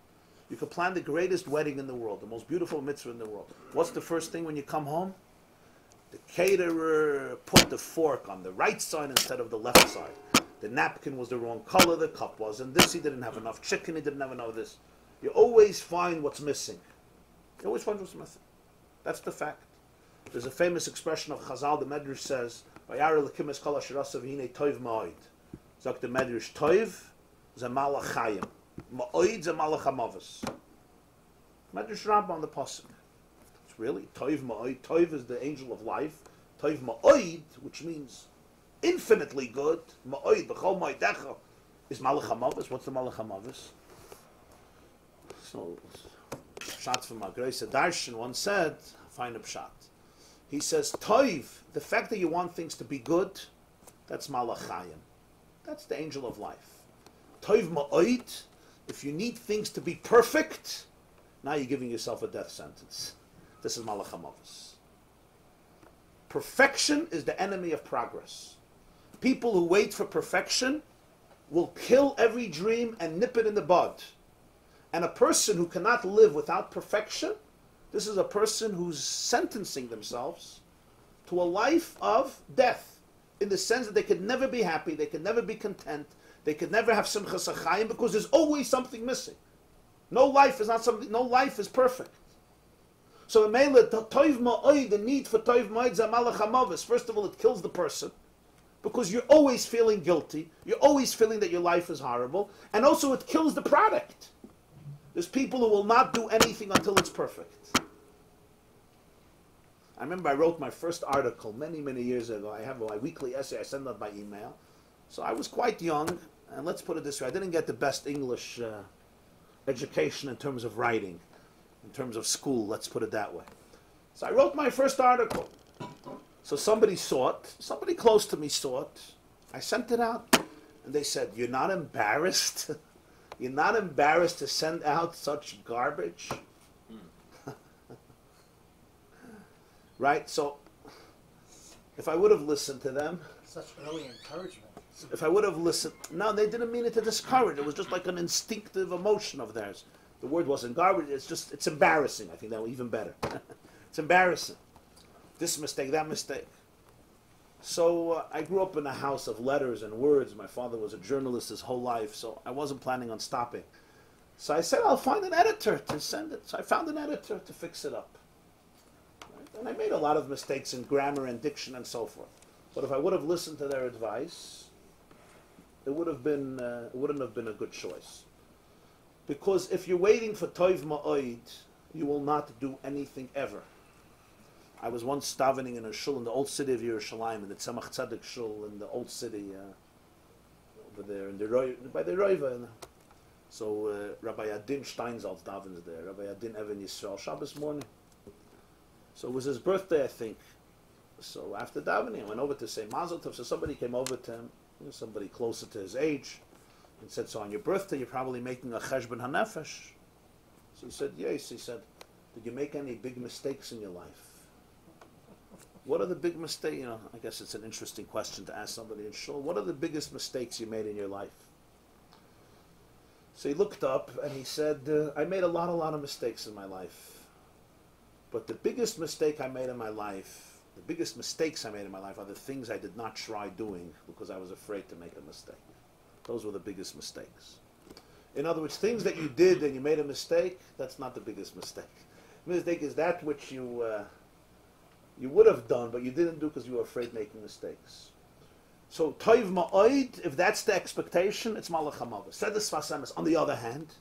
You could plan the greatest wedding in the world, the most beautiful mitzvah in the world. What's the first thing when you come home? The caterer put the fork on the right side instead of the left side. The napkin was the wrong color, the cup wasn't this, he didn't have enough chicken, he didn't have enough of this. You always find what's missing. You always find what's missing. That's the fact. There's a famous expression of Chazal, the Medrash says, Vayara l'kim es kol asher asav hinei toiv ma'od. Zok the Medrash, toiv ze malach chayim. Ma'od ze malach hamavos. Medrash Rabbah on the Pasuk. Really? Toiv ma'od. Toiv is the angel of life. Toiv ma'od, which means infinitely good. Ma'od, b'chol ma'odecha, is malach hamavos. What's the malach hamavos? So, Pshat from Agreisa Darshan once said, find a Pshat. He says, Toiv, the fact that you want things to be good, that's malach chayim. That's the angel of life. Toiv ma'od, if you need things to be perfect, now you're giving yourself a death sentence. This is Malach HaMavos. Perfection is the enemy of progress. People who wait for perfection will kill every dream and nip it in the bud. And a person who cannot live without perfection, this is a person who's sentencing themselves to a life of death, in the sense that they could never be happy, they could never be content, they could never have simchas achayim, because there's always something missing. No life is perfect. So the need for toiv ma'od is malach hamavos. First of all, it kills the person, because you're always feeling guilty, you're always feeling that your life is horrible, and also it kills the product. There's people who will not do anything until it's perfect. I remember I wrote my first article many, many years ago. I have my weekly essay. I send out by email. So I was quite young, and let's put it this way. I didn't get the best English education in terms of writing, in terms of school, let's put it that way. So I wrote my first article. So somebody saw it. Somebody close to me saw it. I sent it out, and they said, "You're not embarrassed? You're not embarrassed to send out such garbage?" Right? So, if I would have listened to them... Such early encouragement. If I would have listened... No, they didn't mean it to discourage. It was just like an instinctive emotion of theirs. The word wasn't garbage. It's embarrassing. I think that was even better. It's embarrassing. This mistake, that mistake. So, I grew up in a house of letters and words. My father was a journalist his whole life, so I wasn't planning on stopping. So I said, I'll find an editor to send it. So I found an editor to fix it up. And I made a lot of mistakes in grammar and diction and so forth. But if I would have listened to their advice, it wouldn't have been a good choice. Because if you're waiting for Tov Ma'od, you will not do anything ever. I was once davening in a shul in the old city of Yerushalayim, in the Tzemach Tzedek shul in the old city over there in by the Roiva. So Rabbi Adin Steinsaltz davens there, Rabbi Adin Even Yisrael, Shabbos morning. So it was his birthday, I think. So after davening, I went over to say Mazel Tov. So somebody came over to him, somebody closer to his age, and said, "So on your birthday, you're probably making a cheshbon hanefesh." So he said, "Yes." He said, "Did you make any big mistakes in your life?" What are the big mistakes? You know, I guess it's an interesting question to ask somebody in shul. What are the biggest mistakes you made in your life? So he looked up and he said, "I made a lot of mistakes in my life. But the biggest mistake I made in my life, the biggest mistakes I made in my life are the things I did not try doing because I was afraid to make a mistake. Those were the biggest mistakes." In other words, things that you did and you made a mistake, that's not the biggest mistake. The mistake is that which you would have done, but you didn't do because you were afraid of making mistakes. So, Tov Ma'od, if that's the expectation, it's Malach HaMavet. Sedes Vasemes. On the other hand,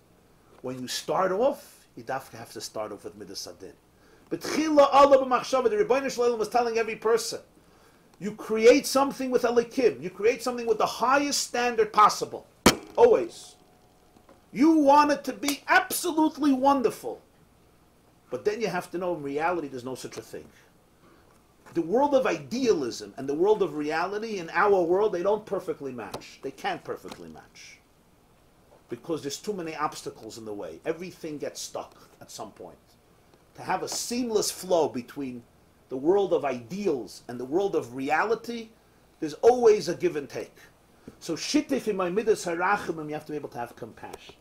when you start off, you have to start off with Midas Adin. But the Rebbeinu Shalom was telling every person, you create something with Elikim, you create something with the highest standard possible. Always. You want it to be absolutely wonderful. But then you have to know in reality there's no such a thing. The world of idealism and the world of reality in our world, they don't perfectly match. They can't perfectly match. Because there's too many obstacles in the way. Everything gets stuck at some point. To have a seamless flow between the world of ideals and the world of reality, there's always a give and take. So shittif in my midas harachimim, you have to be able to have compassion.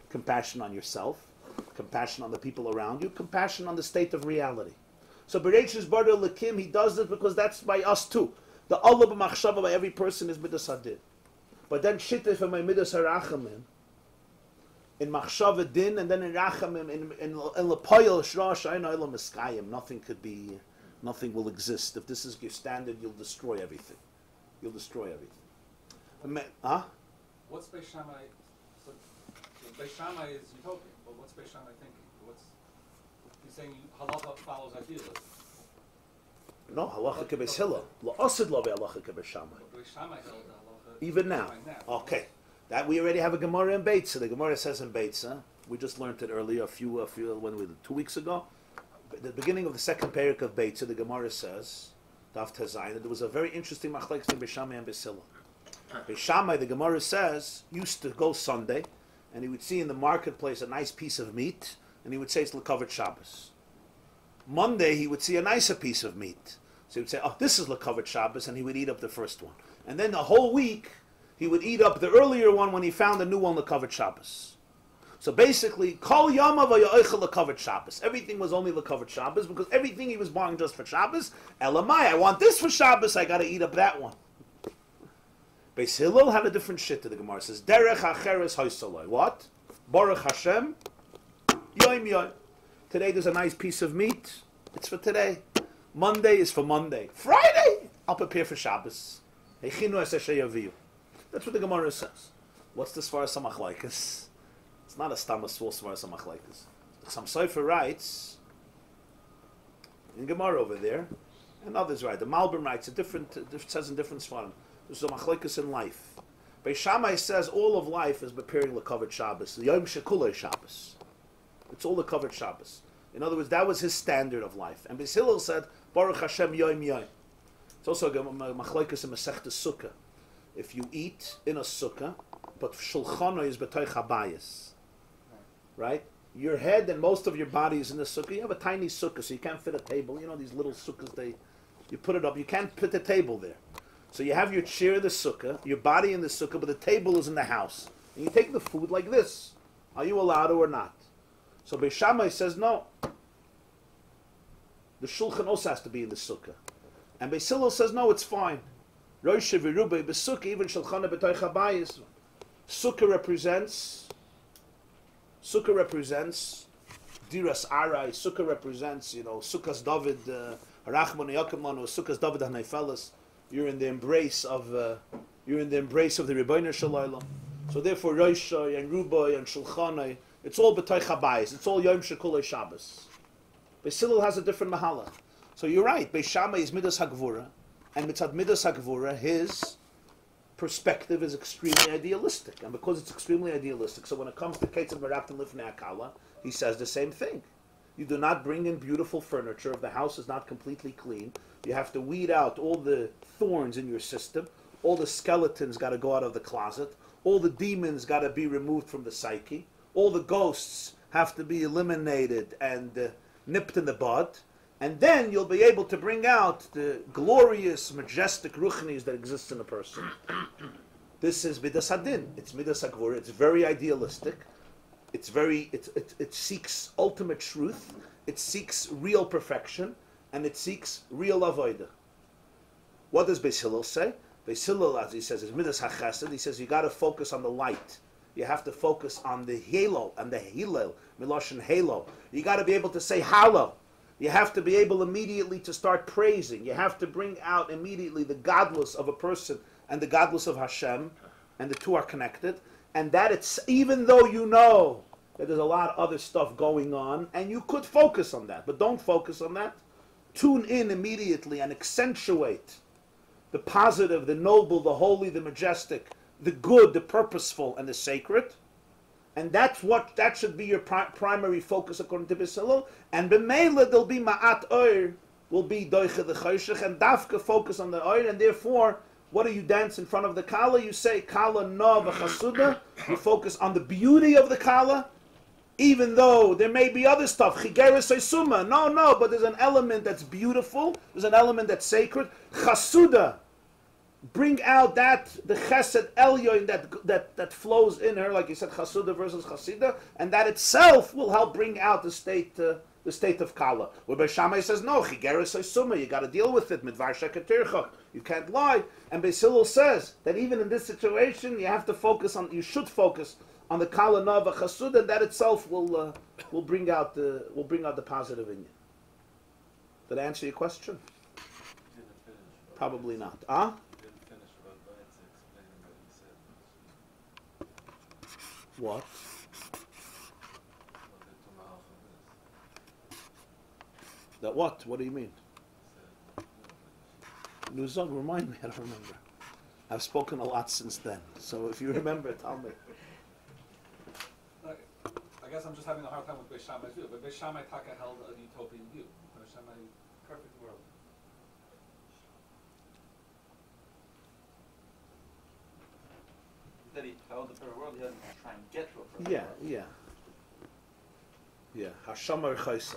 Compassion on yourself, compassion on the people around you, compassion on the state of reality. So Bereishis Bar Lakim, he does this because that's by us too. The Allah b'machshava by every person is midas hadin. But then shittif in my midas harachimim, in machshava din, and then in rachamim, in lepoyel shra shayna elam eskayim, nothing will exist. If this is your standard, you'll destroy everything. You'll destroy everything. What's Beis Shammai? So Beis Shammai is utopian, but what's Beis Shammai thinking? He's saying halacha follows idealism. No, halacha ke Beis Hillel. La'asid lo be'halacha ke Beis Shammai. Beis Shammai held the halacha. Even now. Okay. That we already have a Gemara in Beitza. The Gemara says in Beitza, we just learned it earlier, 2 weeks ago. At the beginning of the second parak of Beitza, the Gemara says, Daf Tezayin, that there was a very interesting machlekes between Beis Shammai and Beis Hillel. Beis Shammai, the Gemara says, used to go Sunday, and he would see in the marketplace a nice piece of meat, and he would say it's L'Kovet Shabbos. Monday, he would see a nicer piece of meat. So he would say, oh, this is L'Kovet Shabbos, and he would eat up the first one. And then the whole week, he would eat up the earlier one when he found a new one, L'Kovet Shabbos. So basically, Kol Yama v'Yo'echel L'Kovet Shabbos. Everything was only L'Kovet Shabbos, because everything he was buying just for Shabbos, Elamai, I want this for Shabbos, I got to eat up that one. Beis Hillel had a different shit to the Gemara. It says, Derech Acheres Hoysaloi. What? Baruch Hashem, Yoim Yoim. Today there's a nice piece of meat. It's for today. Monday is for Monday. Friday, I'll prepare for Shabbos. Echinu es Yaviyu. That's what the Gemara says. What's the Svar Samachlaikas? It's not a Stamma Svar Samachlaikas. Some Sofer writes in Gemara over there, and others write. The Malbim writes says in different svarim. There's a machlokes in life. Beis Shammai says all of life is preparing the covered Shabbos, the Yom Shekulei Shabbos. It's all the covered Shabbos. In other words, that was his standard of life. And Beis Hillel said, Baruch Hashem Yom Yom. It's also a machlokes in Masechta Sukkah. If you eat in a sukkah, but shulchano is b'toich habayis, right? Your head and most of your body is in the sukkah. You have a tiny sukkah, so you can't fit a table. You know these little sukkahs, you put it up. You can't put the table there. So you have your chair in the sukkah, your body in the sukkah, but the table is in the house. And you take the food like this. Are you allowed to or not? So Beis Shammai says no. The shulchan also has to be in the sukkah. And Beis Hillel says no, it's fine. Rosh v'rubei b'sukkah, even shulchana b'toich habayis. Sukkah represents diras arai. Sukkah represents, Sukkah's David, Harachman Yakamon, or Sukkah's David Hanaifelas. You're in the embrace of the Rebbeinu Shalom. So therefore, Roshai and Rubai and Shulchanai, it's all b'toich habayis. It's all Yom Shekulei Shabbos. Beis Hillel has a different mahalach. So you're right. Beis Shammai is midas hagvura, and mitzad midas hagvura, his perspective is extremely idealistic, and because it's extremely idealistic, so when it comes to Kaitzad Merakdim lifnei akala, he says the same thing. You do not bring in beautiful furniture if the house is not completely clean. You have to weed out all the thorns in your system. All the skeletons got to go out of the closet. All the demons got to be removed from the psyche. All the ghosts have to be eliminated and nipped in the bud. And then you'll be able to bring out the glorious, majestic ruchnis that exists in a person. This is midas hadin. It's midas hagvura. It's very idealistic. It seeks ultimate truth. It seeks real perfection, and it seeks real avodah. What does Beis Hillel say? Beis Hillel, as he says, is midas hachesed. He says you got to focus on the light. You have to focus on the halo and the hillel, miloshin halo. You got to be able to say hallow. You have to be able immediately to start praising. You have to bring out immediately the godless of a person and the godless of Hashem, and the two are connected. And that it's, even though you know that there's a lot of other stuff going on, and you could focus on that, but don't focus on that. Tune in immediately and accentuate the positive, the noble, the holy, the majestic, the good, the purposeful, and the sacred. And that should be your primary focus according to Beis Hillel. And b'meila there'll be ma'at oir, will be doiche the choshech, and dafka focus on the oir, and therefore, what do you dance in front of the kala? You say kala no v'chasuda. You focus on the beauty of the kala, even though there may be other stuff. Chigeres oisuma. No, but there's an element that's beautiful. There's an element that's sacred. Chasuda. Bring out the chesed elyon that flows in her, like you said, chasuda versus chasida, and that itself will help bring out the state of kala. Where Beis Shammai says no, chigeres oisuma. You got to deal with it. Midvar sheketircha. You can't lie. And Beis Hillel says that even in this situation, you should focus on the kala nava chasuda, and that itself will bring out the positive in you. Did I answer your question? Probably not. What? That what? What do you mean? Nuzog, remind me, I don't remember. I've spoken a lot since then, so if you remember, tell me. I guess I'm just having a hard time with Beis Shammai's view, but Beis Shammai Taka held a utopian view. Beis Shammai, perfect world. That he held the perfect world, he doesn't try and get to a perfect world. Yeah. Hashamar Chaisach.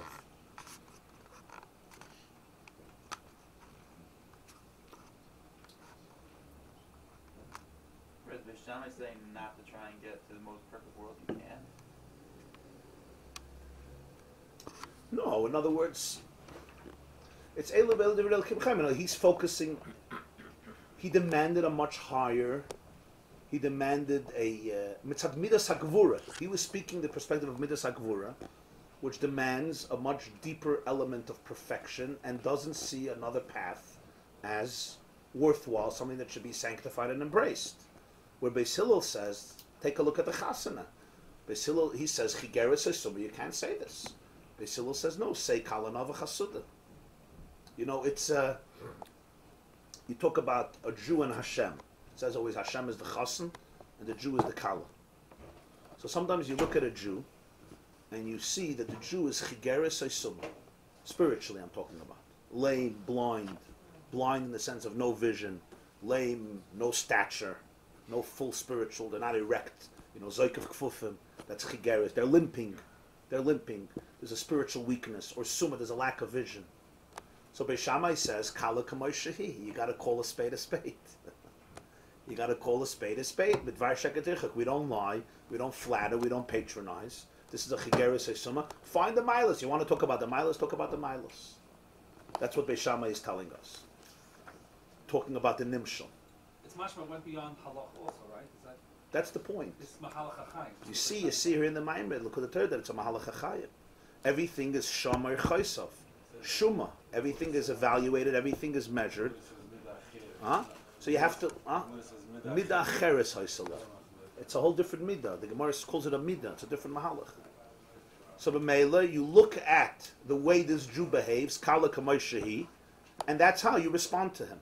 Whereas Beis Shammai is saying not to try and get to the most perfect world you can. No, in other words, it's he's focusing. He demanded a much higher. He demanded a mitzad midas hagvura. He was speaking the perspective of midas hagvura, which demands a much deeper element of perfection and doesn't see another path as worthwhile, something that should be sanctified and embraced. Where Beis Hillel says, take a look at the chasana. Beis Hillel, he says, chigeres esuma, you can't say this. Beis Hillel says, no, say kalanav chasuda. You know, it's you talk about a Jew and Hashem. It says always Hashem is the Chassan and the Jew is the Kala. So sometimes you look at a Jew and you see that the Jew is Chigeres Eisuma. Spiritually, I'm talking about. Lame, blind in the sense of no vision, lame, no stature, no full spiritual, they're not erect, you know, Zoik of Kfufim, that's Chigeres. They're limping. There's a spiritual weakness, or Summa, there's a lack of vision. So Beis Shammai says, Kala Kamoy Shehi, you got to call a spade a spade. You got to call a spade a spade. Midvar Sheketichak, we don't lie, we don't flatter, we don't patronize. This is a Chigeres Eisuma. Find the Milas. You want to talk about the Milas, talk about the Milas. That's what Beis Shammai is telling us. Talking about the Nimshal. It's mashma went beyond halach also, right? That's the point. It's mahalach hachayim. You see here in the Maamar, look at the third, that it's a mahalach hachayim. Everything is shamar chaysav. Shuma. Everything is evaluated, everything is measured. So you have to, midah cheres haysalah. It's a whole different midah. The Gemara calls it a midah. It's a different mahalach. So b'meila, you look at the way this Jew behaves, kala kamay shehi, and that's how you respond to him.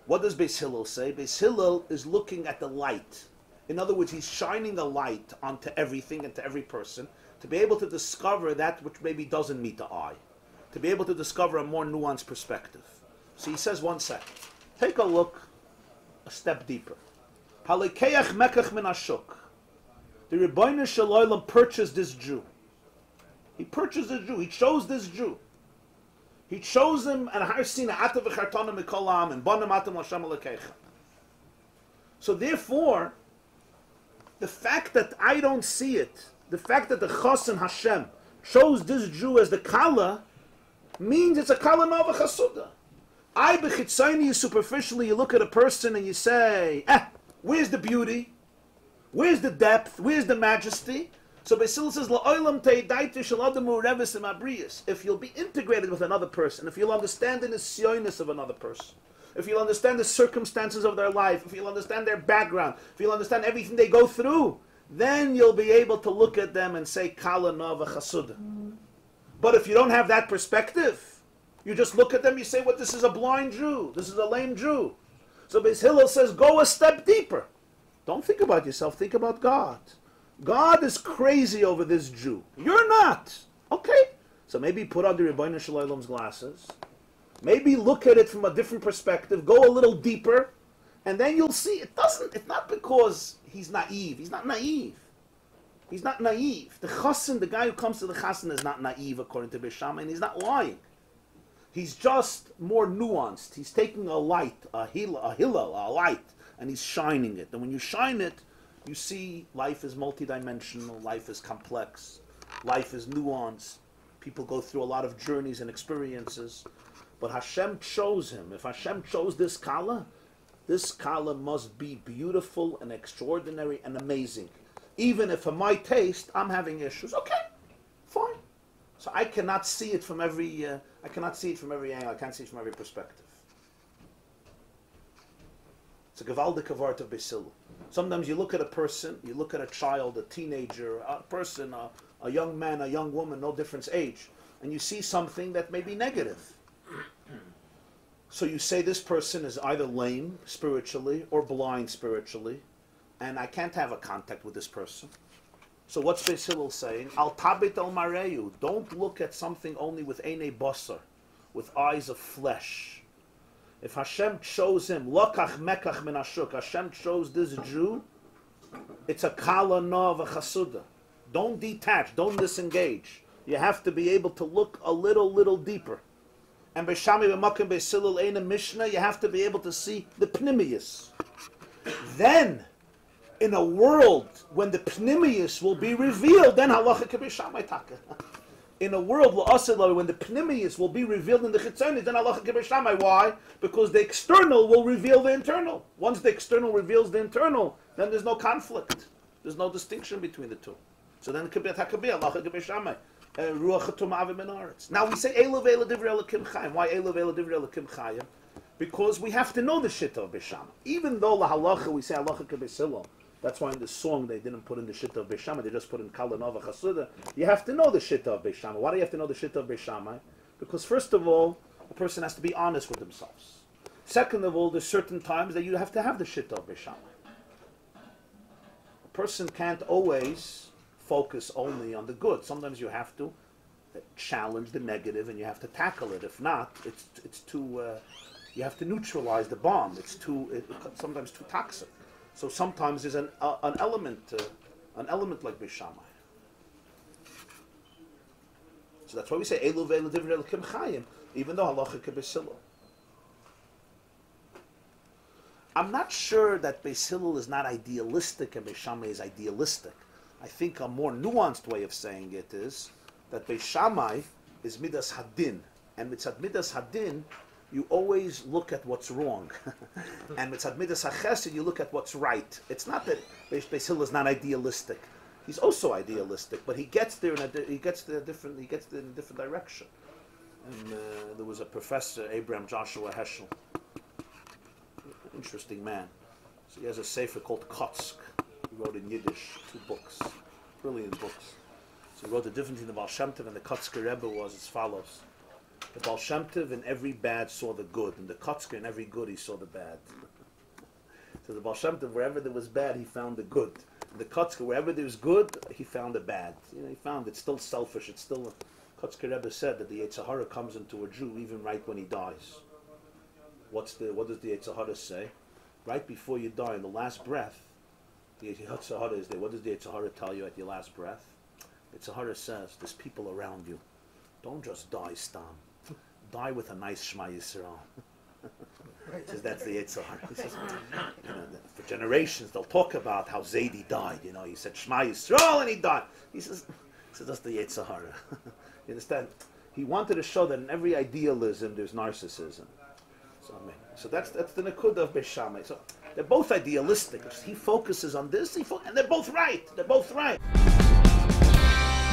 What does Beis Hillel say? Beis Hillel is looking at the light. In other words, he's shining a light onto everything and to every person to be able to discover that which maybe doesn't meet the eye, to be able to discover a more nuanced perspective. So he says, one second, take a look a step deeper. Halikeach mekach min ashuk. The Rebbeinu Shel Olam purchased this Jew. He purchased this Jew. He chose this Jew. He chose him and harsina atav v'chartana mikol ha'am and banim atam l'Hashem Elokecha. So therefore, the fact that I don't see it, the fact that the Chassan Hashem chose this Jew as the Kala, means it's a Kala Nova Chasuda. I b'chitzayni, superficially, you look at a person and you say, where's the beauty? Where's the depth? Where's the majesty? So Basil says, if you'll be integrated with another person, if you'll understand the nisyonis of another person, if you'll understand the circumstances of their life, if you'll understand their background, if you'll understand everything they go through, then you'll be able to look at them and say, Kala Nova Chasuda. But if you don't have that perspective, you just look at them, you say, well, this is a blind Jew, this is a lame Jew. So Beis Hillel says, go a step deeper. Don't think about yourself, think about God. God is crazy over this Jew. You're not. Okay. So maybe put on the Rebbeinu Shel Olam's glasses. Maybe look at it from a different perspective. Go a little deeper. And then you'll see it's not because he's naive. He's not naive. He's not naive. The chassan, the guy who comes to the chassan is not naive according to Beis Shammai, and he's not lying. He's just more nuanced. He's taking a light, a hillel, a light, and he's shining it. And when you shine it, you see life is multidimensional, life is complex, life is nuanced. People go through a lot of journeys and experiences. But Hashem chose him. If Hashem chose this Kala must be beautiful and extraordinary and amazing. Even if for my taste, I'm having issues. Okay, fine. So I cannot see it from every angle, I can't see it from every perspective. It's a gewaldige word of Beis Hillel. Sometimes you look at a person, you look at a child, a teenager, a person, a young man, a young woman, no difference age, and you see something that may be negative. So you say this person is either lame spiritually or blind spiritually, and I can't have a contact with this person. So what's Beis Hillel saying? Al tabit al mareyu. Don't look at something only with einei basar, with eyes of flesh. If Hashem chose him, lokach mekach min ashuk, Hashem chose this Jew, it's a kala nova chasuda. Don't detach, don't disengage. You have to be able to look a little deeper. And b'shami b'makim b'silul ein a mishnah, you have to be able to see the pnimius. Then, in a world when the pnimius will be revealed, then halacha k'b'shamai taka. In a world when the pnimius will be revealed in the chitzonis, then halacha k'b'shamai. Why? Because the external will reveal the internal. Once the external reveals the internal, then there's no conflict. There's no distinction between the two. So then halacha k'b'shamai. Now we say Elav Ela Divrei Elokim Chayim. Why Elav Ela Divrei Elokim Chayim? Because we have to know the Shitta of Beis Shammai. Even though la halacha we say halacha k'Beis Hillel. That's why in the song they didn't put in the Shitta of Beis Shammai. They just put in Kala Nova Chasuda. You have to know the Shitta of Beis Shammai. Why do you have to know the Shitta of Beis Shammai? Because first of all, A person has to be honest with themselves. Second of all, there's certain times that you have to have the shit of Beishamai. A person can't always focus only on the good. Sometimes you have to challenge the negative and you have to tackle it. If not, it's too. You have to neutralize the bomb. It's sometimes too toxic. So sometimes there's an element like Beishamai. So that's why we say Elu ve'elu divrei Elokim chayim, even though halacha kebeis Hillel. I'm not sure that Beis Hillel is not idealistic and Beis Shammai is idealistic. I think a more nuanced way of saying it is that Beis Shammai is midas hadin, and mitzad midas hadin you always look at what's wrong, and mitzad midas hachesed you look at what's right. It's not that Beis Hillel is not idealistic. He's also idealistic, but he gets there in a different direction. And there was a professor, Abraham Joshua Heschel, interesting man. So he has a sefer called Kotsk. He wrote in Yiddish 2 books, brilliant books. So he wrote the difference between the Baal Shem Tov and the Kotzker Rebbe was as follows. The Baal Shem Tov in every bad saw the good, and the Kotzker in every good he saw the bad. So the Baal Shem Tov, wherever there was bad, he found the good. And the Kotzker, wherever there was good, he found the bad. You know, he found it's still selfish. It's still. Kotzker Rebbe said that the Yetzer Hara comes into a Jew even right when he dies. What does the Yetzer Hara say? Right before you die, in the last breath, the Yetzer Hara is there. What does the Yetzer Hara tell you at your last breath? Yetzer Hara says, there's people around you. Don't just die, Stam. Die with a nice Shema Yisrael. He says that's the Yetzer Hara. He says, for generations they'll talk about how Zaidi died. He said Shema Yisrael and he died. He says that's the Yetzer Hara. You understand? He wanted to show that in every idealism there's narcissism. So that's the Nakuda of Beis Shammai. So they're both idealistic. He focuses on this, and they're both right. They're both right.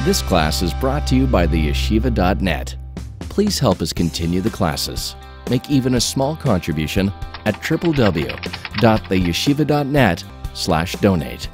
This class is brought to you by theyeshiva.net. Please help us continue the classes. Make even a small contribution at www.theyeshiva.net/donate.